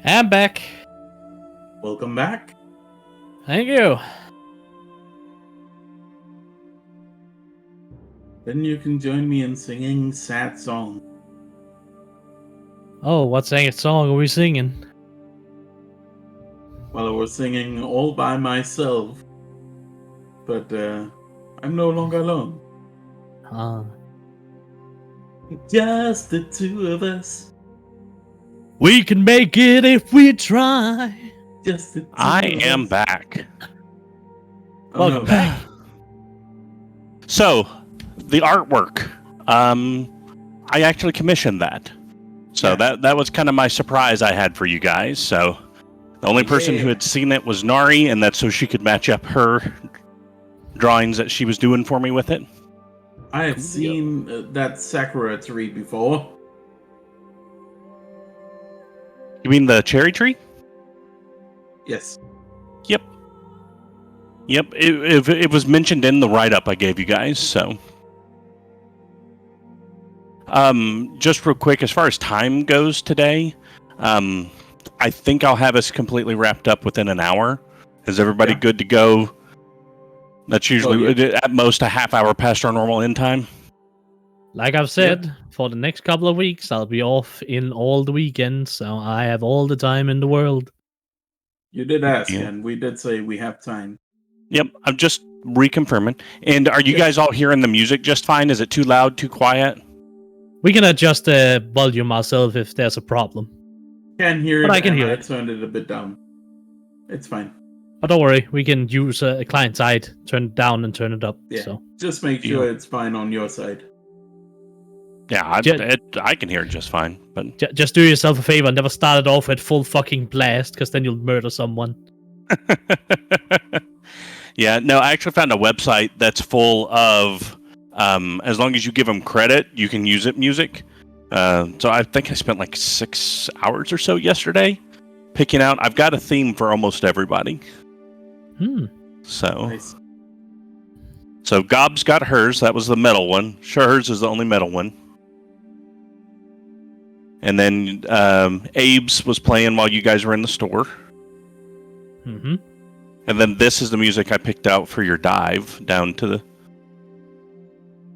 I'm back. Welcome back. Thank you. Then you can join me in singing sad song. Oh, what song are we singing? Well, I was singing all by myself, but I'm no longer alone. Just the two of us. We can make it if we try. Just the two I of am us. back. Oh, Welcome no. back. So, the artwork. I actually commissioned that. So Yeah. that was kind of my surprise I had for you guys. So the only person who had seen it was Nari, and that's so she could match up her drawings that she was doing for me with it. I have seen that Sakura tree before. You mean the cherry tree? Yes. Yep, it was mentioned in the write-up I gave you guys, so. Just real quick, as far as time goes today, I think I'll have us completely wrapped up within an hour. Is everybody Yeah. good to go? That's usually yeah. at most a half hour past our normal end time. Like I've said, for the next couple of weeks, I'll be off in all the weekends, so I have all the time in the world. You did ask, Yeah. and we did say we have time. Yep, I'm just reconfirming. And are you Yeah. guys all hearing the music just fine? Is it too loud, too quiet? We can adjust the volume ourselves if there's a problem. Can hear But it, I can and hear I it. turned it a bit down. It's fine. But don't worry, we can use a client side, turn it down and turn it up. Yeah. So Just make sure it's fine on your side. Yeah, I can hear it just fine. But just do yourself a favor and never start it off at full fucking blast, because then you'll murder someone. yeah, no, I actually found a website that's full of, as long as you give them credit, you can use it music. So I think I spent like 6 hours or so yesterday picking out. I've got a theme for almost everybody. So, Nice. so Gob's got hers. That was the metal one. Sure, hers is the only metal one. And then Abe's was playing while you guys were in the store. Mm-hmm. And then this is the music I picked out for your dive down to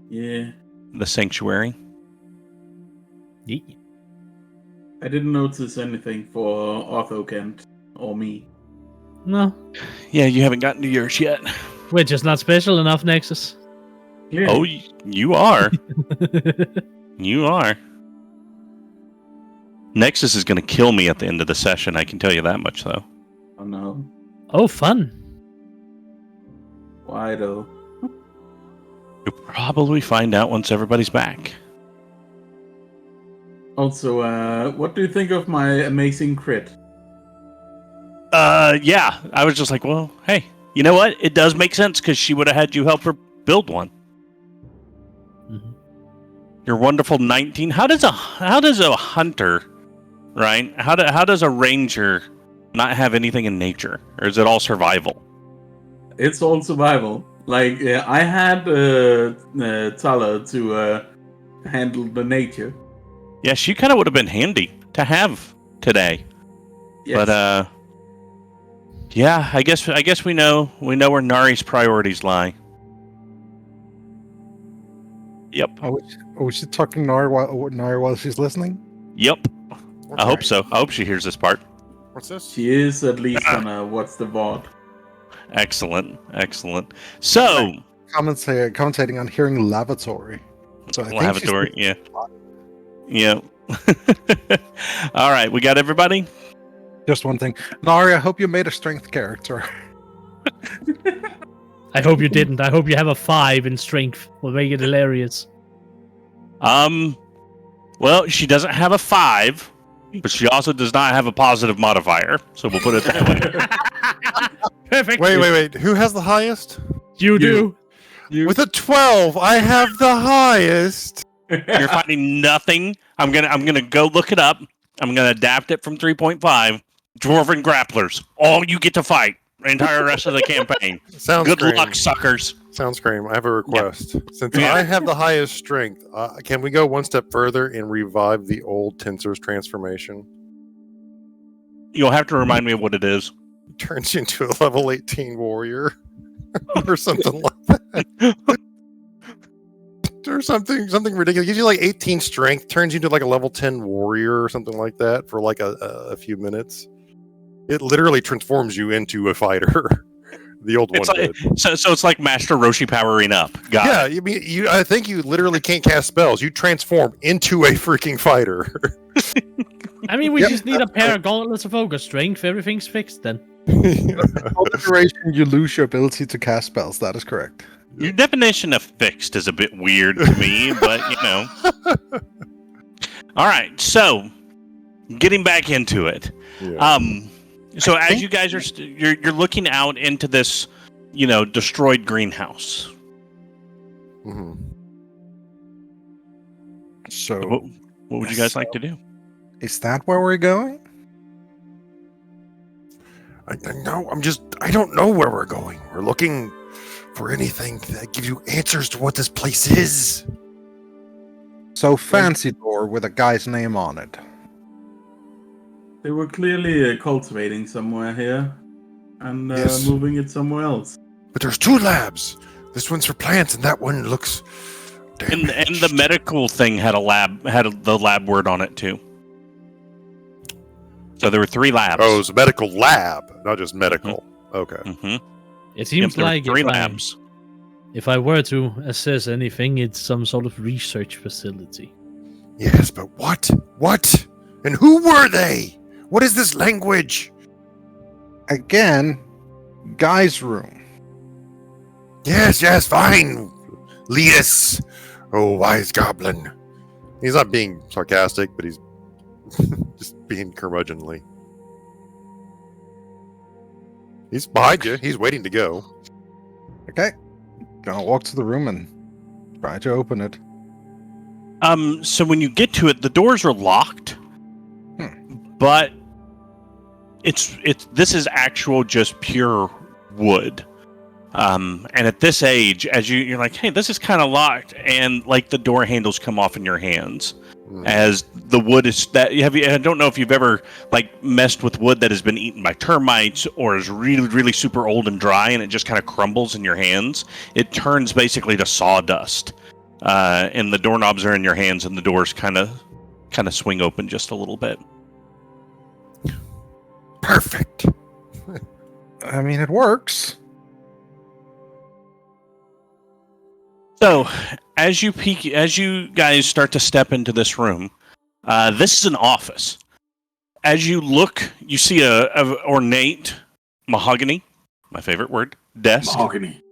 Yeah. the sanctuary. I didn't notice anything for Othokent or me. No, Yeah, you haven't gotten to yours yet. we're just not special enough, Nexus. Yeah. Oh, you are. You are. Nexus is going to kill me at the end of the session. I can tell you that much, though. Oh no. Oh, fun. Why though? You'll probably find out once everybody's back. Also, what do you think of my amazing crit? Yeah. I was just like, well, hey, you know what? It does make sense because she would have had you help her build one. Mhm. Your wonderful 19. How does a hunter, right? How does a ranger not have anything in nature, or is it all survival? It's all survival. Like I had Tala to handle the nature. Yeah, she kind of would have been handy to have today. Yes. But yeah, I guess we know where Nari's priorities lie. Yep. Oh, is she talking Nari while she's listening? Yep. I hope Okay. so. I hope she hears this part. What's this? She is at least on what's the VOD. Excellent. So, Commentating on hearing lavatory. So I think she's- lavatory, yeah. Yeah. All right, we got everybody? Just one thing. Nari, I hope you made a strength character. I hope you didn't. I hope you have a 5 in strength. We'll make it hilarious. Well, she doesn't have a 5, but she also does not have a positive modifier. So we'll put it that way. Perfect. Wait. Who has the highest? You do. With a 12, I have the highest. You're finding nothing. I'm gonna go look it up. I'm gonna adapt it from 3.5. Dwarven grapplers. All you get to fight the entire rest of the campaign. Sounds Good great. luck, suckers. Sounds great. I have a request. Since Yeah. I have the highest strength, can we go one step further and revive the old Tensor's transformation? You'll have to remind me of what it is. Turns you into a level 18 warrior. Or something like that. Or something ridiculous. Gives you like 18 strength, turns you into like a level 10 warrior or something like that for like a few minutes. It literally transforms you into a fighter. The old one did. So it's like Master Roshi powering up. Got it. I think you literally can't cast spells. You transform into a freaking fighter. I mean, we just need a pair of gauntlets of focus strength. Everything's fixed then. All the duration you lose your ability to cast spells. That is correct. Your definition of fixed is a bit weird to me, but you know. All right, so getting back into it. Yeah. So as you guys are, you're looking out into this, destroyed greenhouse. Mm-hmm. So, what would you guys like to do? Is that where we're going? I don't know where we're going. We're looking for anything that gives you answers to what this place is. So fancy door with a guy's name on it. They were clearly cultivating somewhere here and Yes. moving it somewhere else. But there's two labs. This one's for plants, and that one looks damaged. And the medical thing had the lab word on it too. So there were 3 labs. Oh, it's a medical lab, not just medical. Okay. Mm-hmm. It seems there were like 3 labs. if I were to assess anything, it's some sort of research facility. Yes, but what? What? And who were they? What is this language? Again, guy's room. Yes, fine. Lead us, oh wise goblin. He's not being sarcastic, but he's just being curmudgeonly. He's behind you. He's waiting to go. Okay. Gonna walk to the room and try to open it. So when you get to it, the doors are locked, but this is actual just pure wood. And at this age, as you're like, hey, this is kind of locked, and like the door handles come off in your hands as the wood is that. I don't know if you've ever like messed with wood that has been eaten by termites or is really, really super old and dry, and it just kind of crumbles in your hands. It turns basically to sawdust, and the doorknobs are in your hands, and the doors kind of swing open just a little bit. Perfect. I mean, it works. So, as you guys start to step into this room, this is an office. As you look, you see a ornate mahogany, my favorite word, desk. Mahogany.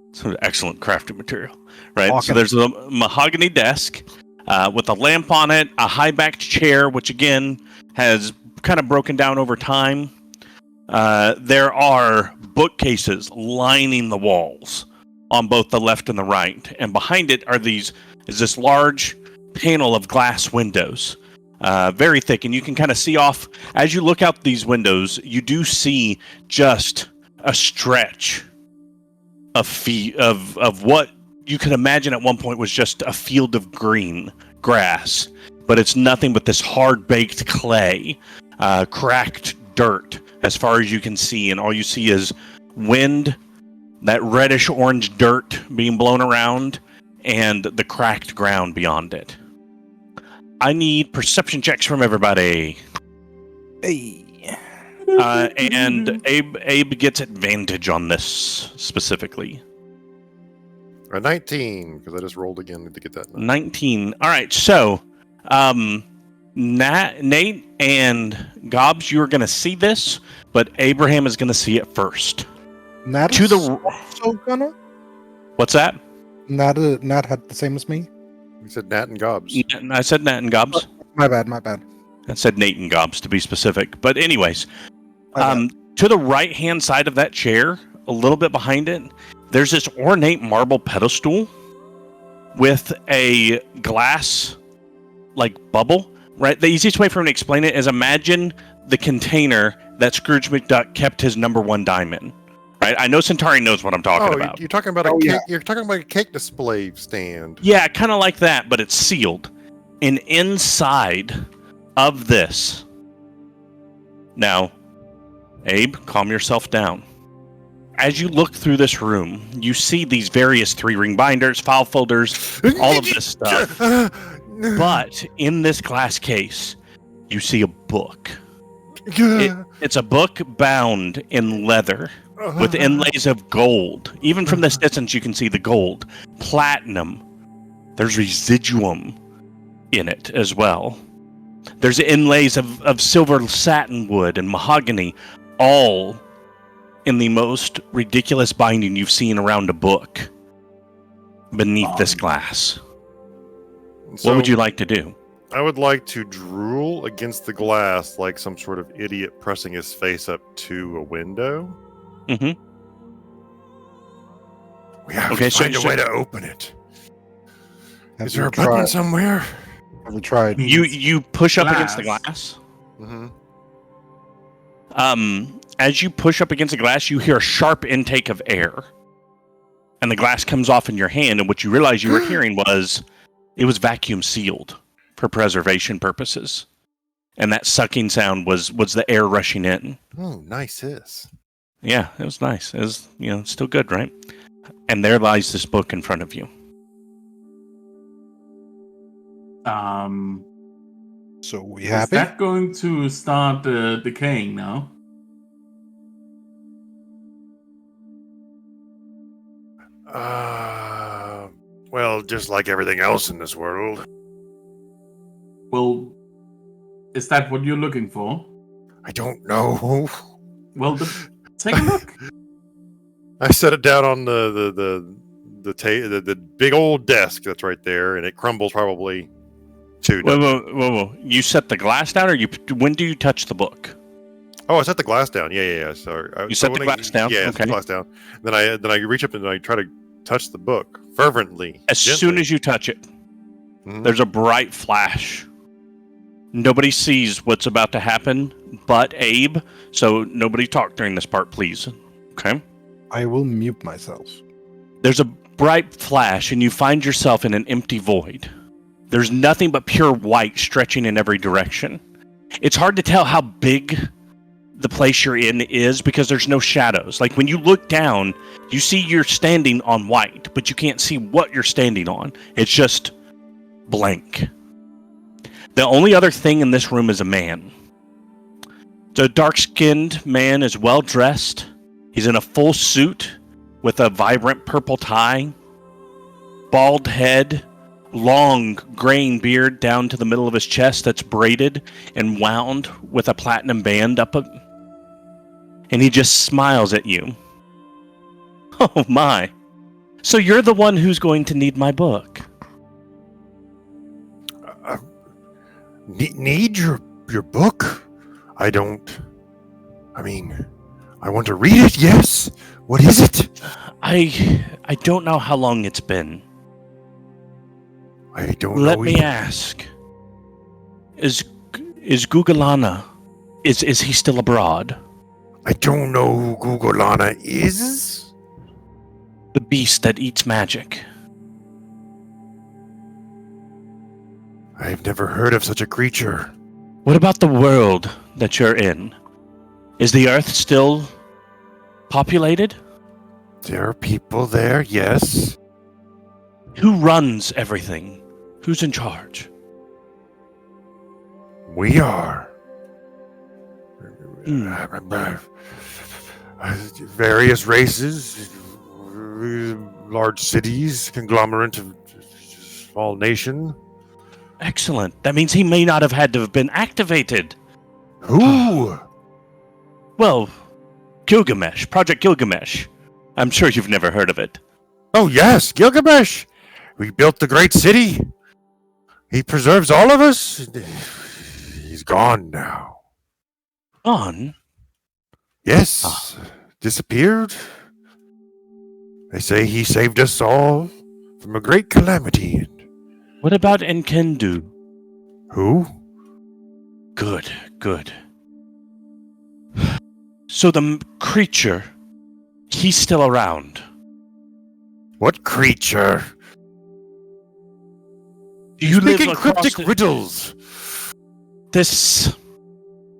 It's an excellent crafting material, right? Mahogany. So there's a mahogany desk with a lamp on it, a high-backed chair, which again has kind of broken down over time. There are bookcases lining the walls on both the left and the right, and behind it is this large panel of glass windows, very thick, and you can kind of see off as you look out these windows. You do see just a stretch of what you can imagine at one point was just a field of green grass, but it's nothing but this hard baked clay, cracked dirt as far as you can see, and all you see is wind, that reddish orange dirt being blown around, and the cracked ground beyond it. I need perception checks from everybody. Hey. And Abe gets advantage on this specifically. A 19, because I just rolled again to get that. 19. All right, so Nate and Gobs, you're going to see this, but Abraham is going to see it first. Nat To is the- also gonna? What's that? Nat had the same as me? We said Nat and Gobs. I said Nat and Gobs. My bad. I said Nate and Gobs to be specific. But anyways, My bad. to the right-hand side of that chair, a little bit behind it, there's this ornate marble pedestal with a glass, like, bubble, right? The easiest way for me to explain it is imagine the container that Scrooge McDuck kept his number 1 dime in. Right? I know Cyntari knows what I'm talking about. You're talking about a cake. You're talking about a cake display stand. Yeah, kind of like that, but it's sealed. And inside of this Now, Abe, calm yourself down. As you look through this room, you see these various 3-ring binders, file folders, all of this stuff. But in this glass case, you see a book. It's a book bound in leather with inlays of gold. Even from this distance, you can see the gold. Platinum. There's residuum in it as well. There's inlays of silver satin wood and mahogany, all in the most ridiculous binding you've seen around a book beneath this glass. So, what would you like to do? I would like to drool against the glass like some sort of idiot pressing his face up to a window. Mm-hmm. We have to find a way to open it. Is there a tried? button somewhere? Have you tried? You push up against the glass. Mm-hmm. As you push up against the glass, you hear a sharp intake of air. And the glass comes off in your hand, and what you realize you were hearing was it was vacuum sealed for preservation purposes. And that sucking sound was the air rushing in. Oh, nice is. Yeah, it was nice. It was, still good, right? And there lies this book in front of you. So we Is happy? that going to start decaying now? Well, just like everything else in this world. Well, is that what you're looking for? I don't know. Well, take a look. I set it down on the big old desk that's right there, and it crumbles probably 2 Whoa. You set the glass down, or when do you touch the book? Oh, I set the glass down. Yeah. Sorry. You set the glass down? Yeah, I set the Okay. glass down. Then I reach up and I try to touch the book fervently. As soon as you touch it, there's a bright flash. Nobody sees what's about to happen but Abe, so nobody talk during this part, please. Okay? I will mute myself. There's a bright flash, and you find yourself in an empty void. There's nothing but pure white stretching in every direction. It's hard to tell how big the place you're in is because there's no shadows. Like when you look down, you see you're standing on white, but you can't see what you're standing on. It's just blank. The only other thing in this room is a man. The dark-skinned man is well-dressed. He's in a full suit with a vibrant purple tie, bald head, long graying beard down to the middle of his chest that's braided and wound with a platinum band up it. And he just smiles at you. Oh my. So you're the one who's going to need my book. Need your book? I want to read it, yes. What is it? I don't know how long it's been. I don't know. Let me ask. Is Gugalana, is he still abroad? I don't know who Gugolana is. The beast that eats magic. I've never heard of such a creature. What about the world that you're in? Is the Earth still populated? There are people there, yes. Who runs everything? Who's in charge? We are. Various races, large cities, conglomerate of small nation. Excellent. That means he may not have had to have been activated. Who? Well, Gilgamesh, Project Gilgamesh. I'm sure you've never heard of it. Oh yes, Gilgamesh. We built the great city. He preserves all of us. He's gone now. Gone? Yes. Disappeared. They say he saved us all from a great calamity. What about Enkendu? Who? Good. So the creature, he's still around. What creature? Do you live Speaking across cryptic riddles. This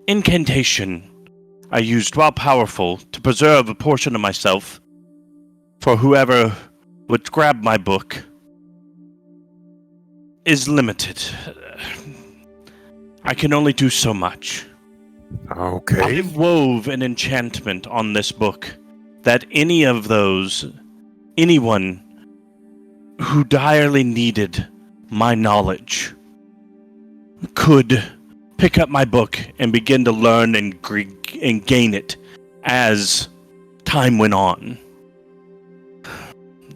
incantation I used, while powerful, to preserve a portion of myself for whoever would grab my book is limited. I can only do so much. Okay. I wove an enchantment on this book that anyone who direly needed my knowledge could pick up my book and begin to learn and gain it as time went on.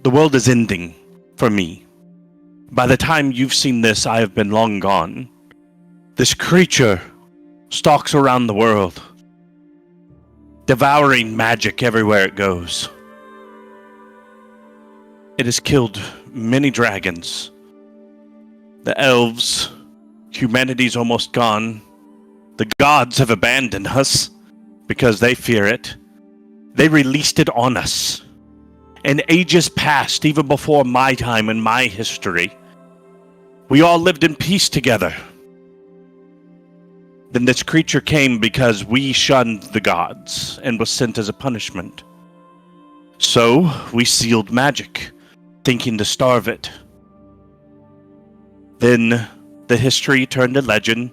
The world is ending for me. By the time you've seen this, I have been long gone. This creature stalks around the world, devouring magic everywhere it goes. It has killed many dragons. The elves, humanity's almost gone. The gods have abandoned us because they fear it. They released it on us. And ages passed, even before my time and my history. We all lived in peace together. Then this creature came because we shunned the gods and was sent as a punishment. So we sealed magic, thinking to starve it. Then the history turned to legend,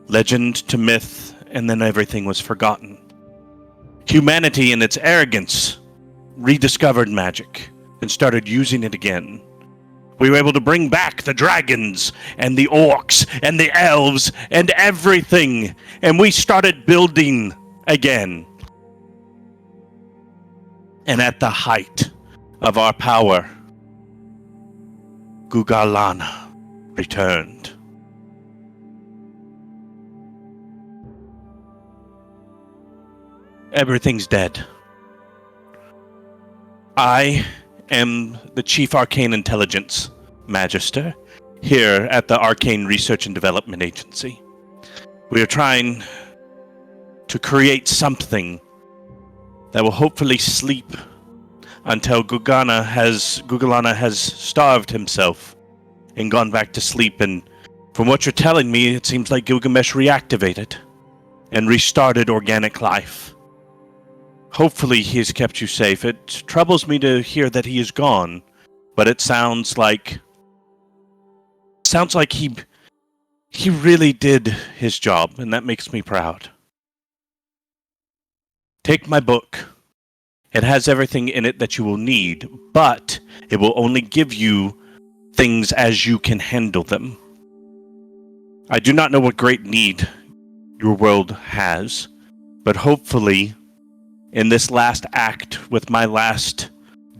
legend to myth, and then everything was forgotten. Humanity, in its arrogance, rediscovered magic and started using it again. We were able to bring back the dragons and the orcs and the elves and everything, and we started building again. And at the height of our power, Gugalana returned. Everything's dead. I am the Chief Arcane Intelligence Magister here at the Arcane Research and Development Agency. We are trying to create something that will hopefully sleep until Gugalana has starved himself and gone back to sleep. And from what you're telling me, it seems like Gilgamesh reactivated and restarted organic life. Hopefully he has kept you safe. It troubles me to hear that he is gone, but it sounds like he really did his job, and that makes me proud. Take my book. It has everything in it that you will need, but it will only give you things as you can handle them. I do not know what great need your world has, but hopefully in this last act, with my last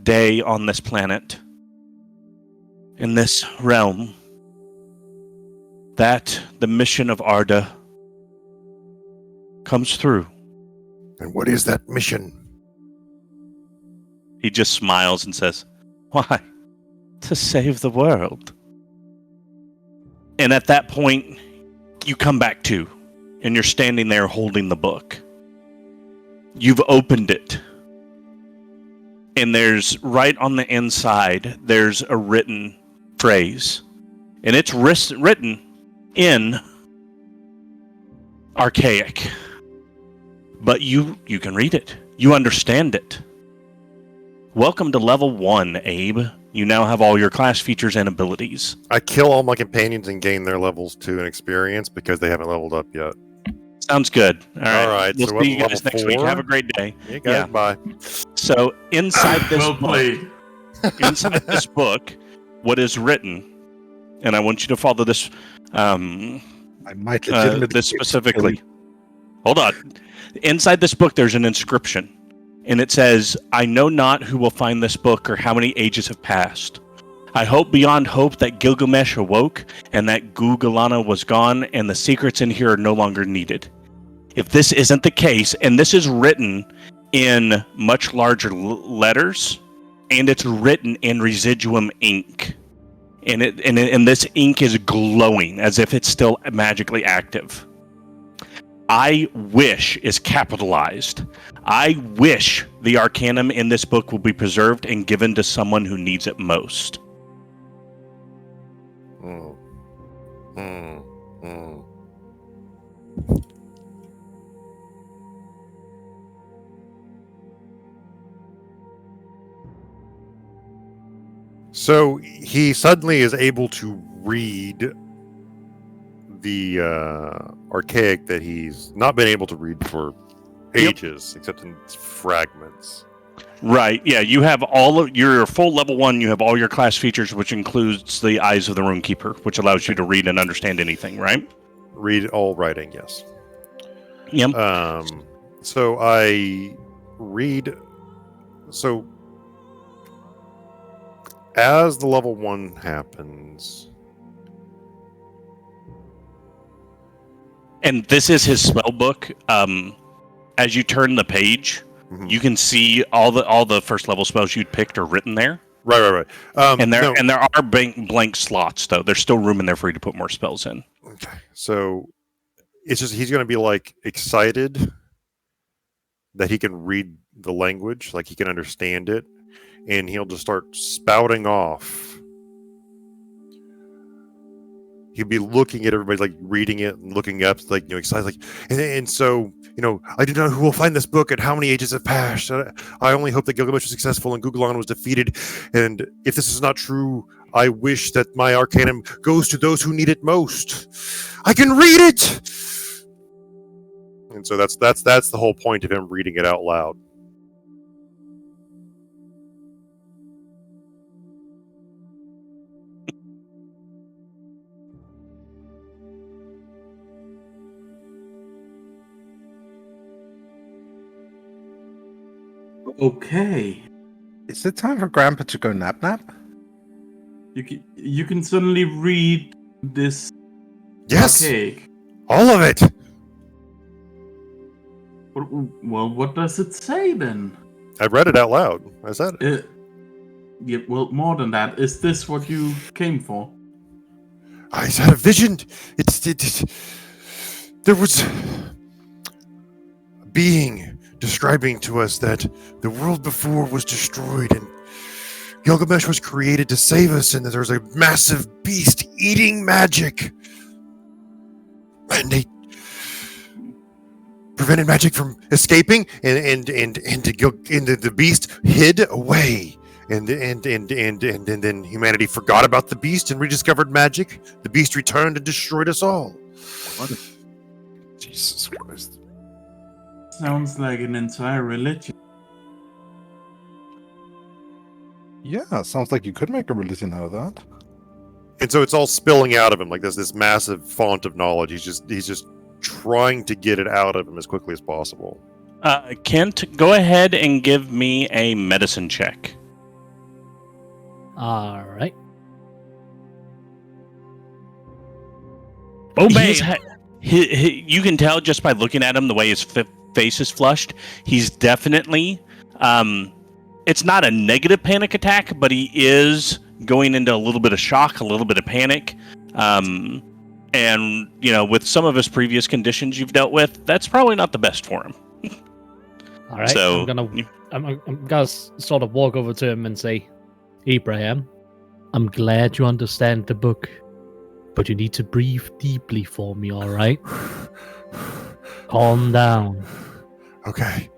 day on this planet, in this realm, that the mission of Arda comes through. And what is that mission? He just smiles and says, "Why? To save the world." And at that point, you come back to, and you're standing there holding the book. You've opened it. And there's, right on the inside, there's a written phrase. And it's written in Archaic. But you can read it. You understand it. Welcome to level 1, Abe. You now have all your class features and abilities. I kill all my companions and gain their levels 2 in experience because they haven't leveled up yet. Sounds good. All right. So We'll see you guys next week. Have a great day. You guys, Yeah. bye. So inside this Well book, played. inside this book, what is written, and I want you to follow this I might legitimately this specifically. Hold on. Inside this book, there's an inscription, and it says, "I know not who will find this book or how many ages have passed. I hope beyond hope that Gilgamesh awoke and that Gugalana was gone and the secrets in here are no longer needed. If this isn't the case," and this is written in much larger letters, and it's written in residuum ink, and this ink is glowing as if it's still magically active. "I wish" is capitalized. "I wish the Arcanum in this book will be preserved and given to someone who needs it most." So he suddenly is able to read the archaic that he's not been able to read for ages, except in fragments. Right. Yeah, you have all of your full level 1. You have all your class features, which includes the Eyes of the Runekeeper, which allows you to read and understand anything. Right. Read all writing, yes. Yep. So I read. So as the level 1 happens, and this is his spell book. As you turn the page, you can see all the first level spells you'd picked are written there. Right. And there are blank slots though. There's still room in there for you to put more spells in. Okay. So it's just he's going to be like excited that he can read the language, like he can understand it, and he'll just start spouting off. He'll be looking at everybody, like reading it and looking up, like, you know, excited, like, and so, you know, I do not know who will find this book and how many ages have passed. I only hope that Gilgamesh was successful and Gugulan was defeated. And if this is not true, I wish that my arcanum goes to those who need it most. I can read it. And so that's the whole point of him reading it out loud. Okay. Is it time for Grandpa to go nap? You can suddenly read this Yes, archaic. all of it. Well, what does it say then? I've read it out loud. I said it. Yeah, well, more than that. Is this what you came for? I had a vision. There was a being describing to us that the world before was destroyed and Gilgamesh was created to save us, and that there was a massive beast eating magic, and they prevented magic from escaping, and the beast hid away, and then humanity forgot about the beast and rediscovered magic. The beast returned and destroyed us all. Jesus Christ. Sounds like an entire religion. Yeah, sounds like you could make a religion out of that. And so it's all spilling out of him like this massive font of knowledge. He's just trying to get it out of him as quickly as possible. Kent, go ahead and give me a medicine check. All right. Oh, you can tell just by looking at him the way his face is flushed. He's definitely, it's not a negative panic attack, but he is going into a little bit of shock, a little bit of panic. And, you know, with some of his previous conditions you've dealt with, that's probably not the best for him. All right. So, I'm gonna sort of walk over to him and say, Abraham, I'm glad you understand the book, but you need to breathe deeply for me, all right? Calm down. Okay.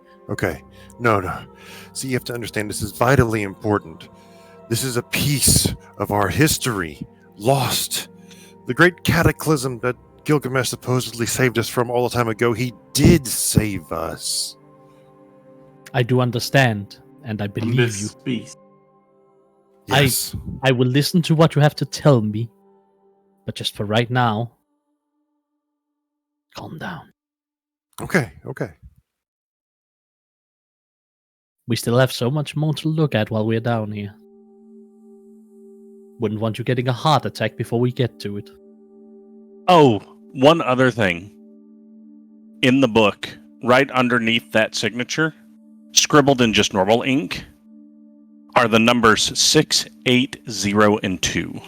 No. See, you have to understand, this is vitally important. This is a piece of our history lost. The great cataclysm that Gilgamesh supposedly saved us from all the time ago, he did save us. I do understand, and I believe you. Beast. Yes. I will listen to what you have to tell me, but just for right now, calm down. Okay. We still have so much more to look at while we're down here. Wouldn't want you getting a heart attack before we get to it. Oh, one other thing. In the book, right underneath that signature, scribbled in just normal ink, are the numbers 6, 8, 0, and 2.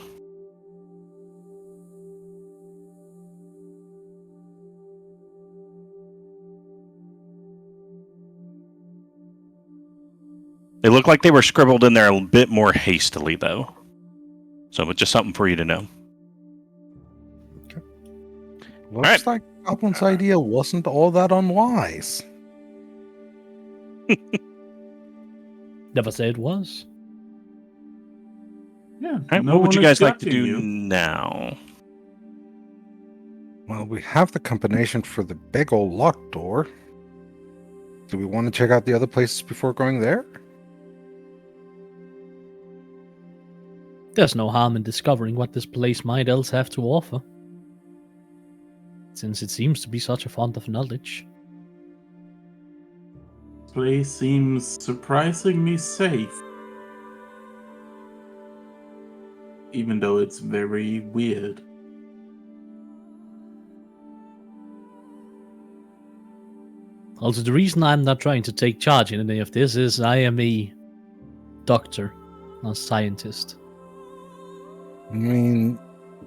They look like they were scribbled in there a bit more hastily, though. So it's just something for you to know. Looks like Goblin's idea wasn't all that unwise. Never say it was. Yeah. All right, no what would one you is guys like to judging do you. now? Well, we have the combination for the big old locked door. Do we want to check out the other places before going there? There's no harm in discovering what this place might else have to offer, since it seems to be such a font of knowledge. This place seems surprisingly safe. Even though it's very weird. Also, the reason I'm not trying to take charge in any of this is I am a doctor, not a scientist. I mean,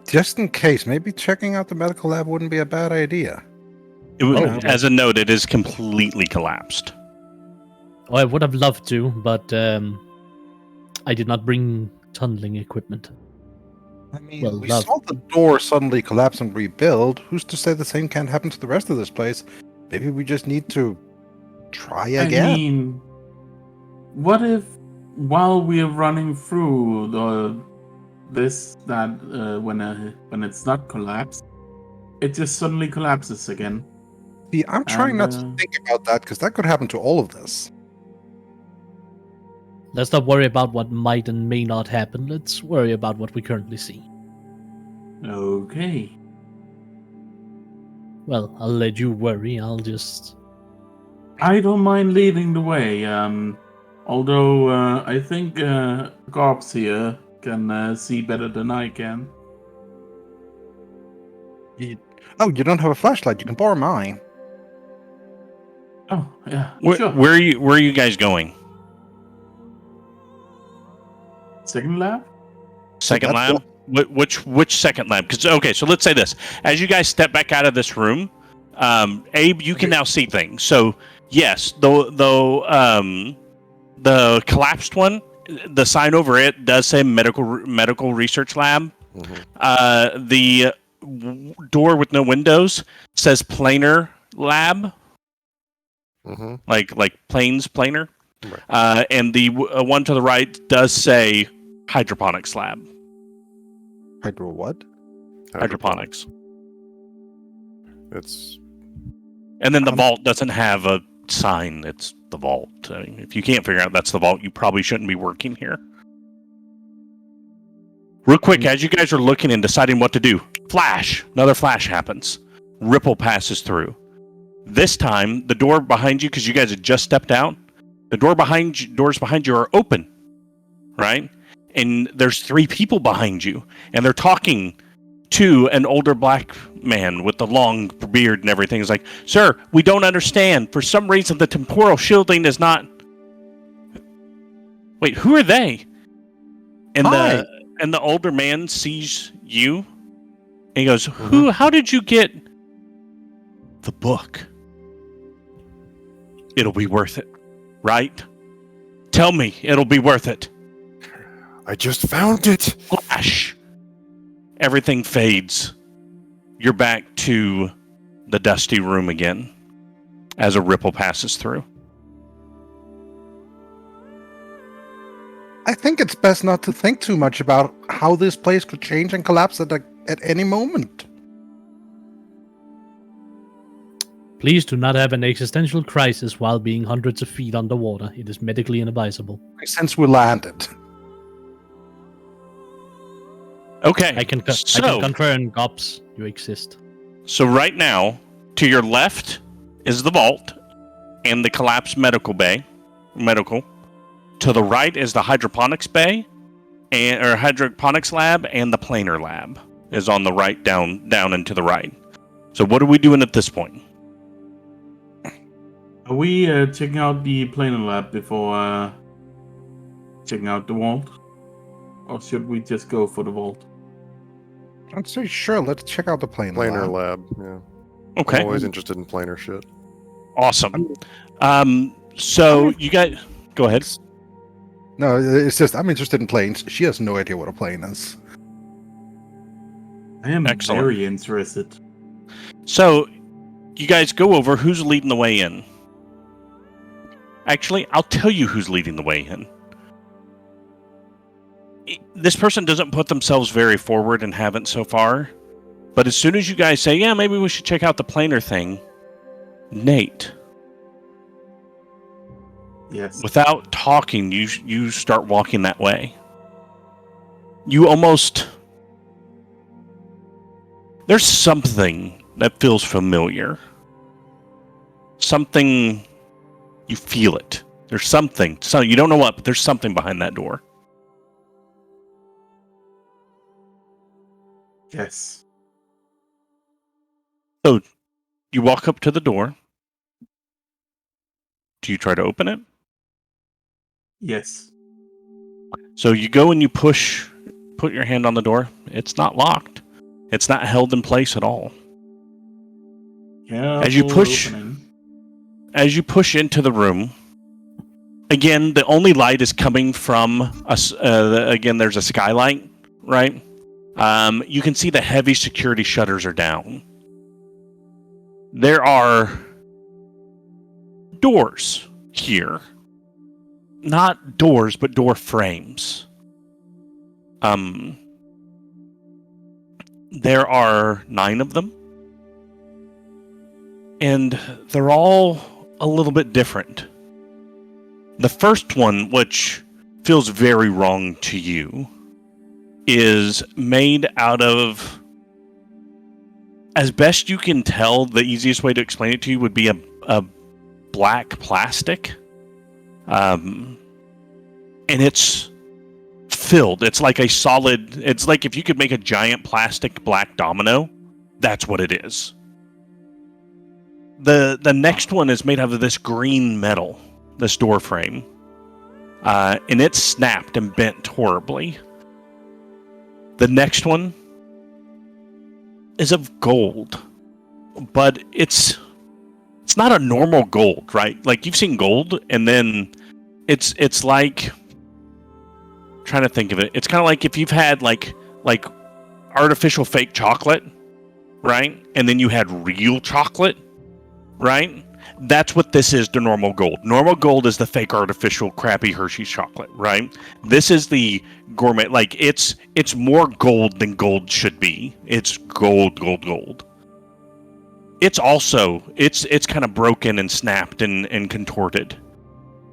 just in case, maybe checking out the medical lab wouldn't be a bad idea. As a note, it is completely collapsed. Oh, I would have loved to, but I did not bring tunneling equipment. I mean, Well, we love. saw the door suddenly collapse and rebuild. Who's to say the same can't happen to the rest of this place? Maybe we just need to try again. I mean, what if while we're running through when it's not collapsed, it just suddenly collapses again? See, I'm trying not to And, think about that because that could happen to all of this. Let's not worry about what might and may not happen. Let's worry about what we currently see. Okay. Well, I'll let you worry. I'll just... I don't mind leading the way. Although I think Gobx here can see better than I can. Oh, you don't have a flashlight. You can borrow mine. Oh yeah, Where, sure. where are you guys going? Second lab. Second that's lab? Which second lab? Because okay, so let's say this: as you guys step back out of this room, Abe, you can now see things. So yes, the collapsed one, the sign over it does say medical research lab. Mhm. The door with no windows says planar lab, Mhm. like planes planar. Right. And the one to the right does say hydroponics lab. Hydro what? Hydroponics. It's And then the vault doesn't have a sign. It's the vault. I mean, if you can't figure out that's the vault, you probably shouldn't be working here. Real quick, as you guys are looking and deciding what to do, another flash happens. Ripple passes through. This time, the door behind you, because you guys had just stepped out, the doors behind you are open, right? And there's 3 people behind you, and they're talking to an older black man with the long beard and everything. He's like, "Sir, we don't understand. For some reason, the temporal shielding is not." Wait, who are they? And Hi. the older man sees you, and he goes, "Who? How did you get the book? It'll be worth it, right? Tell me, it'll be worth it." I just found it. Flash. Everything fades. You're back to the dusty room again as a ripple passes through. I think it's best not to think too much about how this place could change and collapse at any moment. Please do not have an existential crisis while being hundreds of feet underwater. It is medically inadvisable. Since we landed. Okay, I can confirm, Gobx, you exist. So right now, to your left is the vault and the collapsed medical. To the right is the hydroponics bay, or hydroponics lab, and the planar lab is on the right, down and to the right. So what are we doing at this point? Are we checking out the planar lab before checking out the vault? Or should we just go for the vault? I'd say sure, let's check out the planar Planar lab. lab. Yeah. Okay, I'm always interested in planar shit. awesome. So you guys, go ahead. No, it's just I'm interested in planes. She has no idea what a plane is. I am Excellent. very interested. So you guys go over. Who's leading the way in? Actually, I'll tell you who's leading the way in. this person doesn't put themselves very forward and haven't so far. But as soon as you guys say, yeah, maybe we should check out the planar thing, Nate, Yes. without talking, you start walking that way. You almost... There's something that feels familiar. Something... You feel it. There's something. So you don't know what, but there's something behind that door. Yes. So you walk up to the door. Do you try to open it? Yes. So you go and you put your hand on the door. It's not locked. It's not held in place at all. As you push into the room, again, the only light is coming from us. Again, there's a skylight, right? You can see the heavy security shutters are down. There are doors here. Not doors, but door frames. There are 9 of them. And they're all a little bit different. The first one, which feels very wrong to you, is made out of, as best you can tell, the easiest way to explain it to you would be a black plastic. And it's filled. It's like a solid, it's like if you could make a giant plastic black domino, that's what it is. The next one is made out of this green metal, this door frame. And it's snapped and bent horribly. The next one is of gold, but it's not a normal gold, right? Like you've seen gold, and then it's like, I'm trying to think of it. It's kind of like if you've had like artificial fake chocolate, right? And then you had real chocolate, right? That's what this is to normal gold. Normal gold is the fake artificial crappy Hershey's chocolate, right? This is the gourmet, like it's more gold than gold should be. It's gold. It's also, it's kind of broken and snapped and contorted.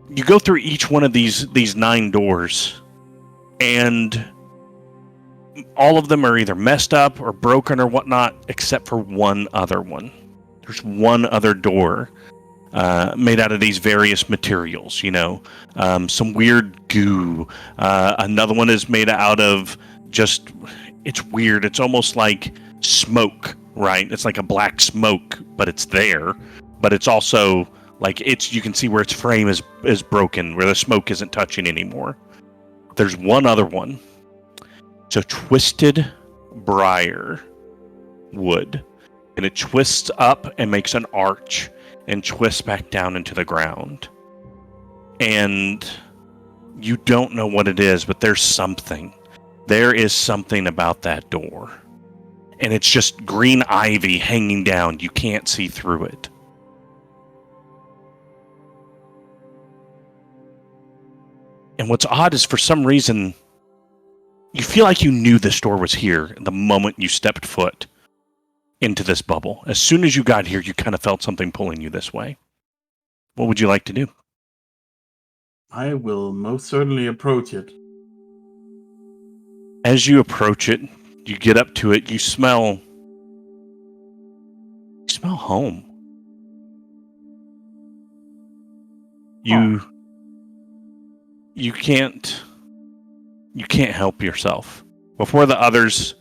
You go through each one of these 9 doors, and all of them are either messed up or broken or whatnot, except for one other one. There's one other door made out of these various materials, some weird goo. Another one is made out of just, it's weird. It's almost like smoke, right? It's like a black smoke, but it's there. But it's also like you can see where its frame is broken, where the smoke isn't touching anymore. There's one other one. It's a twisted briar wood. And it twists up and makes an arch and twists back down into the ground. And you don't know what it is, but there's something. There is something about that door. And it's just green ivy hanging down. You can't see through it. And what's odd is for some reason, you feel like you knew this door was here the moment you stepped foot into this bubble. As soon as you got here, you kind of felt something pulling you this way. What would you like to do? I will most certainly approach it. As you approach it, you get up to it, you smell home. You can't help yourself. Before the others,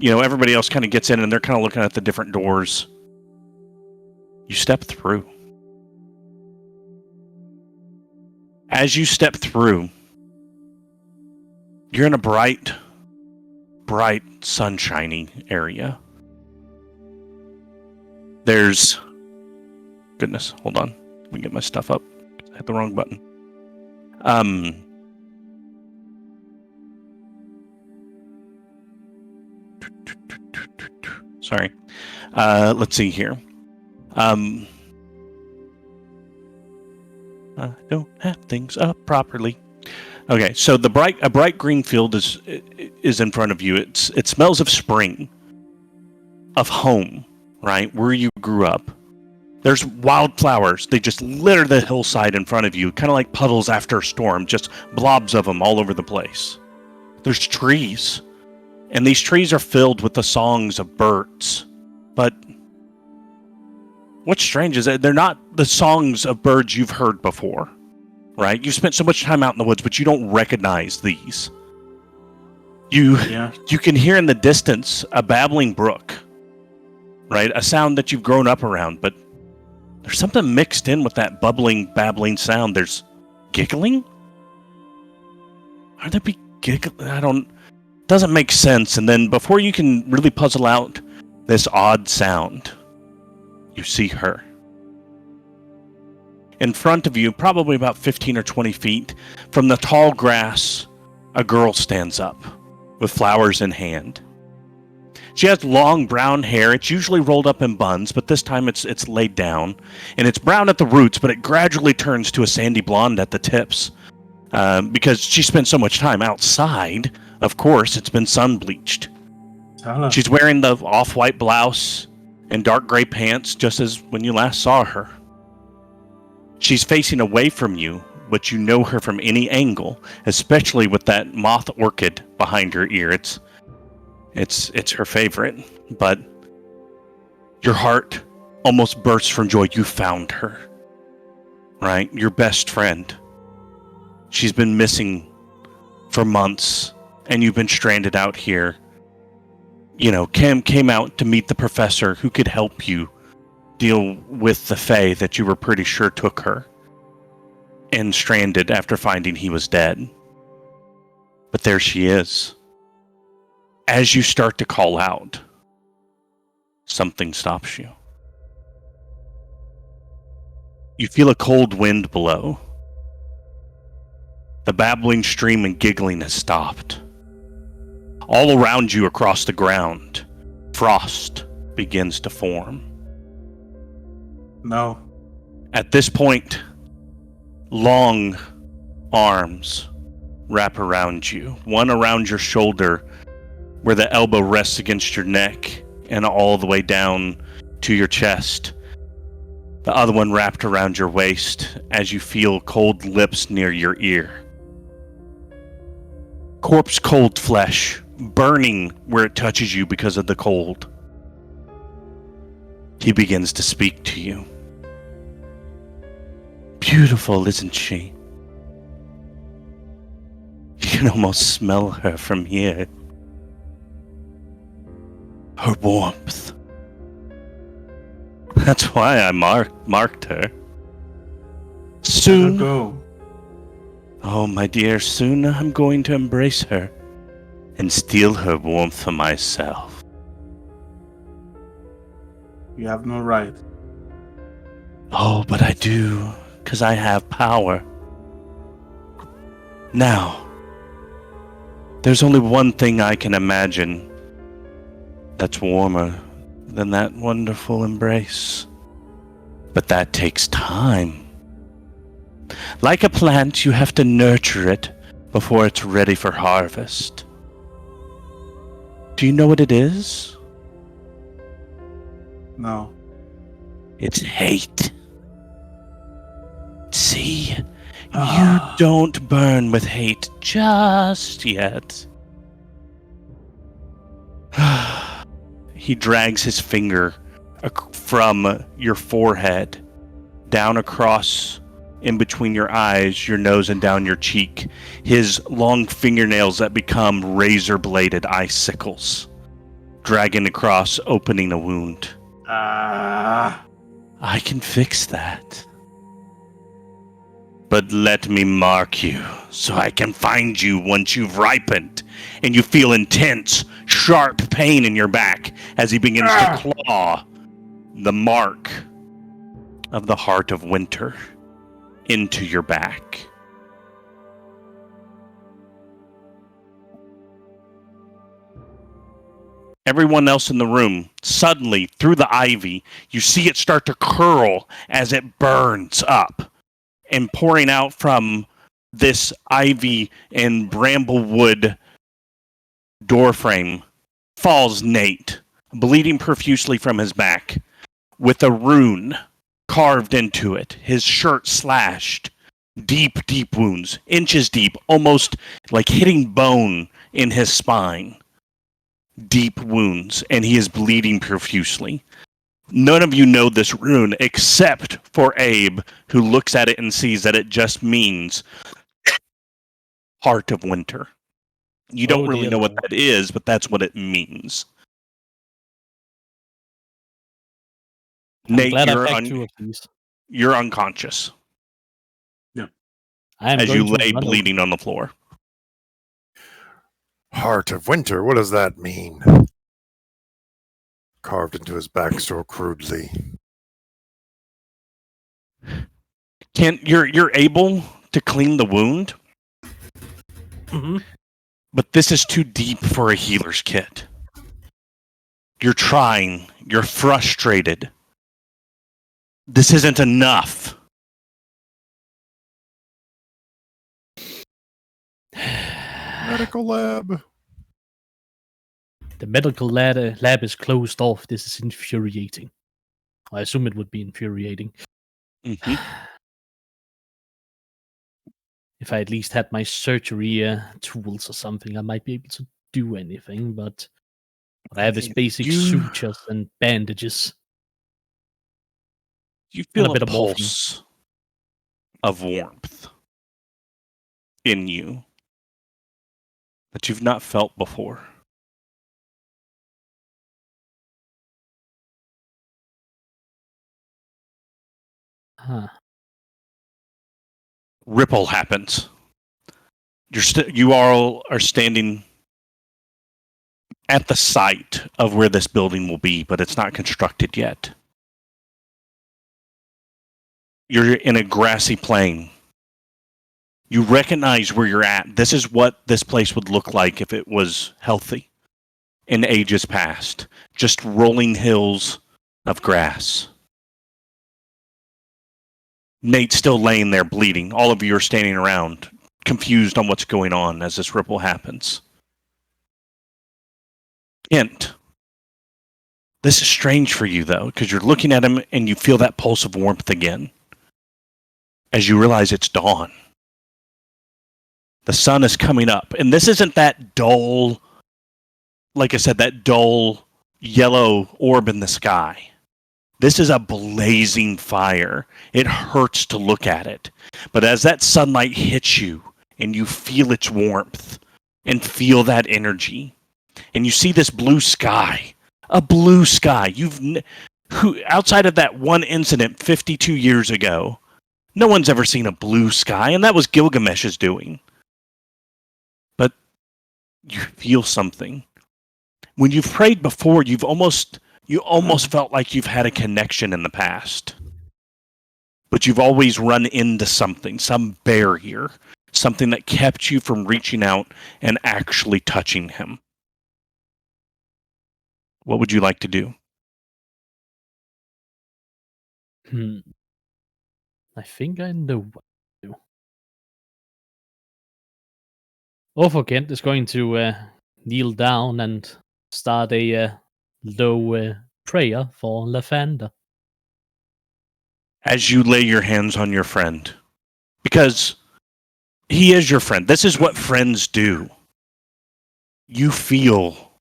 everybody else kind of gets in and they're kind of looking at the different doors. You step through. As you step through, you're in a bright, sunshiny area. There's... Goodness, hold on. Let me get my stuff up. I hit the wrong button. Sorry. Let's see here. I don't have things up properly. Okay, so a bright green field is in front of you. It smells of spring, of home, right where you grew up. There's wildflowers. They just litter the hillside in front of you, kind of like puddles after a storm, just blobs of them all over the place. There's trees, and these trees are filled with the songs of birds. But what's strange is that they're not the songs of birds you've heard before, right? You've spent so much time out in the woods, but you don't recognize these. You can hear in the distance a babbling brook, right? A sound that you've grown up around, but there's something mixed in with that bubbling, babbling sound. There's giggling? Are there be giggling? Doesn't make sense. And then before you can really puzzle out this odd sound, you see her. In front of you, probably about 15 or 20 feet, from the tall grass, a girl stands up with flowers in hand. She has long brown hair. It's usually rolled up in buns, but this time it's laid down. And it's brown at the roots, but it gradually turns to a sandy blonde at the tips. Because she spent so much time outside, of course, it's been sun-bleached. She's wearing the off-white blouse and dark gray pants, just as when you last saw her. She's facing away from you, but you know her from any angle, especially with that moth orchid behind her ear. It's her favorite, but your heart almost bursts from joy. You found her, right? Your best friend. She's been missing for months, and you've been stranded out here. You know, came out to meet the professor who could help you deal with the Fae that you were pretty sure took her, and stranded after finding he was dead. But there she is. As you start to call out, something stops you. You feel a cold wind blow. The babbling stream and giggling has stopped. All around you across the ground, frost begins to form. No. At this point, long arms wrap around you, one around your shoulder, where the elbow rests against your neck and all the way down to your chest. The other one wrapped around your waist as you feel cold lips near your ear. Corpse cold flesh, burning where it touches you because of the cold. He begins to speak to you. Beautiful, isn't she? You can almost smell her from here. Her warmth. That's why I marked her. Soon. Go. Oh, my dear, soon I'm going to embrace her and steal her warmth for myself. You have no right. Oh, but I do, because I have power. Now, there's only one thing I can imagine that's warmer than that wonderful embrace. But that takes time. Like a plant, you have to nurture it before it's ready for harvest. Do you know what it is? No. It's hate. See, you don't burn with hate just yet. He drags his finger from your forehead, down across in between your eyes, your nose, and down your cheek. His long fingernails that become razor-bladed icicles, dragging across, opening a wound. I can fix that. But let me mark you, so I can find you once you've ripened, and you feel intense, sharp pain in your back as he begins to claw the mark of the heart of winter into your back. Everyone else in the room, suddenly, through the ivy, you see it start to curl as it burns up. And pouring out from this ivy and bramblewood doorframe falls Nate, bleeding profusely from his back, with a rune carved into it, his shirt slashed, deep wounds, inches deep, almost like hitting bone in his spine. Deep wounds, and he is bleeding profusely. None of you know this rune except for Abe, who looks at it and sees that it just means Heart of Winter. You don't really know what that is, but that's what it means. Nate, you're unconscious. Yeah. As you lay bleeding on the floor. Heart of Winter, what does that mean? Carved into his back so crudely. You're able to clean the wound? Mm-hmm. But this is too deep for a healer's kit. You're trying. You're frustrated. This isn't enough. Medical lab. The medical lab is closed off. This is infuriating. I assume it would be infuriating. Mm-hmm. If I at least had my surgery tools or something, I might be able to do anything, but what I have is basic sutures and bandages. You feel a pulse of warmth in you that you've not felt before. Huh. Ripple happens. You all are standing at the site of where this building will be, but it's not constructed yet. You're in a grassy plain. You recognize where you're at. This is what this place would look like if it was healthy in ages past. Just rolling hills of grass. Nate's still laying there bleeding. All of you are standing around, confused on what's going on as this ripple happens. Kent, this is strange for you, though, because you're looking at him and you feel that pulse of warmth again as you realize it's dawn. The sun is coming up, and this isn't that dull, like I said, that dull yellow orb in the sky. This is a blazing fire. It hurts to look at it. But as that sunlight hits you and you feel its warmth and feel that energy, and you see this blue sky, a blue sky. Outside of that one incident 52 years ago, no one's ever seen a blue sky, and that was Gilgamesh's doing. But you feel something. When you've prayed before, you almost felt like you've had a connection in the past. But you've always run into something, some barrier, something that kept you from reaching out and actually touching him. What would you like to do? I think I know what to do. Othokent is going to kneel down and start a low prayer for Lavender. As you lay your hands on your friend, because he is your friend. This is what friends do. You feel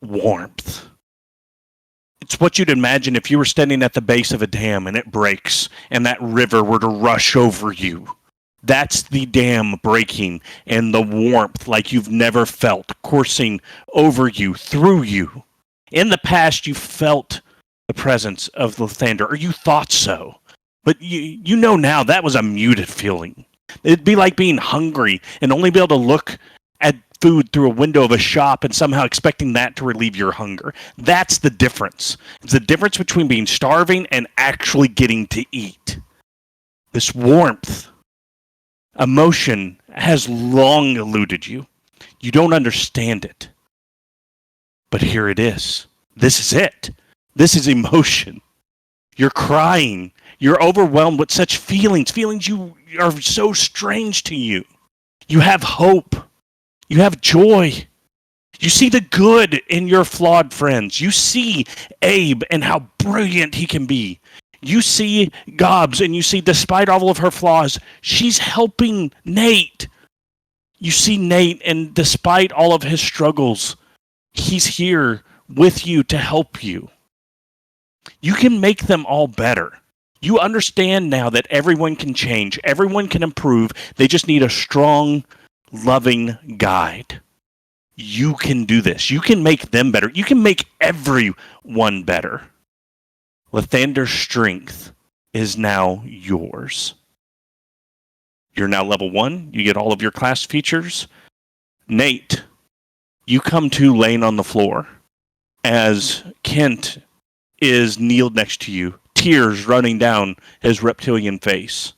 warmth. It's what you'd imagine if you were standing at the base of a dam and it breaks and that river were to rush over you. That's the dam breaking and the warmth like you've never felt coursing over you, through you. In the past, you felt the presence of Lathander, or you thought so. But you know now that was a muted feeling. It'd be like being hungry and only be able to look at food through a window of a shop and somehow expecting that to relieve your hunger. That's the difference. It's the difference between being starving and actually getting to eat. This warmth, emotion has long eluded you. You don't understand it. But here it is. This is it. This is emotion. You're crying. You're overwhelmed with such feelings you are so strange to you. You have hope. You have joy. You see the good in your flawed friends. You see Abe and how brilliant he can be. You see Gobs, and you see, despite all of her flaws, she's helping Nate. You see Nate, and despite all of his struggles, he's here with you to help you. You can make them all better. You understand now that everyone can change, everyone can improve. They just need a strong, loving guide. You can do this. You can make them better. You can make everyone better. Lathander's strength is now yours. You're now level 1. You get all of your class features. Nate, you come to laying on the floor as Kent is kneeled next to you, tears running down his reptilian face.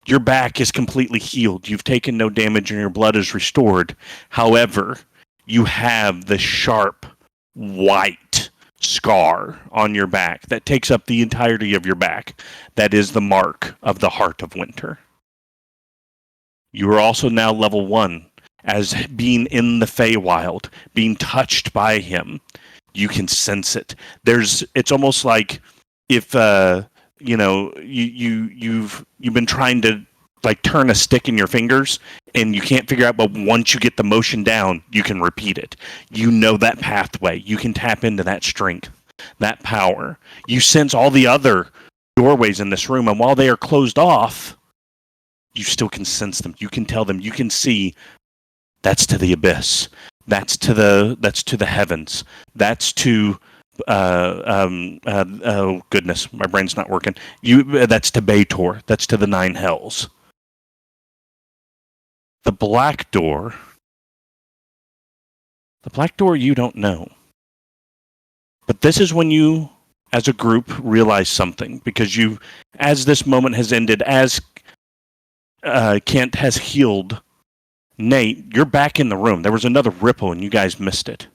Your back is completely healed. You've taken no damage and your blood is restored. However, you have the sharp, white scar on your back that takes up the entirety of your back. That is the mark of the Heart of Winter. You are also now level 1, as being in the Feywild, being touched by him. You can sense it. It's almost like if you've been trying to like turn a stick in your fingers and you can't figure out, but once you get the motion down, you can repeat it. You know that pathway. You can tap into that strength, that power. You sense all the other doorways in this room, and while they are closed off, you still can sense them. You can tell them. You can see that's to the abyss. That's to the heavens. That's to oh goodness, my brain's not working. That's to Baitor. That's to the 9 hells. The black door you don't know. But this is when you, as a group, realize something, because as this moment has ended, as Kent has healed Nate, you're back in the room. There was another ripple and you guys missed it.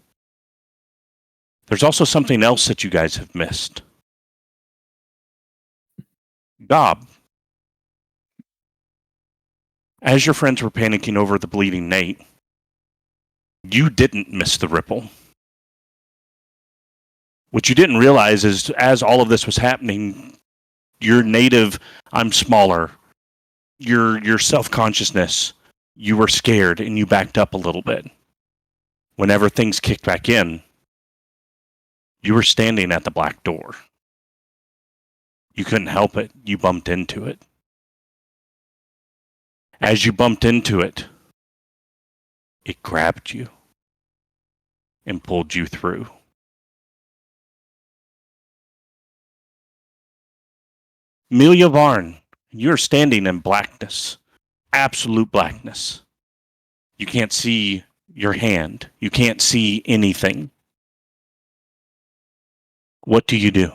There's also something else that you guys have missed. Gob, as your friends were panicking over the bleeding Nate, you didn't miss the ripple. What you didn't realize is, as all of this was happening, your native, I'm smaller, your self-consciousness, you were scared and you backed up a little bit. Whenever things kicked back in, you were standing at the black door. You couldn't help it. You bumped into it. As you bumped into it, it grabbed you and pulled you through. Milla Varn, you're standing in blackness. Absolute blackness. You can't see your hand. You can't see anything. What do you do?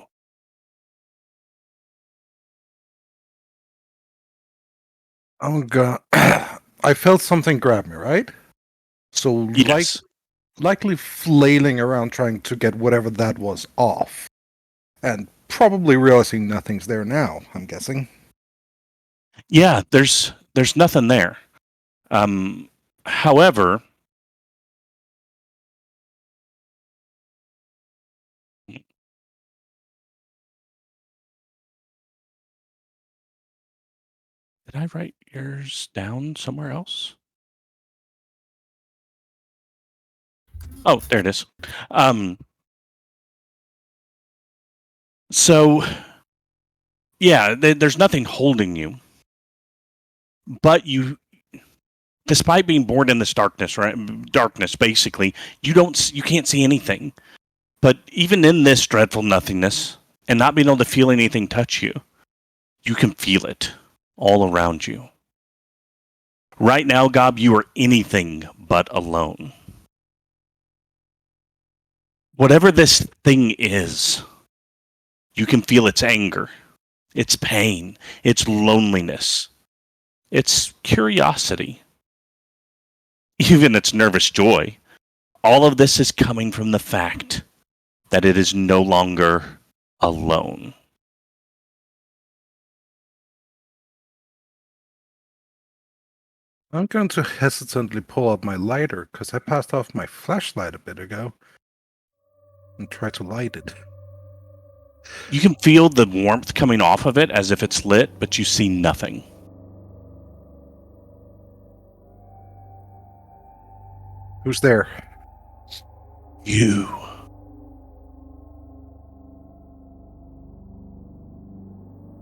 Oh god. I felt something grab me, right? So Yes. likely flailing around trying to get whatever that was off. And probably realizing nothing's there now, I'm guessing. Yeah, there's nothing there. However, did I write yours down somewhere else? Oh, there it is. So, yeah, there's nothing holding you. But you, despite being born in this darkness, right? Darkness, basically, you can't see anything. But even in this dreadful nothingness, and not being able to feel anything touch you, you can feel it all around you. Right now, Gob, you are anything but alone. Whatever this thing is, you can feel its anger, its pain, its loneliness, its curiosity, even its nervous joy. All of this is coming from the fact that it is no longer alone. I'm going to hesitantly pull out my lighter because I passed off my flashlight a bit ago and try to light it. You can feel the warmth coming off of it as if it's lit, but you see nothing. Who's there? You.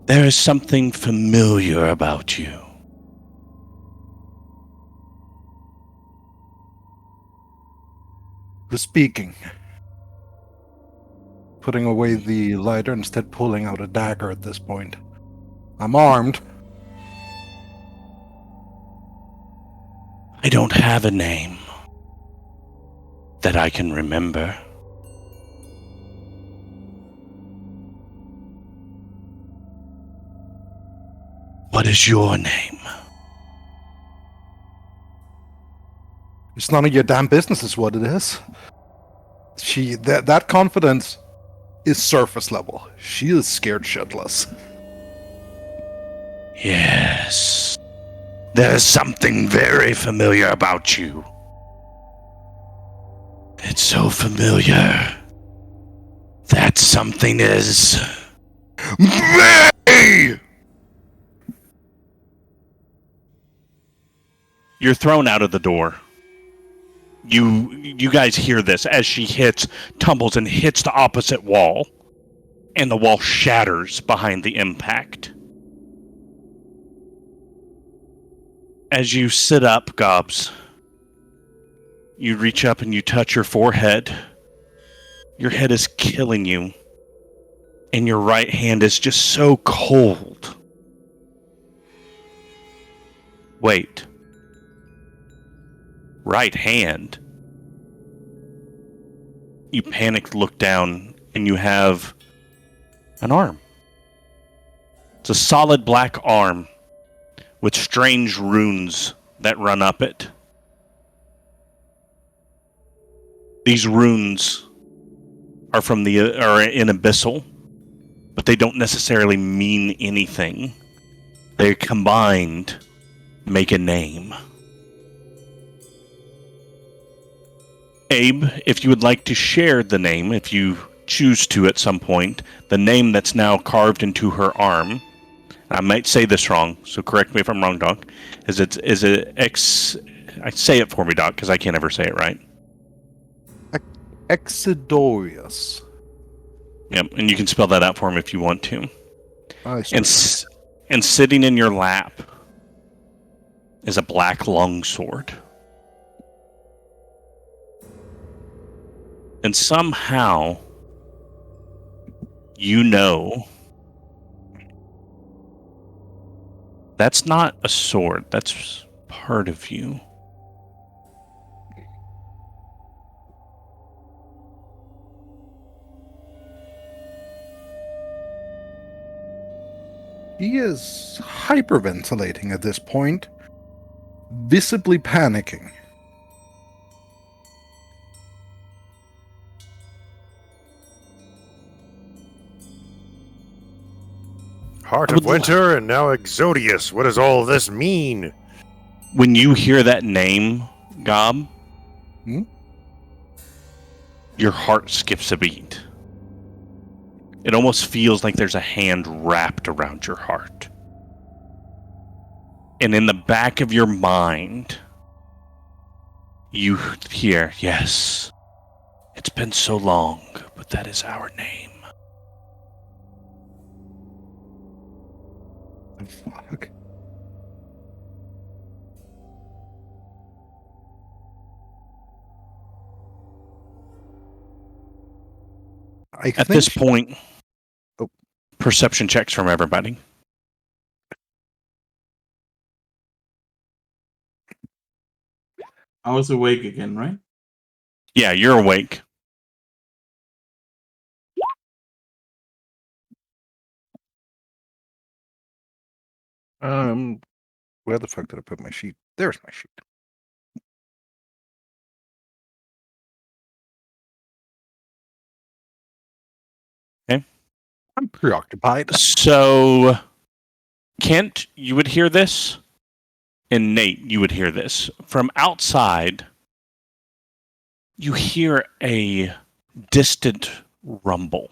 There is something familiar about you. Who's speaking? Putting away the lighter, instead pulling out a dagger at this point. I'm armed. I don't have a name that I can remember. What is your name? It's none of your damn business is what it is. That confidence is surface level. She is scared shitless. Yes. There is something very familiar about you. It's so familiar. That something is... me! You're thrown out of the door. You guys hear this as she tumbles and hits the opposite wall. And the wall shatters behind the impact. As you sit up, Gobs, you reach up and you touch your forehead. Your head is killing you. And your right hand is just so cold. Wait. Right hand? You panicked, look down, and you have an arm. It's a solid black arm with strange runes that run up it. These runes are in Abyssal, but they don't necessarily mean anything. They combined make a name. Abe, if you would like to share the name, if you choose to at some point, the name that's now carved into her arm, I might say this wrong, so correct me if I'm wrong, Doc. Is it I say it for me, Doc, because I can't ever say it right. Exodorius. Yep, and you can spell that out for me if you want to. And And sitting in your lap is a black longsword. And somehow, you know, that's not a sword. That's part of you. he is hyperventilating at this point, visibly panicking. Heart of Winter and now Exodius. What does all this mean? When you hear that name, Gob, your heart skips a beat. It almost feels like there's a hand wrapped around your heart. And in the back of your mind, you hear, yes, it's been so long, but that is our name. Fuck. At this point, perception checks from everybody. I was awake again, right? Yeah, you're awake. Where the fuck did I put my sheet? There's my sheet. Okay. I'm preoccupied. So, Kent, you would hear this. and Nate, you would hear this. From outside, you hear a distant rumble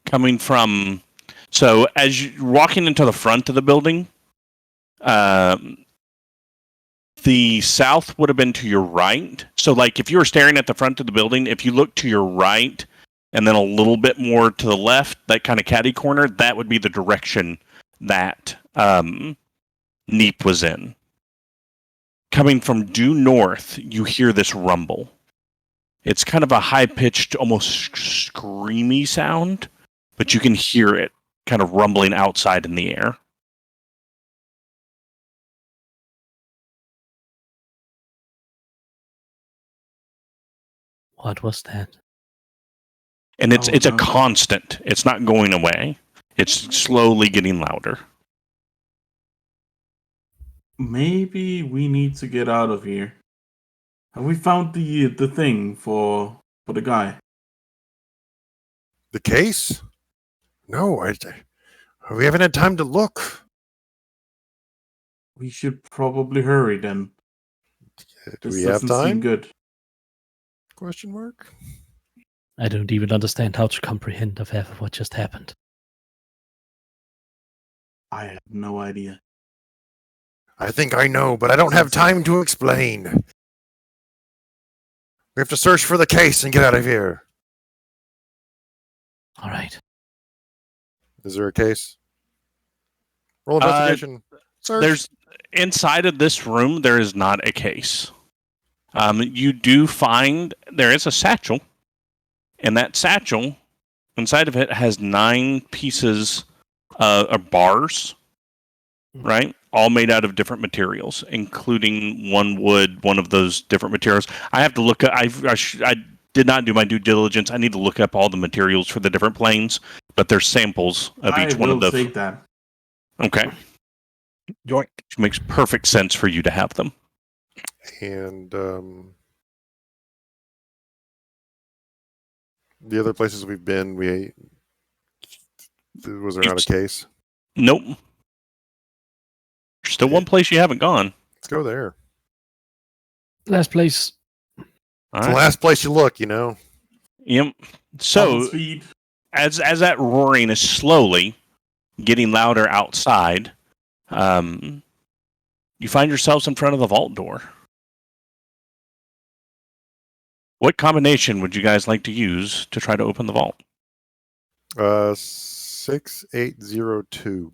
coming from... So as you're walking into the front of the building, the south would have been to your right. So like if you were staring at the front of the building, if you look to your right and then a little bit more to the left, that kind of catty corner, that would be the direction that Neap was in. Coming from due north, you hear this rumble. It's kind of a high-pitched, almost screamy sound, but you can hear it kind of rumbling outside in the air. What was that? And it's a constant. It's not going away. It's slowly getting louder. Maybe we need to get out of here. Have we found the thing for the guy? The case? No, we haven't had time to look. We should probably hurry then. Do This we have doesn't seem time? good. Question mark? I don't even understand how to comprehend of half of what just happened. I have no idea. I think I know, but I don't have time to explain. We have to search for the case and get out of here. All right. Is there a case? Roll investigation. Search. There's inside of this room. There is not a case. You do find there is a satchel, and that satchel inside of it has 9 pieces of bars, right? All made out of different materials, including one wood, one of those different materials. I have to look at. I did not do my due diligence. I need to look up all the materials for the different planes, but there's samples of each one of I will those. take that. Okay. Yoink. Which makes perfect sense for you to have them. And the other places we've been, was there not a case? Nope. There's still one place you haven't gone. Let's go there. Last place. All It's the right. last place you look, you know. Yep. Double So speed. as that roaring is slowly getting louder outside, you find yourselves in front of the vault door. What combination would you guys like to use to try to open the vault? 6802.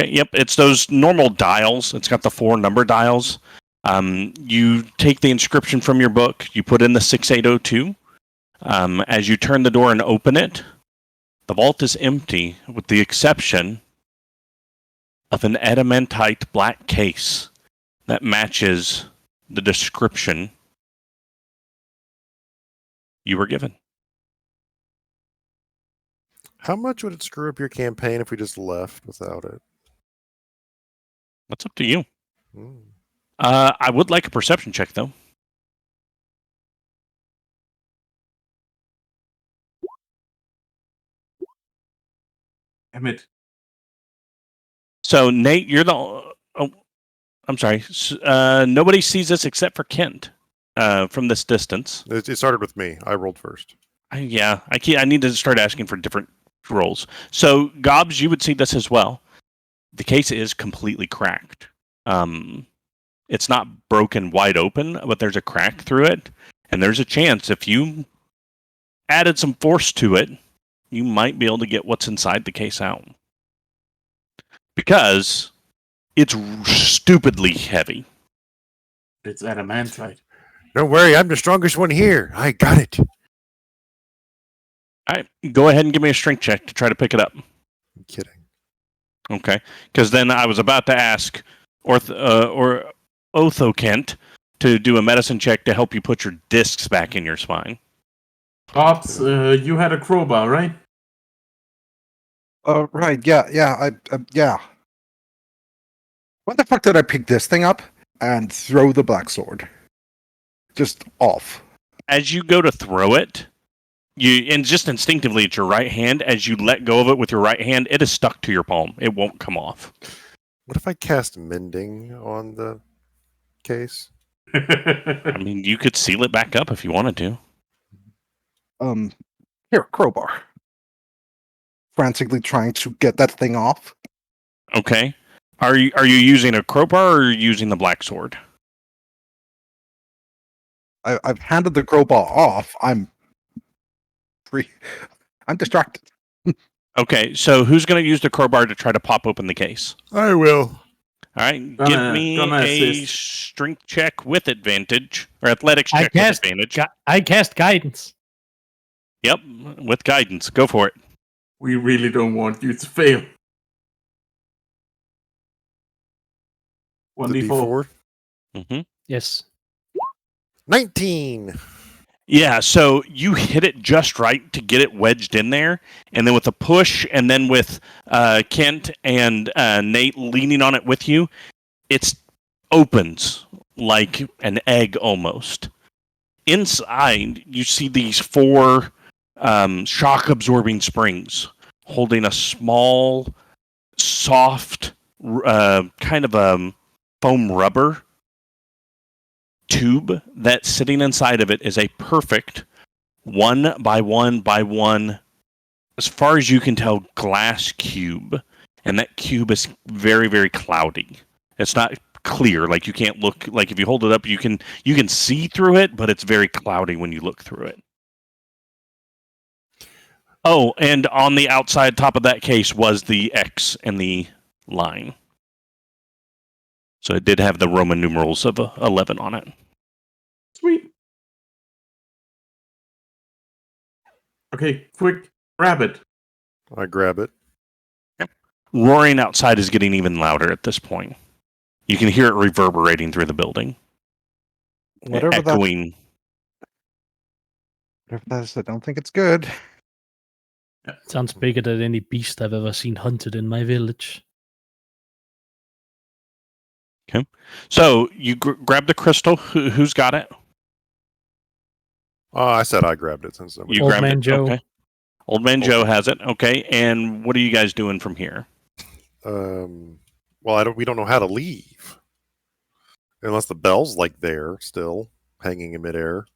Okay, yep, it's those normal dials. It's got the 4 number dials. You take the inscription from your book, you put in the 6802. As you turn the door and open it, the vault is empty with the exception of an adamantite black case that matches the description you were given. How much would it screw up your campaign if we just left without it? That's up to you. Hmm. I would like a perception check, though. Damn it. So, Nate, you're the... Oh, I'm sorry. Nobody sees this except for Kent from this distance. It started with me. I rolled first. I need to start asking for different rolls. So, Gobs, you would see this as well. The case is completely cracked. It's not broken wide open, but there's a crack through it. And there's a chance if you added some force to it, you might be able to get what's inside the case out. Because it's stupidly heavy. It's adamantite. Don't worry, I'm the strongest one here. I got it. All right, go ahead and give me a strength check to try to pick it up. I'm kidding. Okay, because then I was about to ask Othokent to do a medicine check to help you put your discs back in your spine. Pops, you had a crowbar, right? Right, yeah. Yeah. When the fuck did I pick this thing up and throw the black sword? Just off. As you go to throw it, and just instinctively it's your right hand. As you let go of it with your right hand, it is stuck to your palm. It won't come off. What if I cast mending on the case? I mean, you could seal it back up if you wanted to. Here, crowbar. Frantically trying to get that thing off. Okay. Are you using a crowbar or are you using the black sword? I've handed the crowbar off. I'm free. I'm distracted. Okay, so who's going to use the crowbar to try to pop open the case? I will. All right, Gonna- give me gonna a assist. strength check with advantage, or athletics I check with cast, advantage. I cast guidance. Yep, with guidance. Go for it. We really don't want you to fail. The 1d4. D4. hmm Yes. 19. Yeah, so you hit it just right to get it wedged in there, and then with a push, and then with Kent and Nate leaning on it with you, it opens like an egg almost. Inside, you see these 4 shock-absorbing springs holding a small, soft, kind of a foam rubber tube that's sitting inside of it is a perfect 1 by 1 by 1, as far as you can tell, glass cube. And that cube is very, very cloudy. It's not clear, like you can't look, like if you hold it up you can see through it, but it's very cloudy when you look through it. Oh, and on the outside top of that case was the X and the line. So it did have the Roman numerals of 11 on it. Sweet. Okay, quick, grab it. I grab it. Roaring outside is getting even louder at this point. You can hear it reverberating through the building. Whatever echoing. that is, I don't think it's good. Sounds bigger than any beast I've ever seen hunted in my village. Okay. So you grab the crystal. Who's got it? I said I grabbed it since You Old grabbed Man it. Joe. Okay. Old Man Joe has it. Okay. And what are you guys doing from here? Well, we don't know how to leave. Unless the bell's like there still hanging in midair.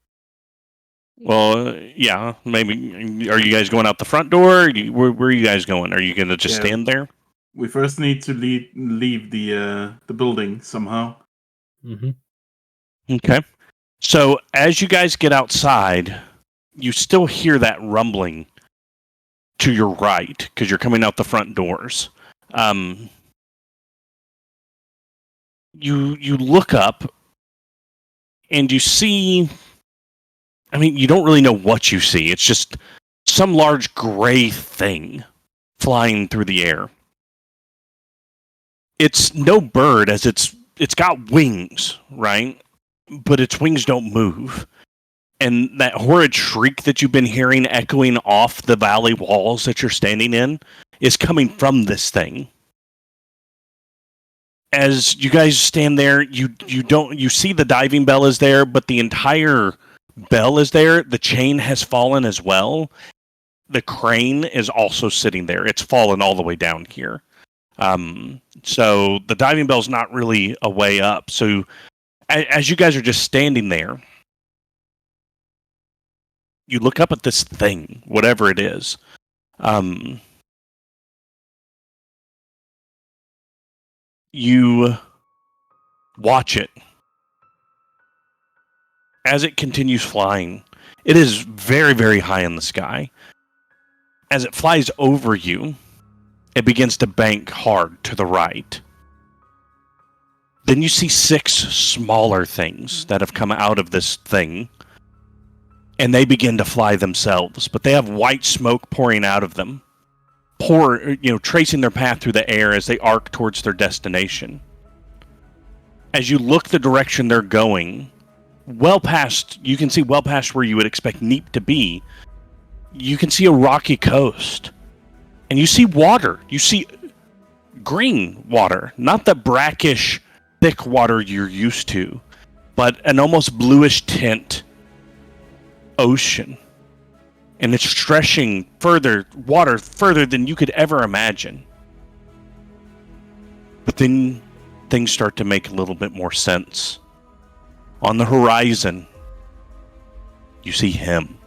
Well, yeah, maybe. Are you guys going out the front door? Where are you guys going? Are you going to just Yeah. stand there? We first need to leave the building somehow. Mm-hmm. Okay. So as you guys get outside, you still hear that rumbling to your right because you're coming out the front doors. You look up and you see. I mean, you don't really know what you see. It's just some large gray thing flying through the air. It's no bird, as it's got wings, right? But its wings don't move. And that horrid shriek that you've been hearing echoing off the valley walls that you're standing in is coming from this thing. As you guys stand there, you see the diving bell is there, but the entire bell is there. The chain has fallen as well. The crane is also sitting there. It's fallen all the way down here. So the diving bell's not really a way up. So as you guys are just standing there, you look up at this thing, whatever it is. You watch it. As it continues flying, it is very, very high in the sky. As it flies over you, it begins to bank hard to the right. Then you see 6 smaller things that have come out of this thing, and they begin to fly themselves, but they have white smoke pouring out of them, tracing their path through the air as they arc towards their destination. As you look the direction they're going, you can see well past where you would expect Neap to be. You can see a rocky coast. And you see water. You see green water. Not the brackish, thick water you're used to, but an almost bluish tint ocean. And it's stretching water further than you could ever imagine. But then things start to make a little bit more sense. On the horizon, you see him.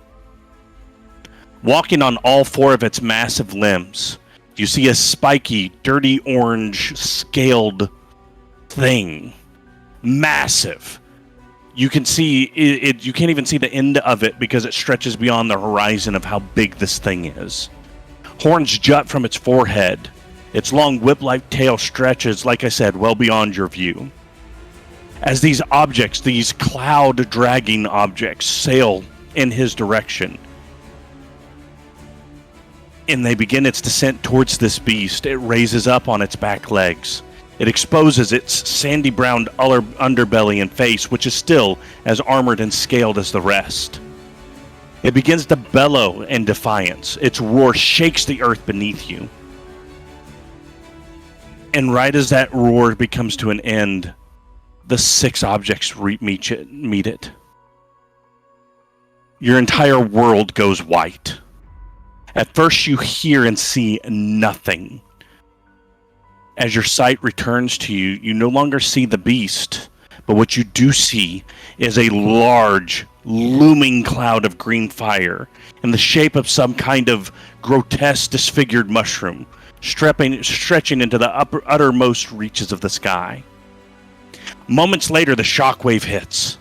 Walking on all four of its massive limbs, you see a spiky, dirty orange, scaled thing. Massive. You can see it. You can't even see the end of it because it stretches beyond the horizon of how big this thing is. Horns jut from its forehead. Its long whip-like tail stretches, like I said, well beyond your view. As these objects, these cloud-dragging objects, sail in his direction, and they begin its descent towards this beast, it raises up on its back legs. It exposes its sandy brown underbelly and face, which is still as armored and scaled as the rest. It begins to bellow in defiance. Its roar shakes the earth beneath you. And right as that roar comes to an end, the 6 objects meet it. Your entire world goes white. At first you hear and see nothing. As your sight returns to you, you no longer see the beast, but what you do see is a large, looming cloud of green fire in the shape of some kind of grotesque, disfigured mushroom, stretching into the uttermost reaches of the sky. Moments later, the shockwave hits.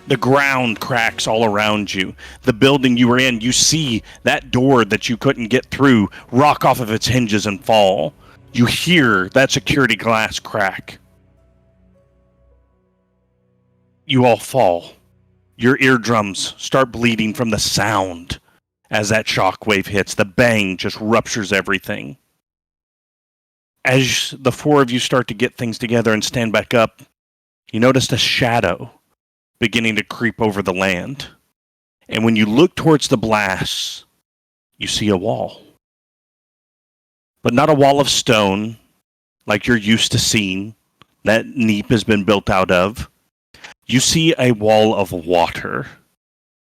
The ground cracks all around you. The building you were in, you see that door that you couldn't get through rock off of its hinges and fall. You hear that security glass crack. You all fall. Your eardrums start bleeding from the sound as that shockwave hits. The bang just ruptures everything. As the 4 of you start to get things together and stand back up, you notice a shadow beginning to creep over the land. And when you look towards the blast, you see a wall. But not a wall of stone like you're used to seeing that Neap has been built out of. You see a wall of water.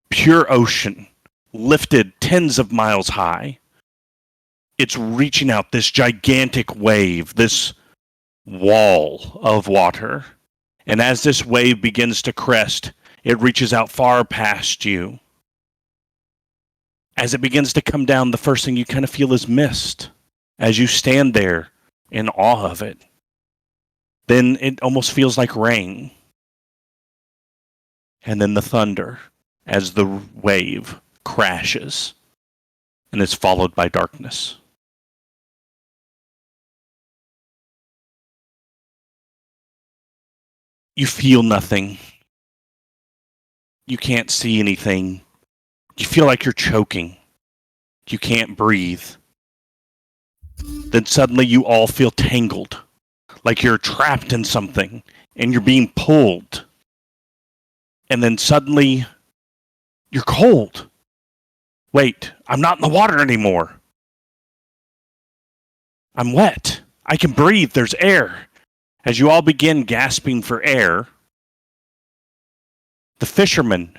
Pure ocean, lifted tens of miles high. It's reaching out, this gigantic wave, this wall of water. And as this wave begins to crest, it reaches out far past you. As it begins to come down, the first thing you kind of feel is mist as you stand there in awe of it. Then it almost feels like rain. And then the thunder as the wave crashes and is followed by darkness. You feel nothing. You can't see anything. You feel like you're choking. You can't breathe. Then suddenly you all feel tangled, like you're trapped in something and you're being pulled. And then suddenly you're cold. Wait, I'm not in the water anymore. I'm wet. I can breathe. There's air. As you all begin gasping for air, the fisherman